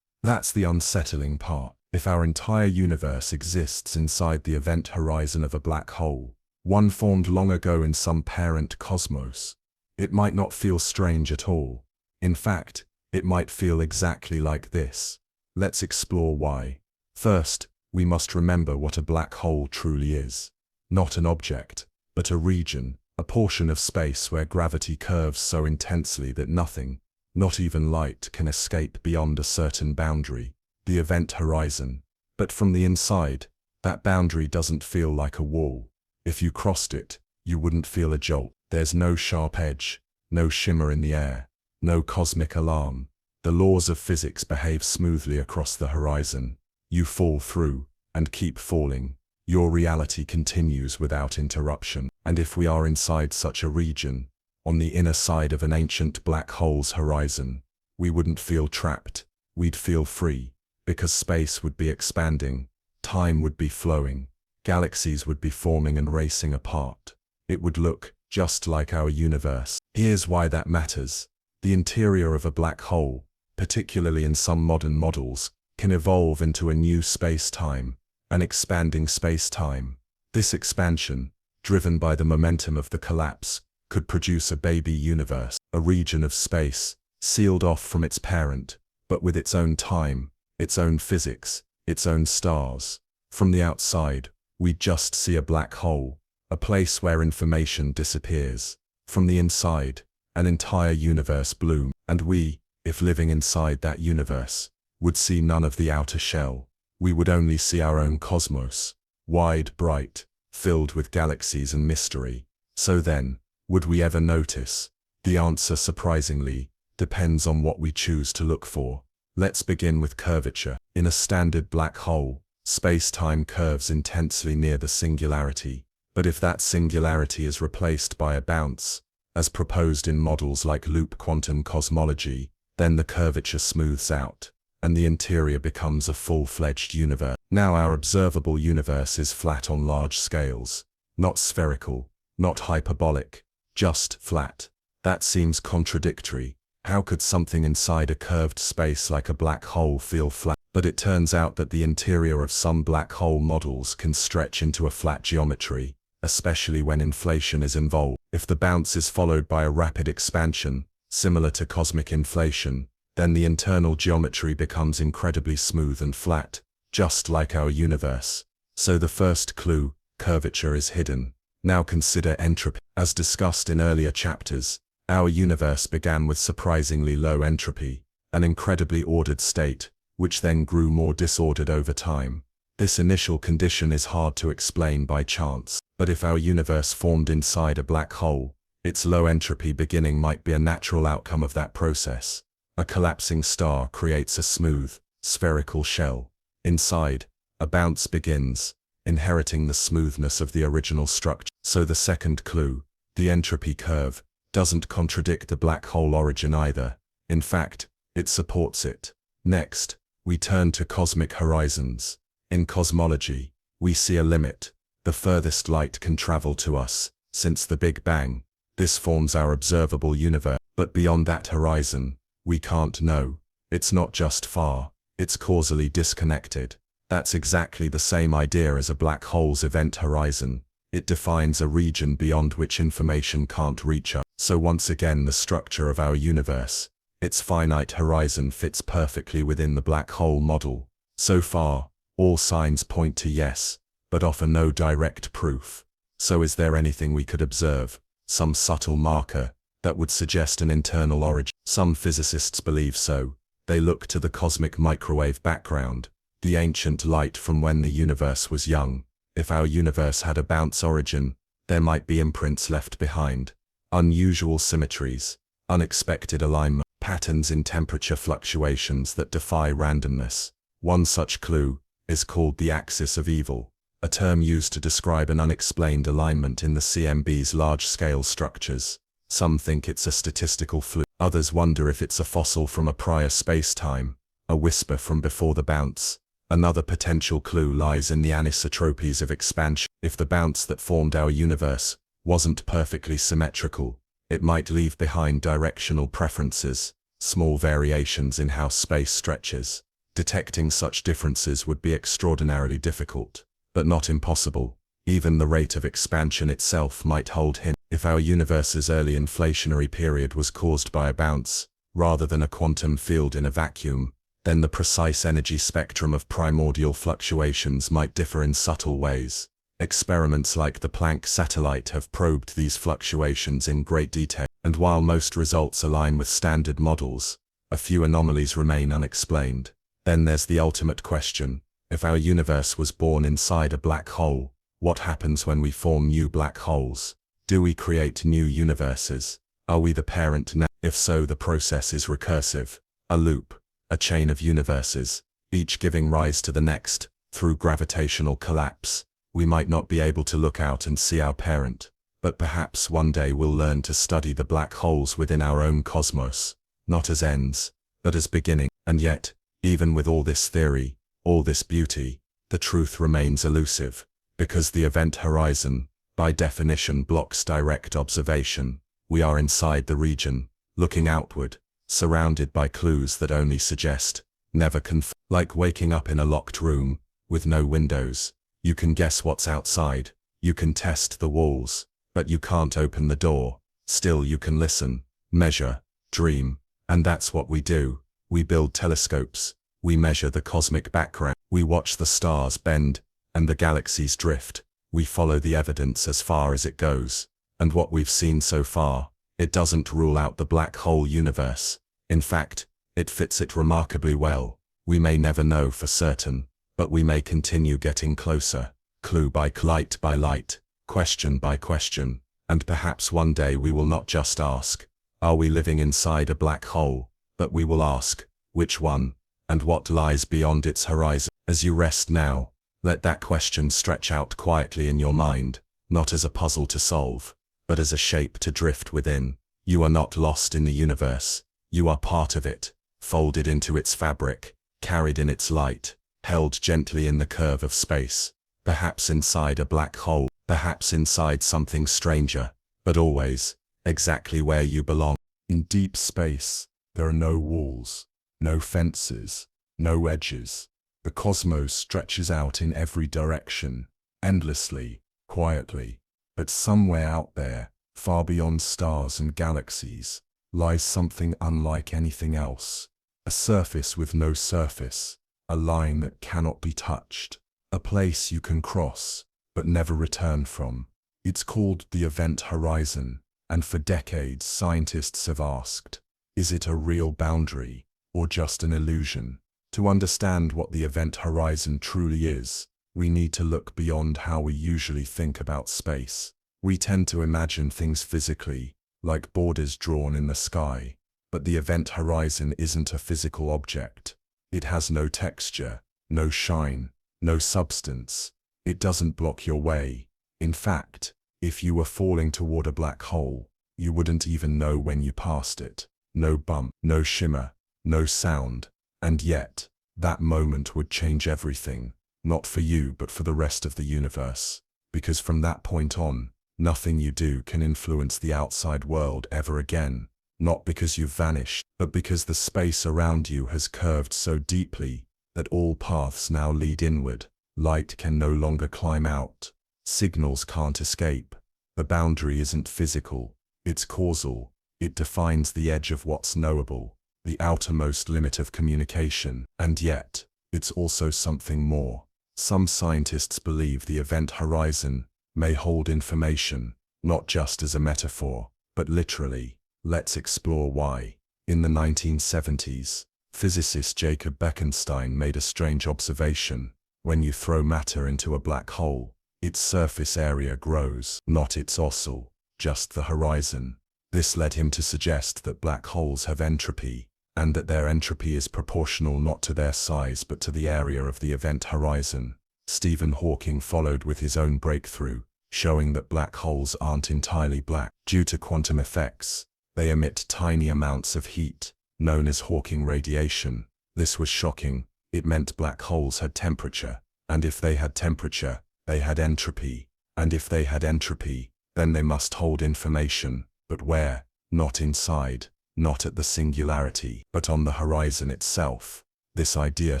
That's the unsettling part. If our entire universe exists inside the event horizon of a black hole, one formed long ago in some parent cosmos, it might not feel strange at all. In fact, it might feel exactly like this. Let's explore why. First, we must remember what a black hole truly is. Not an object, but a region, a portion of space where gravity curves so intensely that nothing, not even light, can escape beyond a certain boundary, the event horizon. But from the inside, that boundary doesn't feel like a wall. If you crossed it, you wouldn't feel a jolt. There's no sharp edge, no shimmer in the air, no cosmic alarm. The laws of physics behave smoothly across the horizon. You fall through, and keep falling. Your reality continues without interruption. And if we are inside such a region, on the inner side of an ancient black hole's horizon, we wouldn't feel trapped. We'd feel free, because space would be expanding, time would be flowing, galaxies would be forming and racing apart. It would look just like our universe. Here's why that matters. The interior of a black hole, particularly in some modern models, can evolve into a new space-time, an expanding space-time. This expansion, driven by the momentum of the collapse, could produce a baby universe, a region of space, sealed off from its parent, but with its own time, its own physics, its own stars. From the outside, we just see a black hole, a place where information disappears. From the inside, an entire universe blooms, and we, if living inside that universe, would see none of the outer shell. We would only see our own cosmos, wide, bright, filled with galaxies and mystery. So then, would we ever notice? The answer, surprisingly, depends on what we choose to look for. Let's begin with curvature. In a standard black hole, space-time curves intensely near the singularity. But if that singularity is replaced by a bounce, as proposed in models like loop quantum cosmology, then the curvature smooths out, and the interior becomes a full-fledged universe. Now our observable universe is flat on large scales, not spherical, not hyperbolic, just flat. That seems contradictory. How could something inside a curved space like a black hole feel flat? But it turns out that the interior of some black hole models can stretch into a flat geometry, especially when inflation is involved. If the bounce is followed by a rapid expansion, similar to cosmic inflation, then the internal geometry becomes incredibly smooth and flat, just like our universe. So the first clue, curvature, is hidden. Now consider entropy. As discussed in earlier chapters, our universe began with surprisingly low entropy, an incredibly ordered state, which then grew more disordered over time. This initial condition is hard to explain by chance, but if our universe formed inside a black hole, its low entropy beginning might be a natural outcome of that process. A collapsing star creates a smooth, spherical shell. Inside, a bounce begins, inheriting the smoothness of the original structure. So the second clue, the entropy curve, doesn't contradict the black hole origin either. In fact, it supports it. Next, we turn to cosmic horizons. In cosmology, we see a limit, the furthest light can travel to us, since the Big Bang. This forms our observable universe. But beyond that horizon, we can't know. It's not just far, it's causally disconnected. That's exactly the same idea as a black hole's event horizon. It defines a region beyond which information can't reach us. So once again, the structure of our universe, its finite horizon, fits perfectly within the black hole model. So far, all signs point to yes, but offer no direct proof. So is there anything we could observe, some subtle marker, that would suggest an internal origin? Some physicists believe so. They look to the cosmic microwave background, the ancient light from when the universe was young. If our universe had a bounce origin, there might be imprints left behind, unusual symmetries, unexpected alignment, patterns in temperature fluctuations that defy randomness. One such clue is called the axis of evil, a term used to describe an unexplained alignment in the CMB's large-scale structures. Some think it's a statistical fluke, Others wonder if it's a fossil from a prior space-time, a whisper from before the bounce. Another potential clue lies in the anisotropies of expansion. If the bounce that formed our universe wasn't perfectly symmetrical, it might leave behind directional preferences, small variations in how space stretches. Detecting such differences would be extraordinarily difficult, but not impossible. Even the rate of expansion itself might hold hints. If our universe's early inflationary period was caused by a bounce, rather than a quantum field in a vacuum, then the precise energy spectrum of primordial fluctuations might differ in subtle ways. Experiments like the Planck satellite have probed these fluctuations in great detail, and while most results align with standard models, a few anomalies remain unexplained. Then there's the ultimate question: if our universe was born inside a black hole, what happens when we form new black holes? Do we create new universes? Are we the parent now? If so, the process is recursive, a loop, a chain of universes, each giving rise to the next. Through gravitational collapse, we might not be able to look out and see our parent, but perhaps one day we'll learn to study the black holes within our own cosmos, not as ends, but as beginning. And yet, even with all this theory, all this beauty, the truth remains elusive, because the event horizon, by definition, blocks direct observation. We are inside the region, looking outward, surrounded by clues that only suggest, never confirm. Like waking up in a locked room, with no windows. You can guess what's outside, you can test the walls, but you can't open the door. Still you can listen, measure, dream, and that's what we do. We build telescopes, we measure the cosmic background, we watch the stars bend, and the galaxies drift. We follow the evidence as far as it goes, and what we've seen so far, it doesn't rule out the black hole universe. In fact, it fits it remarkably well. We may never know for certain, but we may continue getting closer, clue by light by light, question by question, and perhaps one day we will not just ask, are we living inside a black hole, but we will ask, which one, and what lies beyond its horizon. As you rest now, let that question stretch out quietly in your mind, not as a puzzle to solve, but as a shape to drift within. You are not lost in the universe. You are part of it, folded into its fabric, carried in its light, held gently in the curve of space, perhaps inside a black hole, perhaps inside something stranger, but always, exactly where you belong. In deep space, there are no walls, no fences, no edges. The cosmos stretches out in every direction, endlessly, quietly. But somewhere out there, far beyond stars and galaxies, lies something unlike anything else. A surface with no surface, a line that cannot be touched, a place you can cross, but never return from. It's called the event horizon, and for decades scientists have asked, is it a real boundary, or just an illusion? To understand what the event horizon truly is, we need to look beyond how we usually think about space. We tend to imagine things physically, like borders drawn in the sky, but the event horizon isn't a physical object. It has no texture, no shine, no substance. It doesn't block your way. In fact, if you were falling toward a black hole, you wouldn't even know when you passed it. No bump, no shimmer, no sound. And yet, that moment would change everything, not for you but for the rest of the universe. Because from that point on, nothing you do can influence the outside world ever again. Not because you've vanished, but because the space around you has curved so deeply that all paths now lead inward. Light can no longer climb out. Signals can't escape. The boundary isn't physical, it's causal. It defines the edge of what's knowable, the outermost limit of communication. And yet, it's also something more. Some scientists believe the event horizon may hold information, not just as a metaphor, but literally. Let's explore why. In the 1970s, physicist Jacob Bekenstein made a strange observation. When you throw matter into a black hole, its surface area grows, not its oscillation, just the horizon. This led him to suggest that black holes have entropy, and that their entropy is proportional not to their size but to the area of the event horizon. Stephen Hawking followed with his own breakthrough, showing that black holes aren't entirely black. Due to quantum effects, They emit tiny amounts of heat, known as Hawking radiation. This was shocking. It meant black holes had temperature, and if they had temperature, they had entropy, and if they had entropy, then they must hold information. But where? Not inside, not at the singularity, but on the horizon itself. This idea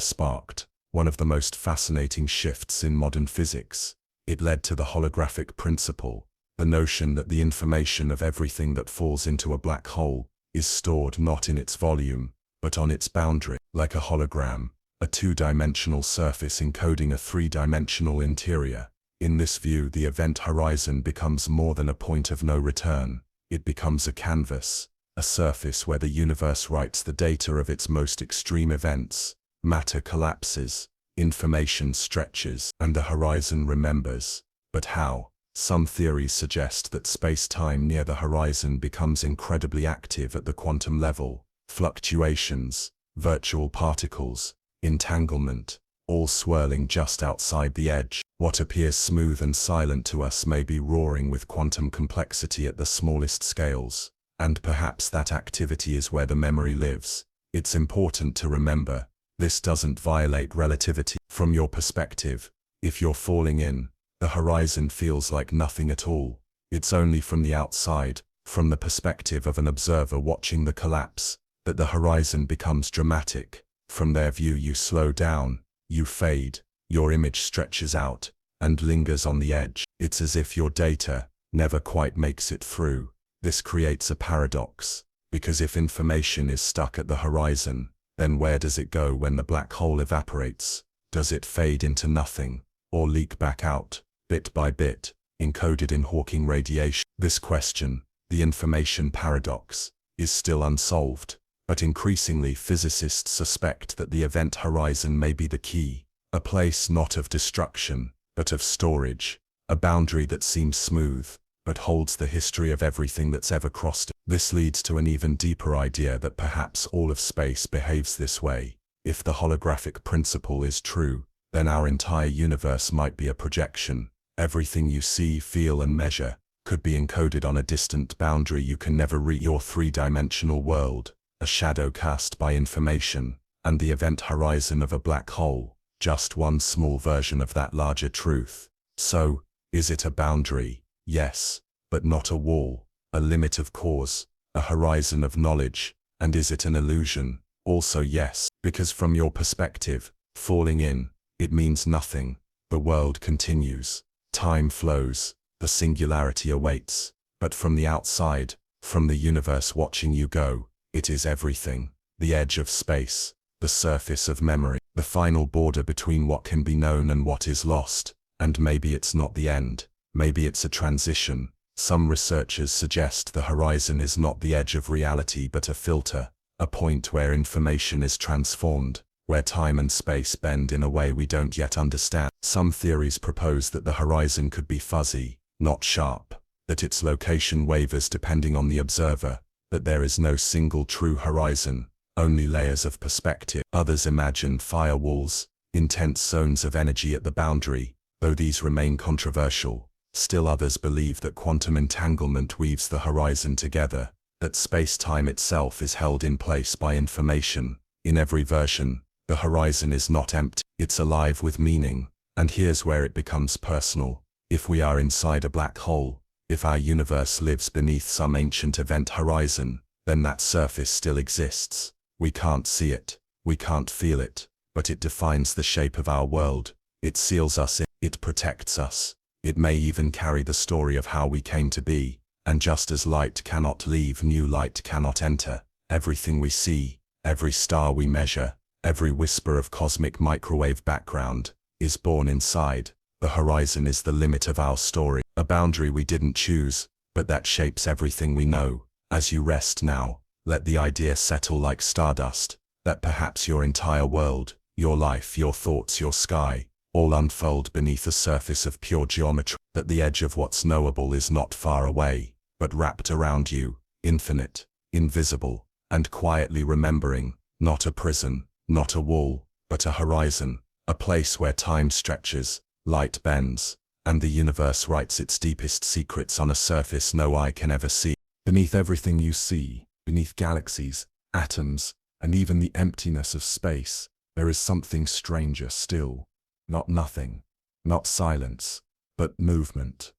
sparked one of the most fascinating shifts in modern physics. It led to the holographic principle, the notion that the information of everything that falls into a black hole is stored not in its volume, but on its boundary, like a hologram, a two-dimensional surface encoding a three-dimensional interior. In this view, the event horizon becomes more than a point of no return. It becomes a canvas, a surface where the universe writes the data of its most extreme events. Matter collapses, information stretches, and the horizon remembers. But how? Some theories suggest that space-time near the horizon becomes incredibly active at the quantum level. Fluctuations, virtual particles, entanglement, all swirling just outside the edge. What appears smooth and silent to us may be roaring with quantum complexity at the smallest scales. And perhaps that activity is where the memory lives. It's important to remember, this doesn't violate relativity. From your perspective, if you're falling in, the horizon feels like nothing at all. It's only from the outside, from the perspective of an observer watching the collapse, that the horizon becomes dramatic. From their view you slow down, you fade, your image stretches out, and lingers on the edge. It's as if your data never quite makes it through. This creates a paradox, because if information is stuck at the horizon, then where does it go when the black hole evaporates? Does it fade into nothing, or leak back out, bit by bit, encoded in Hawking radiation? This question, the information paradox, is still unsolved, but increasingly physicists suspect that the event horizon may be the key, a place not of destruction, but of storage, a boundary that seems smooth, but holds the history of everything that's ever crossed it. This leads to an even deeper idea that perhaps all of space behaves this way. If the holographic principle is true, then our entire universe might be a projection. Everything you see, feel, and measure could be encoded on a distant boundary you can never reach. Your three-dimensional world, a shadow cast by information, and the event horizon of a black hole, just one small version of that larger truth. So, is it a boundary? Yes, but not a wall, a limit of cause, a horizon of knowledge. And is it an illusion? Also yes, because from your perspective, falling in, it means nothing. The world continues, time flows, the singularity awaits. But from the outside, from the universe watching you go, it is everything. The edge of space, the surface of memory, the final border between what can be known and what is lost. And maybe it's not the end. Maybe it's a transition. Some researchers suggest the horizon is not the edge of reality but a filter, a point where information is transformed, where time and space bend in a way we don't yet understand. Some theories propose that the horizon could be fuzzy, not sharp, that its location wavers depending on the observer, that there is no single true horizon, only layers of perspective. Others imagine firewalls, intense zones of energy at the boundary, though these remain controversial. Still others believe that quantum entanglement weaves the horizon together, that space-time itself is held in place by information. In every version, the horizon is not empty, it's alive with meaning. And here's where it becomes personal. If we are inside a black hole, if our universe lives beneath some ancient event horizon, then that surface still exists. We can't see it, we can't feel it, but it defines the shape of our world. It seals us in, it protects us. It may even carry the story of how we came to be, and just as light cannot leave, new light cannot enter. Everything we see, every star we measure, every whisper of cosmic microwave background, is born inside. The horizon is the limit of our story, a boundary we didn't choose, but that shapes everything we know. As you rest now, let the idea settle like stardust, that perhaps your entire world, your life, your thoughts, your sky, all unfold beneath a surface of pure geometry, that the edge of what's knowable is not far away, but wrapped around you, infinite, invisible, and quietly remembering, not a prison, not a wall, but a horizon, a place where time stretches, light bends, and the universe writes its deepest secrets on a surface no eye can ever see. Beneath everything you see, beneath galaxies, atoms, and even the emptiness of space, there is something stranger still. Not nothing, not silence, but movement.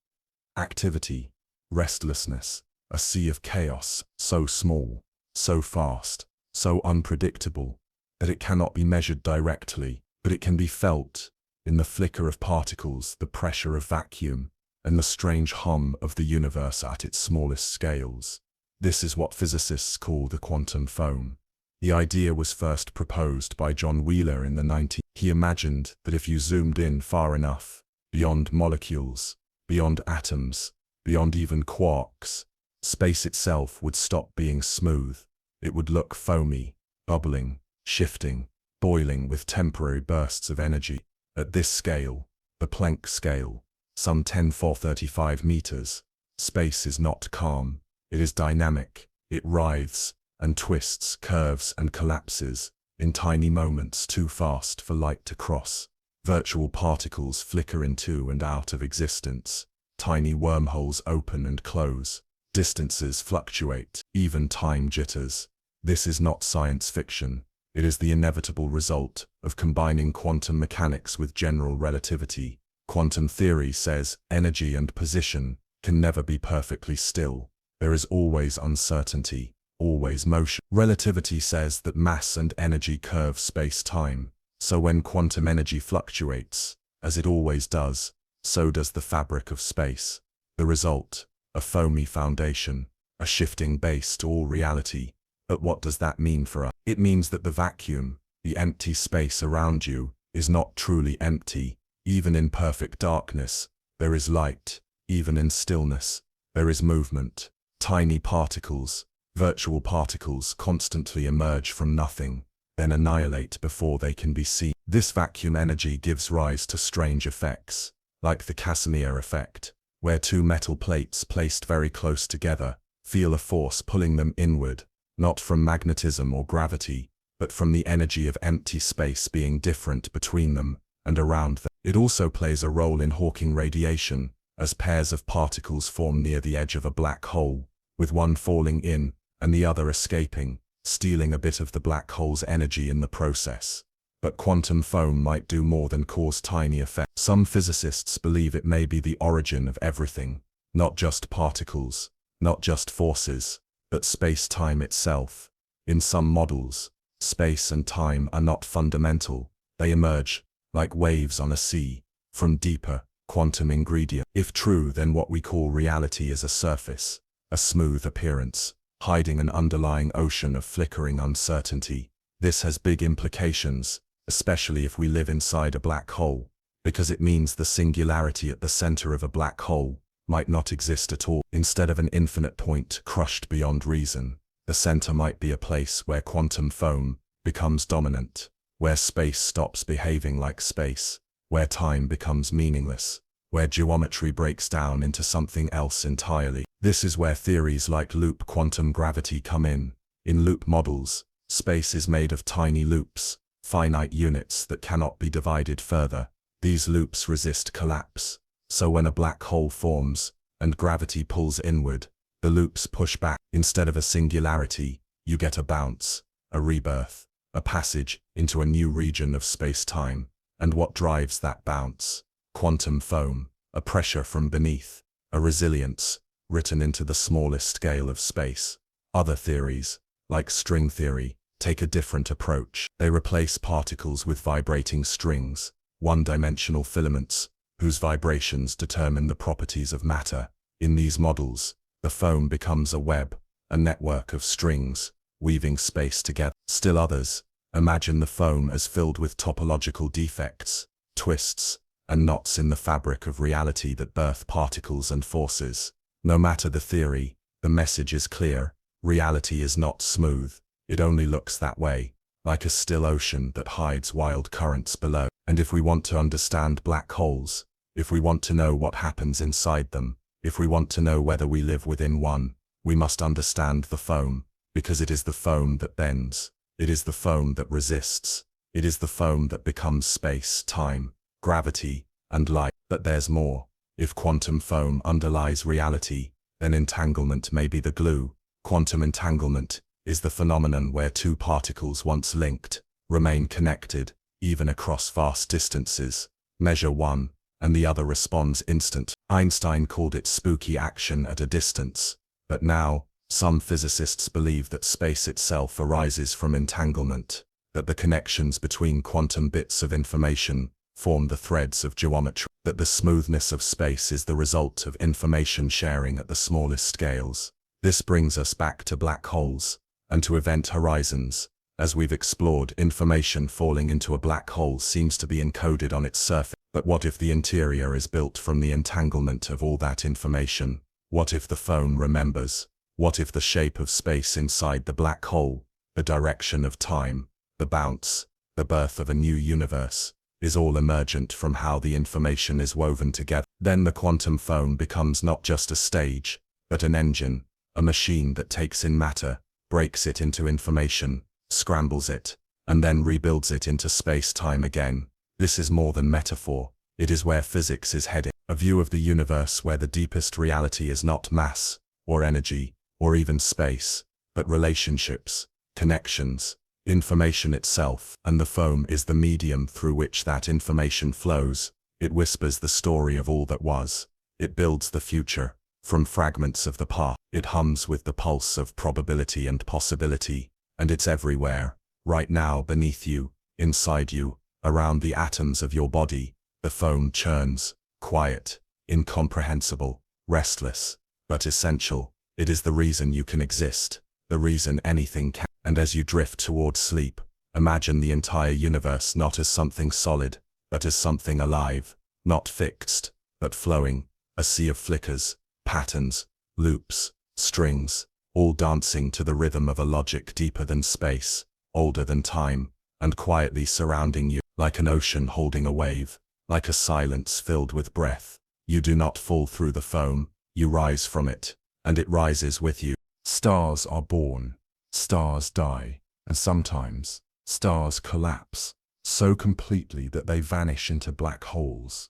Activity, restlessness, a sea of chaos, so small, so fast, so unpredictable, that it cannot be measured directly, but it can be felt in the flicker of particles, the pressure of vacuum, and the strange hum of the universe at its smallest scales. This is what physicists call the quantum foam. The idea was first proposed by John Wheeler in the 19th. He imagined that if you zoomed in far enough, beyond molecules, beyond atoms, beyond even quarks, space itself would stop being smooth. It would look foamy, bubbling, shifting, boiling with temporary bursts of energy. At this scale, the Planck scale, some 10⁻⁵ meters, space is not calm. It is dynamic. It writhes and twists, curves and collapses in tiny moments too fast for light to cross. Virtual particles flicker into and out of existence. Tiny wormholes open and close. Distances fluctuate, even time jitters. This is not science fiction. It is the inevitable result of combining quantum mechanics with general relativity. Quantum theory says energy and position can never be perfectly still. There is always uncertainty, always motion. Relativity says that mass and energy curve space-time. So when quantum energy fluctuates, as it always does, so does the fabric of space. The result, a foamy foundation, a shifting base to all reality. But what does that mean for us? It means that the vacuum, the empty space around you, is not truly empty. Even in perfect darkness, there is light. Even in stillness, there is movement. Tiny particles, virtual particles, constantly emerge from nothing, then annihilate before they can be seen. This vacuum energy gives rise to strange effects, like the Casimir effect, where two metal plates placed very close together feel a force pulling them inward, not from magnetism or gravity, but from the energy of empty space being different between them and around them. It also plays a role in Hawking radiation, as pairs of particles form near the edge of a black hole, with one falling in and the other escaping, stealing a bit of the black hole's energy in the process. But quantum foam might do more than cause tiny effects. Some physicists believe it may be the origin of everything, not just particles, not just forces, but space-time itself. In some models, space and time are not fundamental. They emerge, like waves on a sea, from deeper, quantum ingredients. If true, then what we call reality is a surface, a smooth appearance, hiding an underlying ocean of flickering uncertainty. This has big implications, especially if we live inside a black hole, because it means the singularity at the center of a black hole might not exist at all. Instead of an infinite point crushed beyond reason, the center might be a place where quantum foam becomes dominant, where space stops behaving like space, where time becomes meaningless, where geometry breaks down into something else entirely. This is where theories like loop quantum gravity come in. In loop models, space is made of tiny loops, finite units that cannot be divided further. These loops resist collapse, so when a black hole forms and gravity pulls inward, the loops push back. Instead of a singularity, you get a bounce, a rebirth, a passage into a new region of space-time. And what drives that bounce? Quantum foam, a pressure from beneath, a resilience written into the smallest scale of space. Other theories, like string theory, take a different approach. They replace particles with vibrating strings, one-dimensional filaments, whose vibrations determine the properties of matter. In these models, the foam becomes a web, a network of strings, weaving space together. Still others imagine the foam as filled with topological defects, twists, and knots in the fabric of reality that birth particles and forces. No matter the theory, the message is clear. Reality is not smooth. It only looks that way, like a still ocean that hides wild currents below. And if we want to understand black holes, if we want to know what happens inside them, if we want to know whether we live within one, we must understand the foam, because it is the foam that bends. It is the foam that resists. It is the foam that becomes space, time, gravity, and light. But there's more. If quantum foam underlies reality, An entanglement may be the glue. Quantum entanglement is the phenomenon where two particles once linked remain connected, even across vast distances. Measure one, and the other responds instant. Einstein called it spooky action at a distance. But now, some physicists believe that space itself arises from entanglement, that the connections between quantum bits of information form the threads of geometry, that the smoothness of space is the result of information sharing at the smallest scales. This brings us back to black holes, and to event horizons. As we've explored, information falling into a black hole seems to be encoded on its surface. But what if the interior is built from the entanglement of all that information? What if the phone remembers? What if the shape of space inside the black hole, the direction of time, the bounce, the birth of a new universe, is all emergent from how the information is woven together? Then the quantum phone becomes not just a stage, but an engine, a machine that takes in matter, breaks it into information, scrambles it, and then rebuilds it into space-time again. This is more than metaphor. It is where physics is heading. A view of the universe where the deepest reality is not mass, or energy, or even space, but relationships, connections, information itself. And the foam is the medium through which that information flows. It whispers the story of all that was. It builds the future from fragments of the past. It hums with the pulse of probability and possibility, and it's everywhere, right now, beneath you, inside you, around the atoms of your body. The foam churns, quiet, incomprehensible, restless, but essential. It is the reason you can exist, the reason anything can. And as you drift toward sleep, imagine the entire universe not as something solid, but as something alive, not fixed, but flowing, a sea of flickers, patterns, loops, strings, all dancing to the rhythm of a logic deeper than space, older than time, and quietly surrounding you, like an ocean holding a wave, like a silence filled with breath. You do not fall through the foam, you rise from it, and it rises with you. Stars are born, stars die, and sometimes, stars collapse, so completely that they vanish into black holes.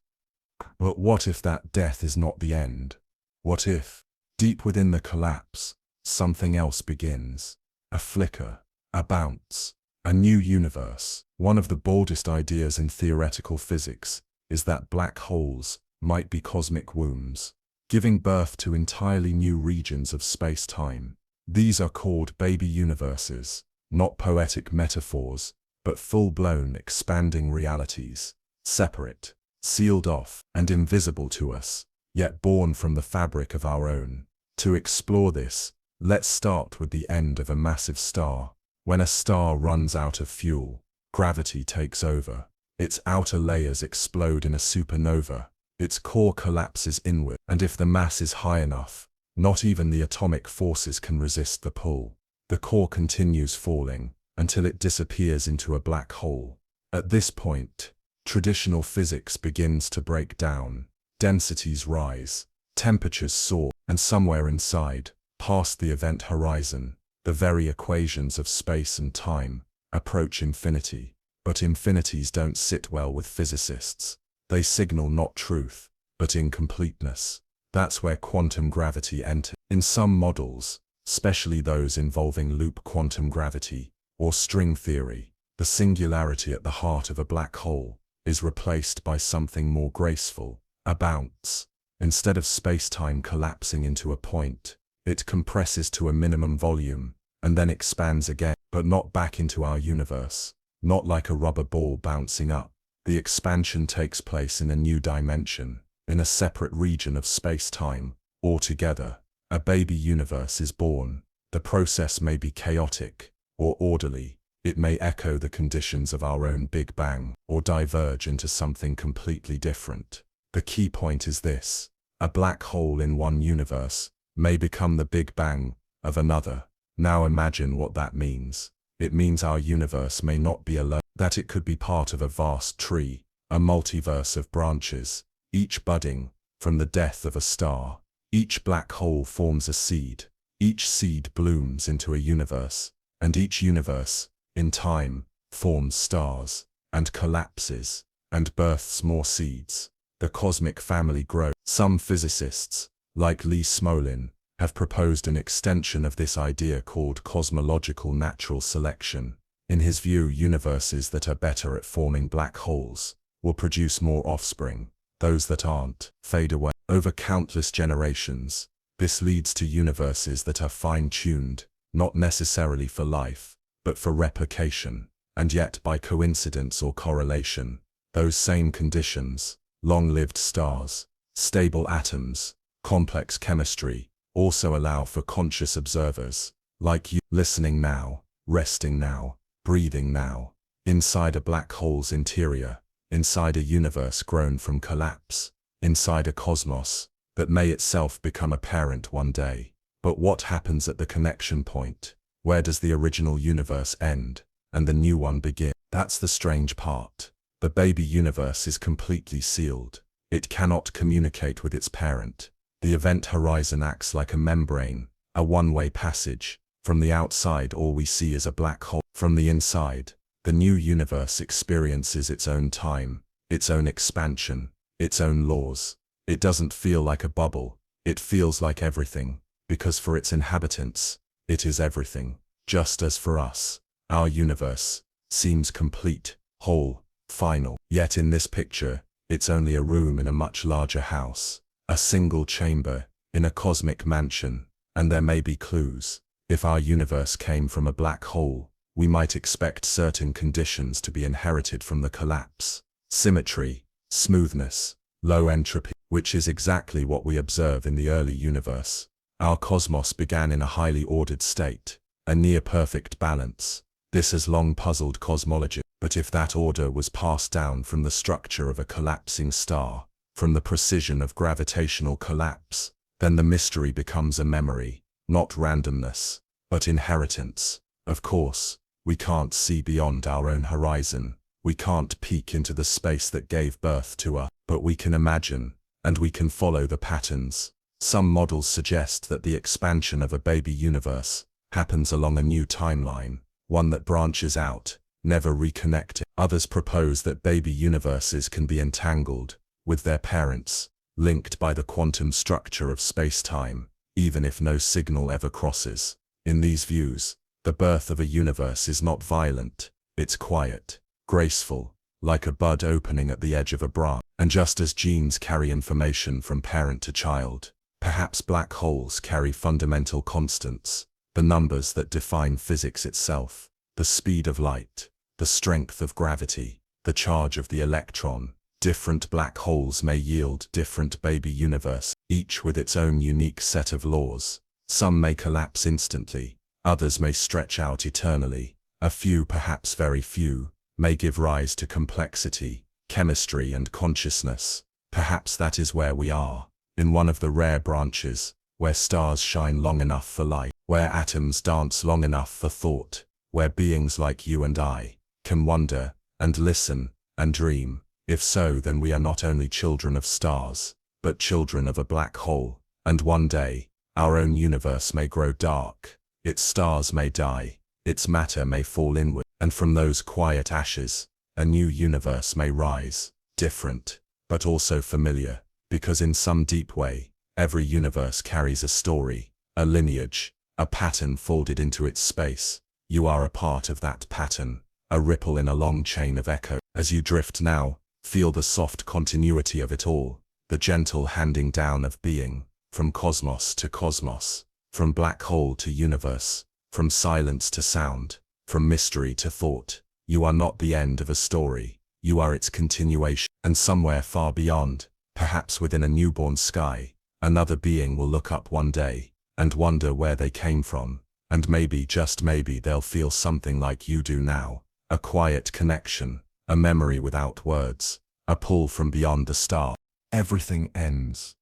But what if that death is not the end? What if, deep within the collapse, something else begins? A flicker, a bounce, a new universe. One of the boldest ideas in theoretical physics is that black holes might be cosmic wombs, giving birth to entirely new regions of space-time. These are called baby universes, not poetic metaphors, but full-blown expanding realities, separate, sealed off, and invisible to us, yet born from the fabric of our own. To explore this, let's start with the end of a massive star. When a star runs out of fuel, gravity takes over. Its outer layers explode in a supernova. Its core collapses inward, and if the mass is high enough, not even the atomic forces can resist the pull. The core continues falling until it disappears into a black hole. At this point, traditional physics begins to break down. Densities rise, temperatures soar, and somewhere inside, past the event horizon, the very equations of space and time approach infinity. But infinities don't sit well with physicists. They signal not truth, but incompleteness. That's where quantum gravity enters. In some models, especially those involving loop quantum gravity or string theory, the singularity at the heart of a black hole is replaced by something more graceful, a bounce. Instead of space-time collapsing into a point, it compresses to a minimum volume, and then expands again, but not back into our universe. Not like a rubber ball bouncing up. The expansion takes place in a new dimension, in a separate region of space-time, altogether. A baby universe is born. The process may be chaotic, or orderly. It may echo the conditions of our own Big Bang, or diverge into something completely different. The key point is this: a black hole in one universe may become the Big Bang of another. Now imagine what that means. It means our universe may not be alone, that it could be part of a vast tree, a multiverse of branches, each budding from the death of a star. Each black hole forms a seed, each seed blooms into a universe, and each universe, in time, forms stars, and collapses, and births more seeds. The cosmic family grows. Some physicists, like Lee Smolin, have proposed an extension of this idea called cosmological natural selection. In his view, universes that are better at forming black holes will produce more offspring. Those that aren't fade away over countless generations. This leads to universes that are fine-tuned, not necessarily for life, but for replication. And yet, by coincidence or correlation, those same conditions, long-lived stars, stable atoms, complex chemistry, also allow for conscious observers, like you, listening now, resting now, breathing now, inside a black hole's interior, inside a universe grown from collapse, inside a cosmos that may itself become apparent one day. But what happens at the connection point? Where does the original universe end and the new one begin? That's the strange part. The baby universe is completely sealed. It cannot communicate with its parent. The event horizon acts like a membrane, a one-way passage. From the outside, all we see is a black hole. From the inside, the new universe experiences its own time, its own expansion, its own laws. It doesn't feel like a bubble. It feels like everything, because for its inhabitants, it is everything. Just as for us, our universe seems complete, whole, final. Yet in this picture, it's only a room in a much larger house, a single chamber in a cosmic mansion, and there may be clues. If our universe came from a black hole, we might expect certain conditions to be inherited from the collapse. Symmetry, smoothness, low entropy, which is exactly what we observe in the early universe. Our cosmos began in a highly ordered state, a near-perfect balance. This has long puzzled cosmologists. But if that order was passed down from the structure of a collapsing star, from the precision of gravitational collapse, then the mystery becomes a memory, not randomness, but inheritance. Of course, we can't see beyond our own horizon. We can't peek into the space that gave birth to us, but we can imagine, and we can follow the patterns. Some models suggest that the expansion of a baby universe happens along a new timeline, one that branches out, never reconnected. Others propose that baby universes can be entangled with their parents, linked by the quantum structure of space-time, even if no signal ever crosses. In these views, the birth of a universe is not violent, it's quiet, graceful, like a bud opening at the edge of a branch. And just as genes carry information from parent to child, perhaps black holes carry fundamental constants, the numbers that define physics itself, the speed of light, the strength of gravity, the charge of the electron. Different black holes may yield different baby universes, each with its own unique set of laws. Some may collapse instantly, others may stretch out eternally. A few, perhaps very few, may give rise to complexity, chemistry and consciousness. Perhaps that is where we are, in one of the rare branches, where stars shine long enough for light, where atoms dance long enough for thought, where beings like you and I can wonder, and listen, and dream. If so, then we are not only children of stars, but children of a black hole. And one day, our own universe may grow dark, its stars may die, its matter may fall inward, and from those quiet ashes, a new universe may rise, different, but also familiar, because in some deep way, every universe carries a story, a lineage, a pattern folded into its space. You are a part of that pattern, a ripple in a long chain of echo. As you drift now, feel the soft continuity of it all, the gentle handing down of being, from cosmos to cosmos, from black hole to universe, from silence to sound, from mystery to thought. You are not the end of a story, you are its continuation. And somewhere far beyond, perhaps within a newborn sky, another being will look up one day, and wonder where they came from, and maybe, just maybe, they'll feel something like you do now. A quiet connection, a memory without words, a pull from beyond the star. Everything ends.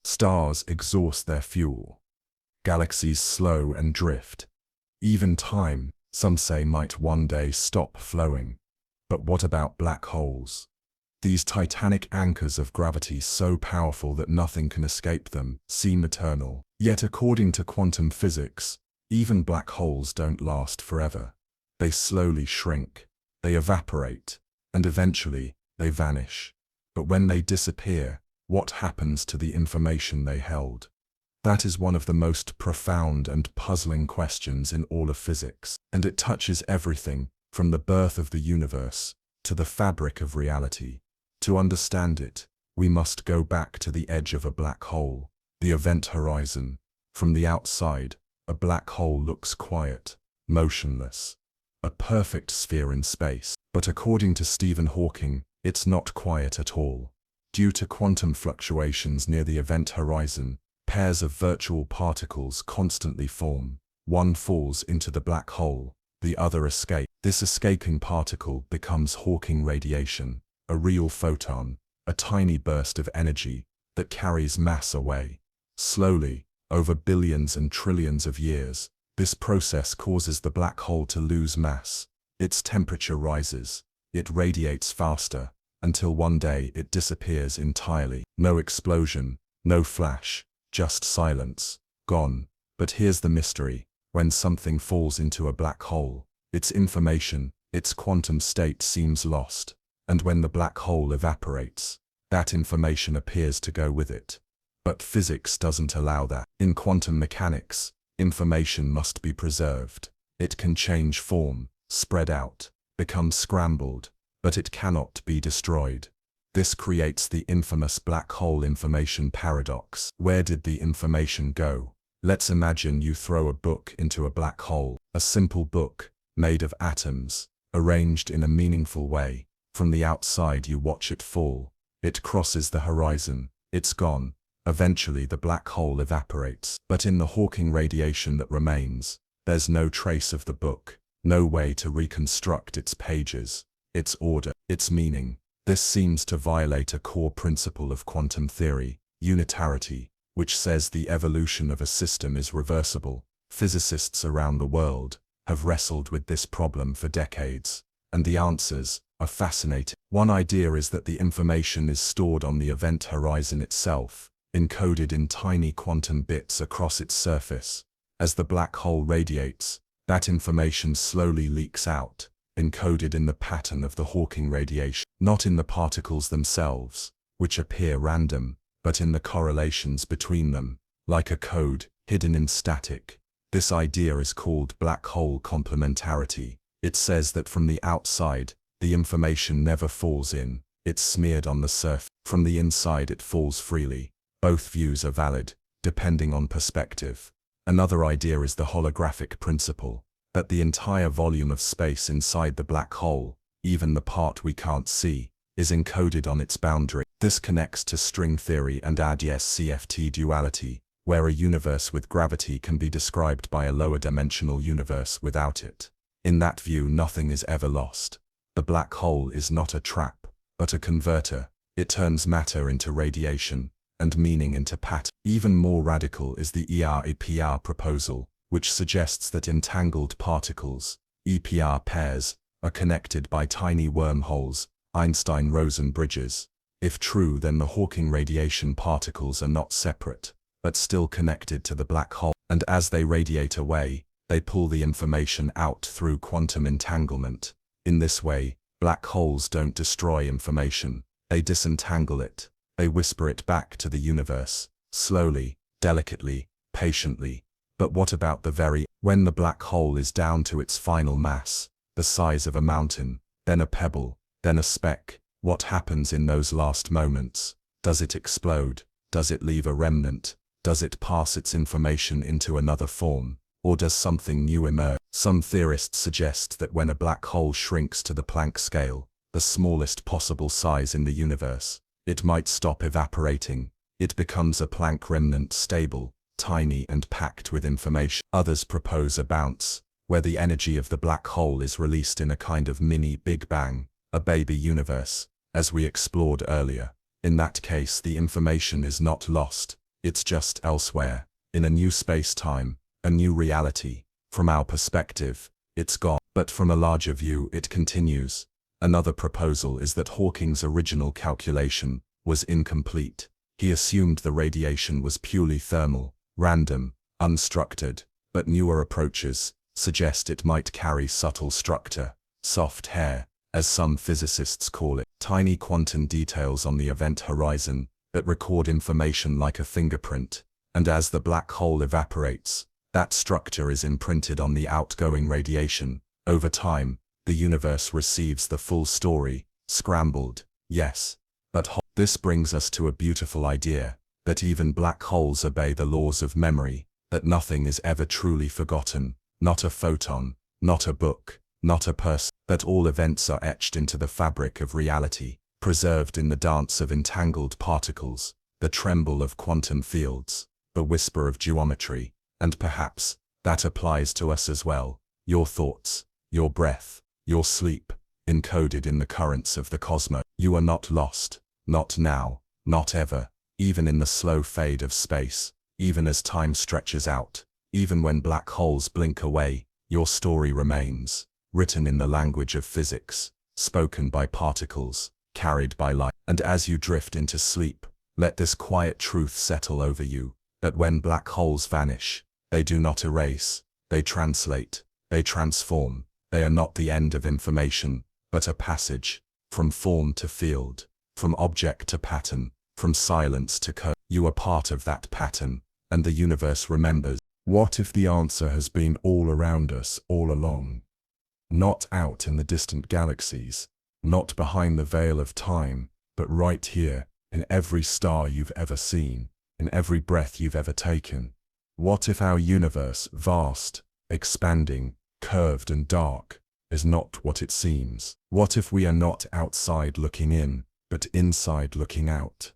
Stars exhaust their fuel. Galaxies slow and drift. Even time, some say, might one day stop flowing. But what about black holes? These titanic anchors of gravity, so powerful that nothing can escape them, seem eternal. Yet according to quantum physics, even black holes don't last forever. They slowly shrink, they evaporate, and eventually, they vanish. But when they disappear, what happens to the information they held? That is one of the most profound and puzzling questions in all of physics, and it touches everything from the birth of the universe to the fabric of reality. To understand it, we must go back to the edge of a black hole, the event horizon. From the outside, a black hole looks quiet, motionless, a perfect sphere in space. But according to Stephen Hawking, it's not quiet at all. Due to quantum fluctuations near the event horizon, pairs of virtual particles constantly form. One falls into the black hole, the other escapes. This escaping particle becomes Hawking radiation, a real photon, a tiny burst of energy that carries mass away. Slowly, over billions and trillions of years, this process causes the black hole to lose mass. Its temperature rises, it radiates faster, until one day it disappears entirely. No explosion, no flash, just silence, gone. But here's the mystery: when something falls into a black hole, its information, its quantum state seems lost. And when the black hole evaporates, that information appears to go with it. But physics doesn't allow that. In quantum mechanics, information must be preserved. It can change form, spread out, become scrambled, but it cannot be destroyed. This creates the infamous black hole information paradox. Where did the information go? Let's imagine you throw a book into a black hole, a simple book, made of atoms, arranged in a meaningful way. From the outside you watch it fall. It crosses the horizon, it's gone. Eventually the black hole evaporates. But in the Hawking radiation that remains, there's no trace of the book, no way to reconstruct its pages, its order, its meaning. This seems to violate a core principle of quantum theory, unitarity, which says the evolution of a system is reversible. Physicists around the world have wrestled with this problem for decades, and the answers are fascinating. One idea is that the information is stored on the event horizon itself, encoded in tiny quantum bits across its surface. As the black hole radiates, that information slowly leaks out, encoded in the pattern of the Hawking radiation, not in the particles themselves, which appear random, but in the correlations between them, like a code hidden in static. This idea is called black hole complementarity. It says that from the outside, the information never falls in, it's smeared on the surface. From the inside it falls freely. Both views are valid, depending on perspective. Another idea is the holographic principle, that the entire volume of space inside the black hole, even the part we can't see, is encoded on its boundary. This connects to string theory and ADS-CFT duality, where a universe with gravity can be described by a lower-dimensional universe without it. In that view, nothing is ever lost. The black hole is not a trap, but a converter. It turns matter into radiation, and meaning into pattern. Even more radical is the ER-EPR proposal, which suggests that entangled particles, EPR pairs, are connected by tiny wormholes, Einstein-Rosen bridges. If true, then the Hawking radiation particles are not separate, but still connected to the black hole, and as they radiate away, they pull the information out through quantum entanglement. In this way, black holes don't destroy information, they disentangle it. They whisper it back to the universe, slowly, delicately, patiently. But what about the very when the black hole is down to its final mass, the size of a mountain, then a pebble, then a speck? What happens in those last moments? Does it explode? Does it leave a remnant? Does it pass its information into another form? Or does something new emerge? Some theorists suggest that when a black hole shrinks to the Planck scale, the smallest possible size in the universe, it might stop evaporating. It becomes a Planck remnant, stable, tiny and packed with information. Others propose a bounce, where the energy of the black hole is released in a kind of mini Big Bang, a baby universe, as we explored earlier. In that case, the information is not lost, it's just elsewhere, in a new space-time, a new reality. From our perspective, it's gone. But from a larger view, it continues. Another proposal is that Hawking's original calculation was incomplete. He assumed the radiation was purely thermal, random, unstructured, but newer approaches suggest it might carry subtle structure, soft hair, as some physicists call it, tiny quantum details on the event horizon that record information like a fingerprint. And as the black hole evaporates, that structure is imprinted on the outgoing radiation. Over time, the universe receives the full story, scrambled, yes. But this brings us to a beautiful idea, that even black holes obey the laws of memory, that nothing is ever truly forgotten, not a photon, not a book, not a person, that all events are etched into the fabric of reality, preserved in the dance of entangled particles, the tremble of quantum fields, the whisper of geometry, and perhaps that applies to us as well. Your thoughts, your breath, your sleep, encoded in the currents of the cosmos. You are not lost, not now, not ever, even in the slow fade of space, even as time stretches out, even when black holes blink away, your story remains, written in the language of physics, spoken by particles, carried by light. And as you drift into sleep, let this quiet truth settle over you, that when black holes vanish, they do not erase, they translate, they transform. They are not the end of information, but a passage, from form to field, from object to pattern, from silence to code. You are part of that pattern, and the universe remembers. What if the answer has been all around us all along? Not out in the distant galaxies, not behind the veil of time, but right here, in every star you've ever seen, in every breath you've ever taken. What if our universe, vast, expanding, curved and dark, is not what it seems? What if we are not outside looking in, but inside looking out?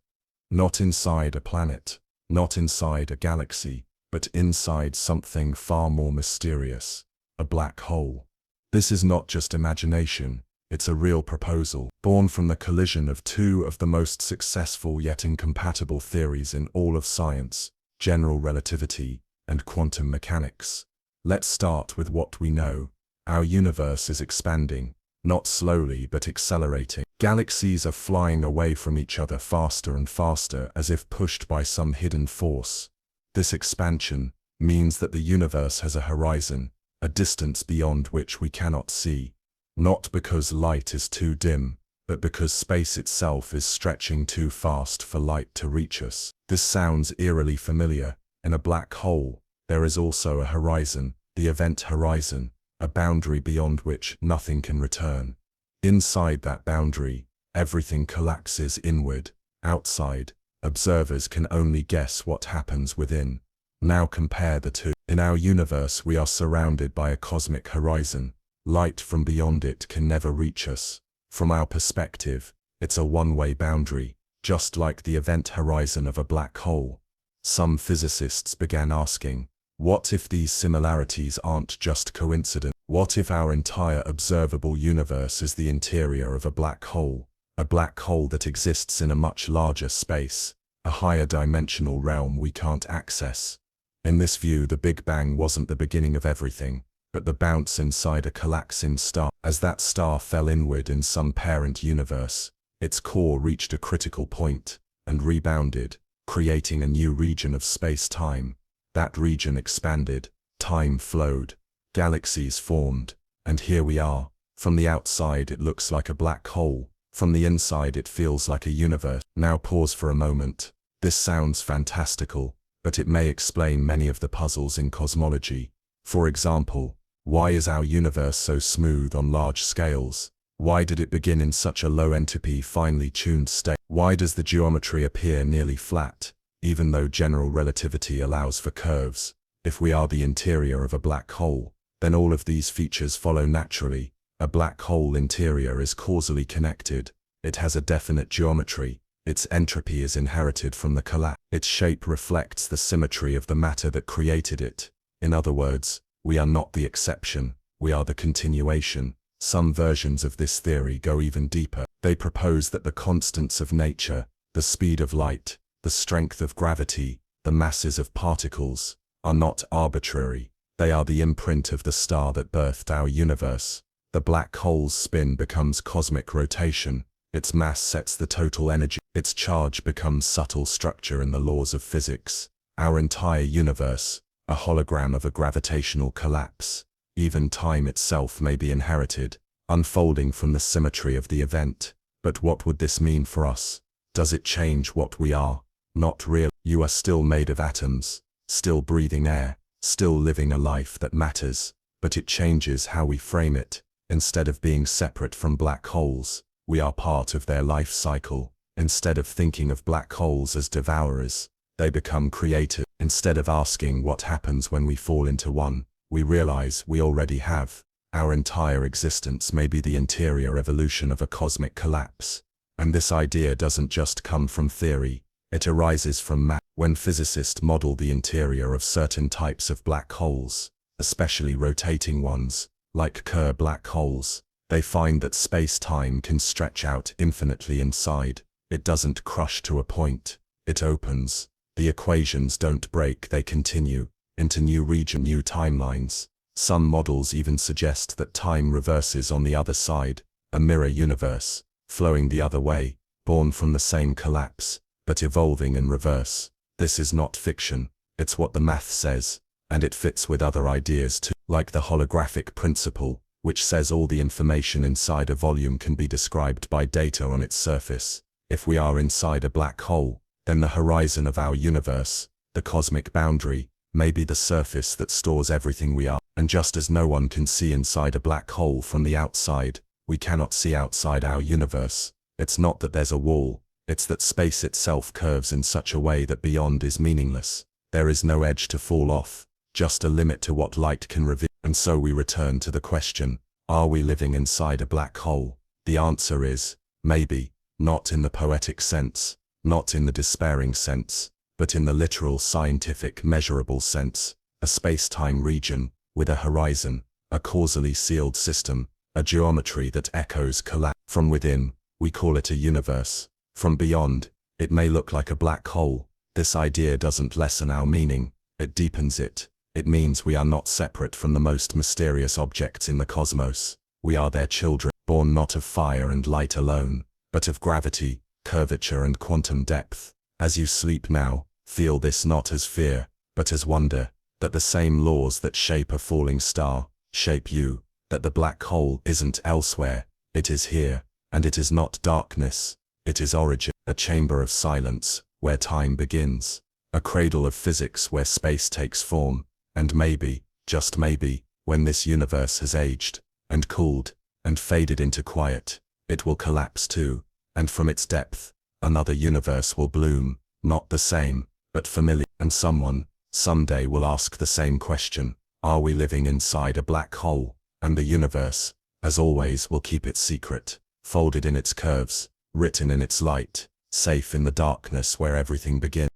Not inside a planet, not inside a galaxy, but inside something far more mysterious, a black hole. This is not just imagination, it's a real proposal, born from the collision of two of the most successful yet incompatible theories in all of science, general relativity and quantum mechanics. Let's start with what we know. Our universe is expanding, not slowly but accelerating. Galaxies are flying away from each other faster and faster as if pushed by some hidden force. This expansion means that the universe has a horizon, a distance beyond which we cannot see. Not because light is too dim, but because space itself is stretching too fast for light to reach us. This sounds eerily familiar. In a black hole, there is also a horizon, the event horizon, a boundary beyond which nothing can return. Inside that boundary, everything collapses inward. Outside, observers can only guess what happens within. Now compare the two. In our universe, we are surrounded by a cosmic horizon. Light from beyond it can never reach us. From our perspective, it's a one-way boundary, just like the event horizon of a black hole. Some physicists began asking, what if these similarities aren't just coincidence? What if our entire observable universe is the interior of a black hole that exists in a much larger space, a higher dimensional realm we can't access? In this view, the Big Bang wasn't the beginning of everything, but the bounce inside a collapsing star. As that star fell inward in some parent universe, its core reached a critical point and rebounded, creating a new region of space-time. That region expanded, time flowed, galaxies formed, and here we are. From the outside it looks like a black hole, from the inside it feels like a universe. Now pause for a moment. This sounds fantastical, but it may explain many of the puzzles in cosmology. For example, why is our universe so smooth on large scales? Why did it begin in such a low entropy, finely tuned state? Why does the geometry appear nearly flat, even though general relativity allows for curves? If we are the interior of a black hole, then all of these features follow naturally. A black hole interior is causally connected. It has a definite geometry. Its entropy is inherited from the collapse. Its shape reflects the symmetry of the matter that created it. In other words, we are not the exception, we are the continuation. Some versions of this theory go even deeper. They propose that the constants of nature, the speed of light, the strength of gravity, the masses of particles, are not arbitrary. They are the imprint of the star that birthed our universe. The black hole's spin becomes cosmic rotation. Its mass sets the total energy. Its charge becomes subtle structure in the laws of physics. Our entire universe, a hologram of a gravitational collapse. Even time itself may be inherited, unfolding from the symmetry of the event. But what would this mean for us? Does it change what we are? Not real. You are still made of atoms, still breathing air, still living a life that matters, but it changes how we frame it. Instead of being separate from black holes, we are part of their life cycle. Instead of thinking of black holes as devourers, they become creative. Instead of asking what happens when we fall into one, we realize we already have. Our entire existence may be the interior evolution of a cosmic collapse. And this idea doesn't just come from theory, it arises from math. When physicists model the interior of certain types of black holes, especially rotating ones, like Kerr black holes, they find that space-time can stretch out infinitely inside. It doesn't crush to a point, it opens. The equations don't break, they continue, into new new timelines. Some models even suggest that time reverses on the other side, a mirror universe, flowing the other way, born from the same collapse, but evolving in reverse. This is not fiction, it's what the math says, and it fits with other ideas too, like the holographic principle, which says all the information inside a volume can be described by data on its surface. If we are inside a black hole, then the horizon of our universe, the cosmic boundary, may be the surface that stores everything we are. And just as no one can see inside a black hole from the outside, we cannot see outside our universe. It's not that there's a wall, it's that space itself curves in such a way that beyond is meaningless. There is no edge to fall off, just a limit to what light can reveal. And so we return to the question, are we living inside a black hole? The answer is, maybe, not in the poetic sense, not in the despairing sense, but in the literal scientific measurable sense, a space-time region, with a horizon, a causally sealed system, a geometry that echoes collapse. From within, we call it a universe. From beyond, it may look like a black hole. This idea doesn't lessen our meaning, it deepens it. It means we are not separate from the most mysterious objects in the cosmos. We are their children, born not of fire and light alone, but of gravity, curvature and quantum depth. As you sleep now, feel this not as fear, but as wonder, that the same laws that shape a falling star, shape you, that the black hole isn't elsewhere, it is here, and it is not darkness, it is origin, a chamber of silence, where time begins, a cradle of physics where space takes form, and maybe, just maybe, when this universe has aged, and cooled, and faded into quiet, it will collapse too, and from its depth, another universe will bloom, not the same, but familiar. And someone, someday will ask the same question, are we living inside a black hole? And the universe, as always, will keep its secret, folded in its curves, written in its light, safe in the darkness where everything begins.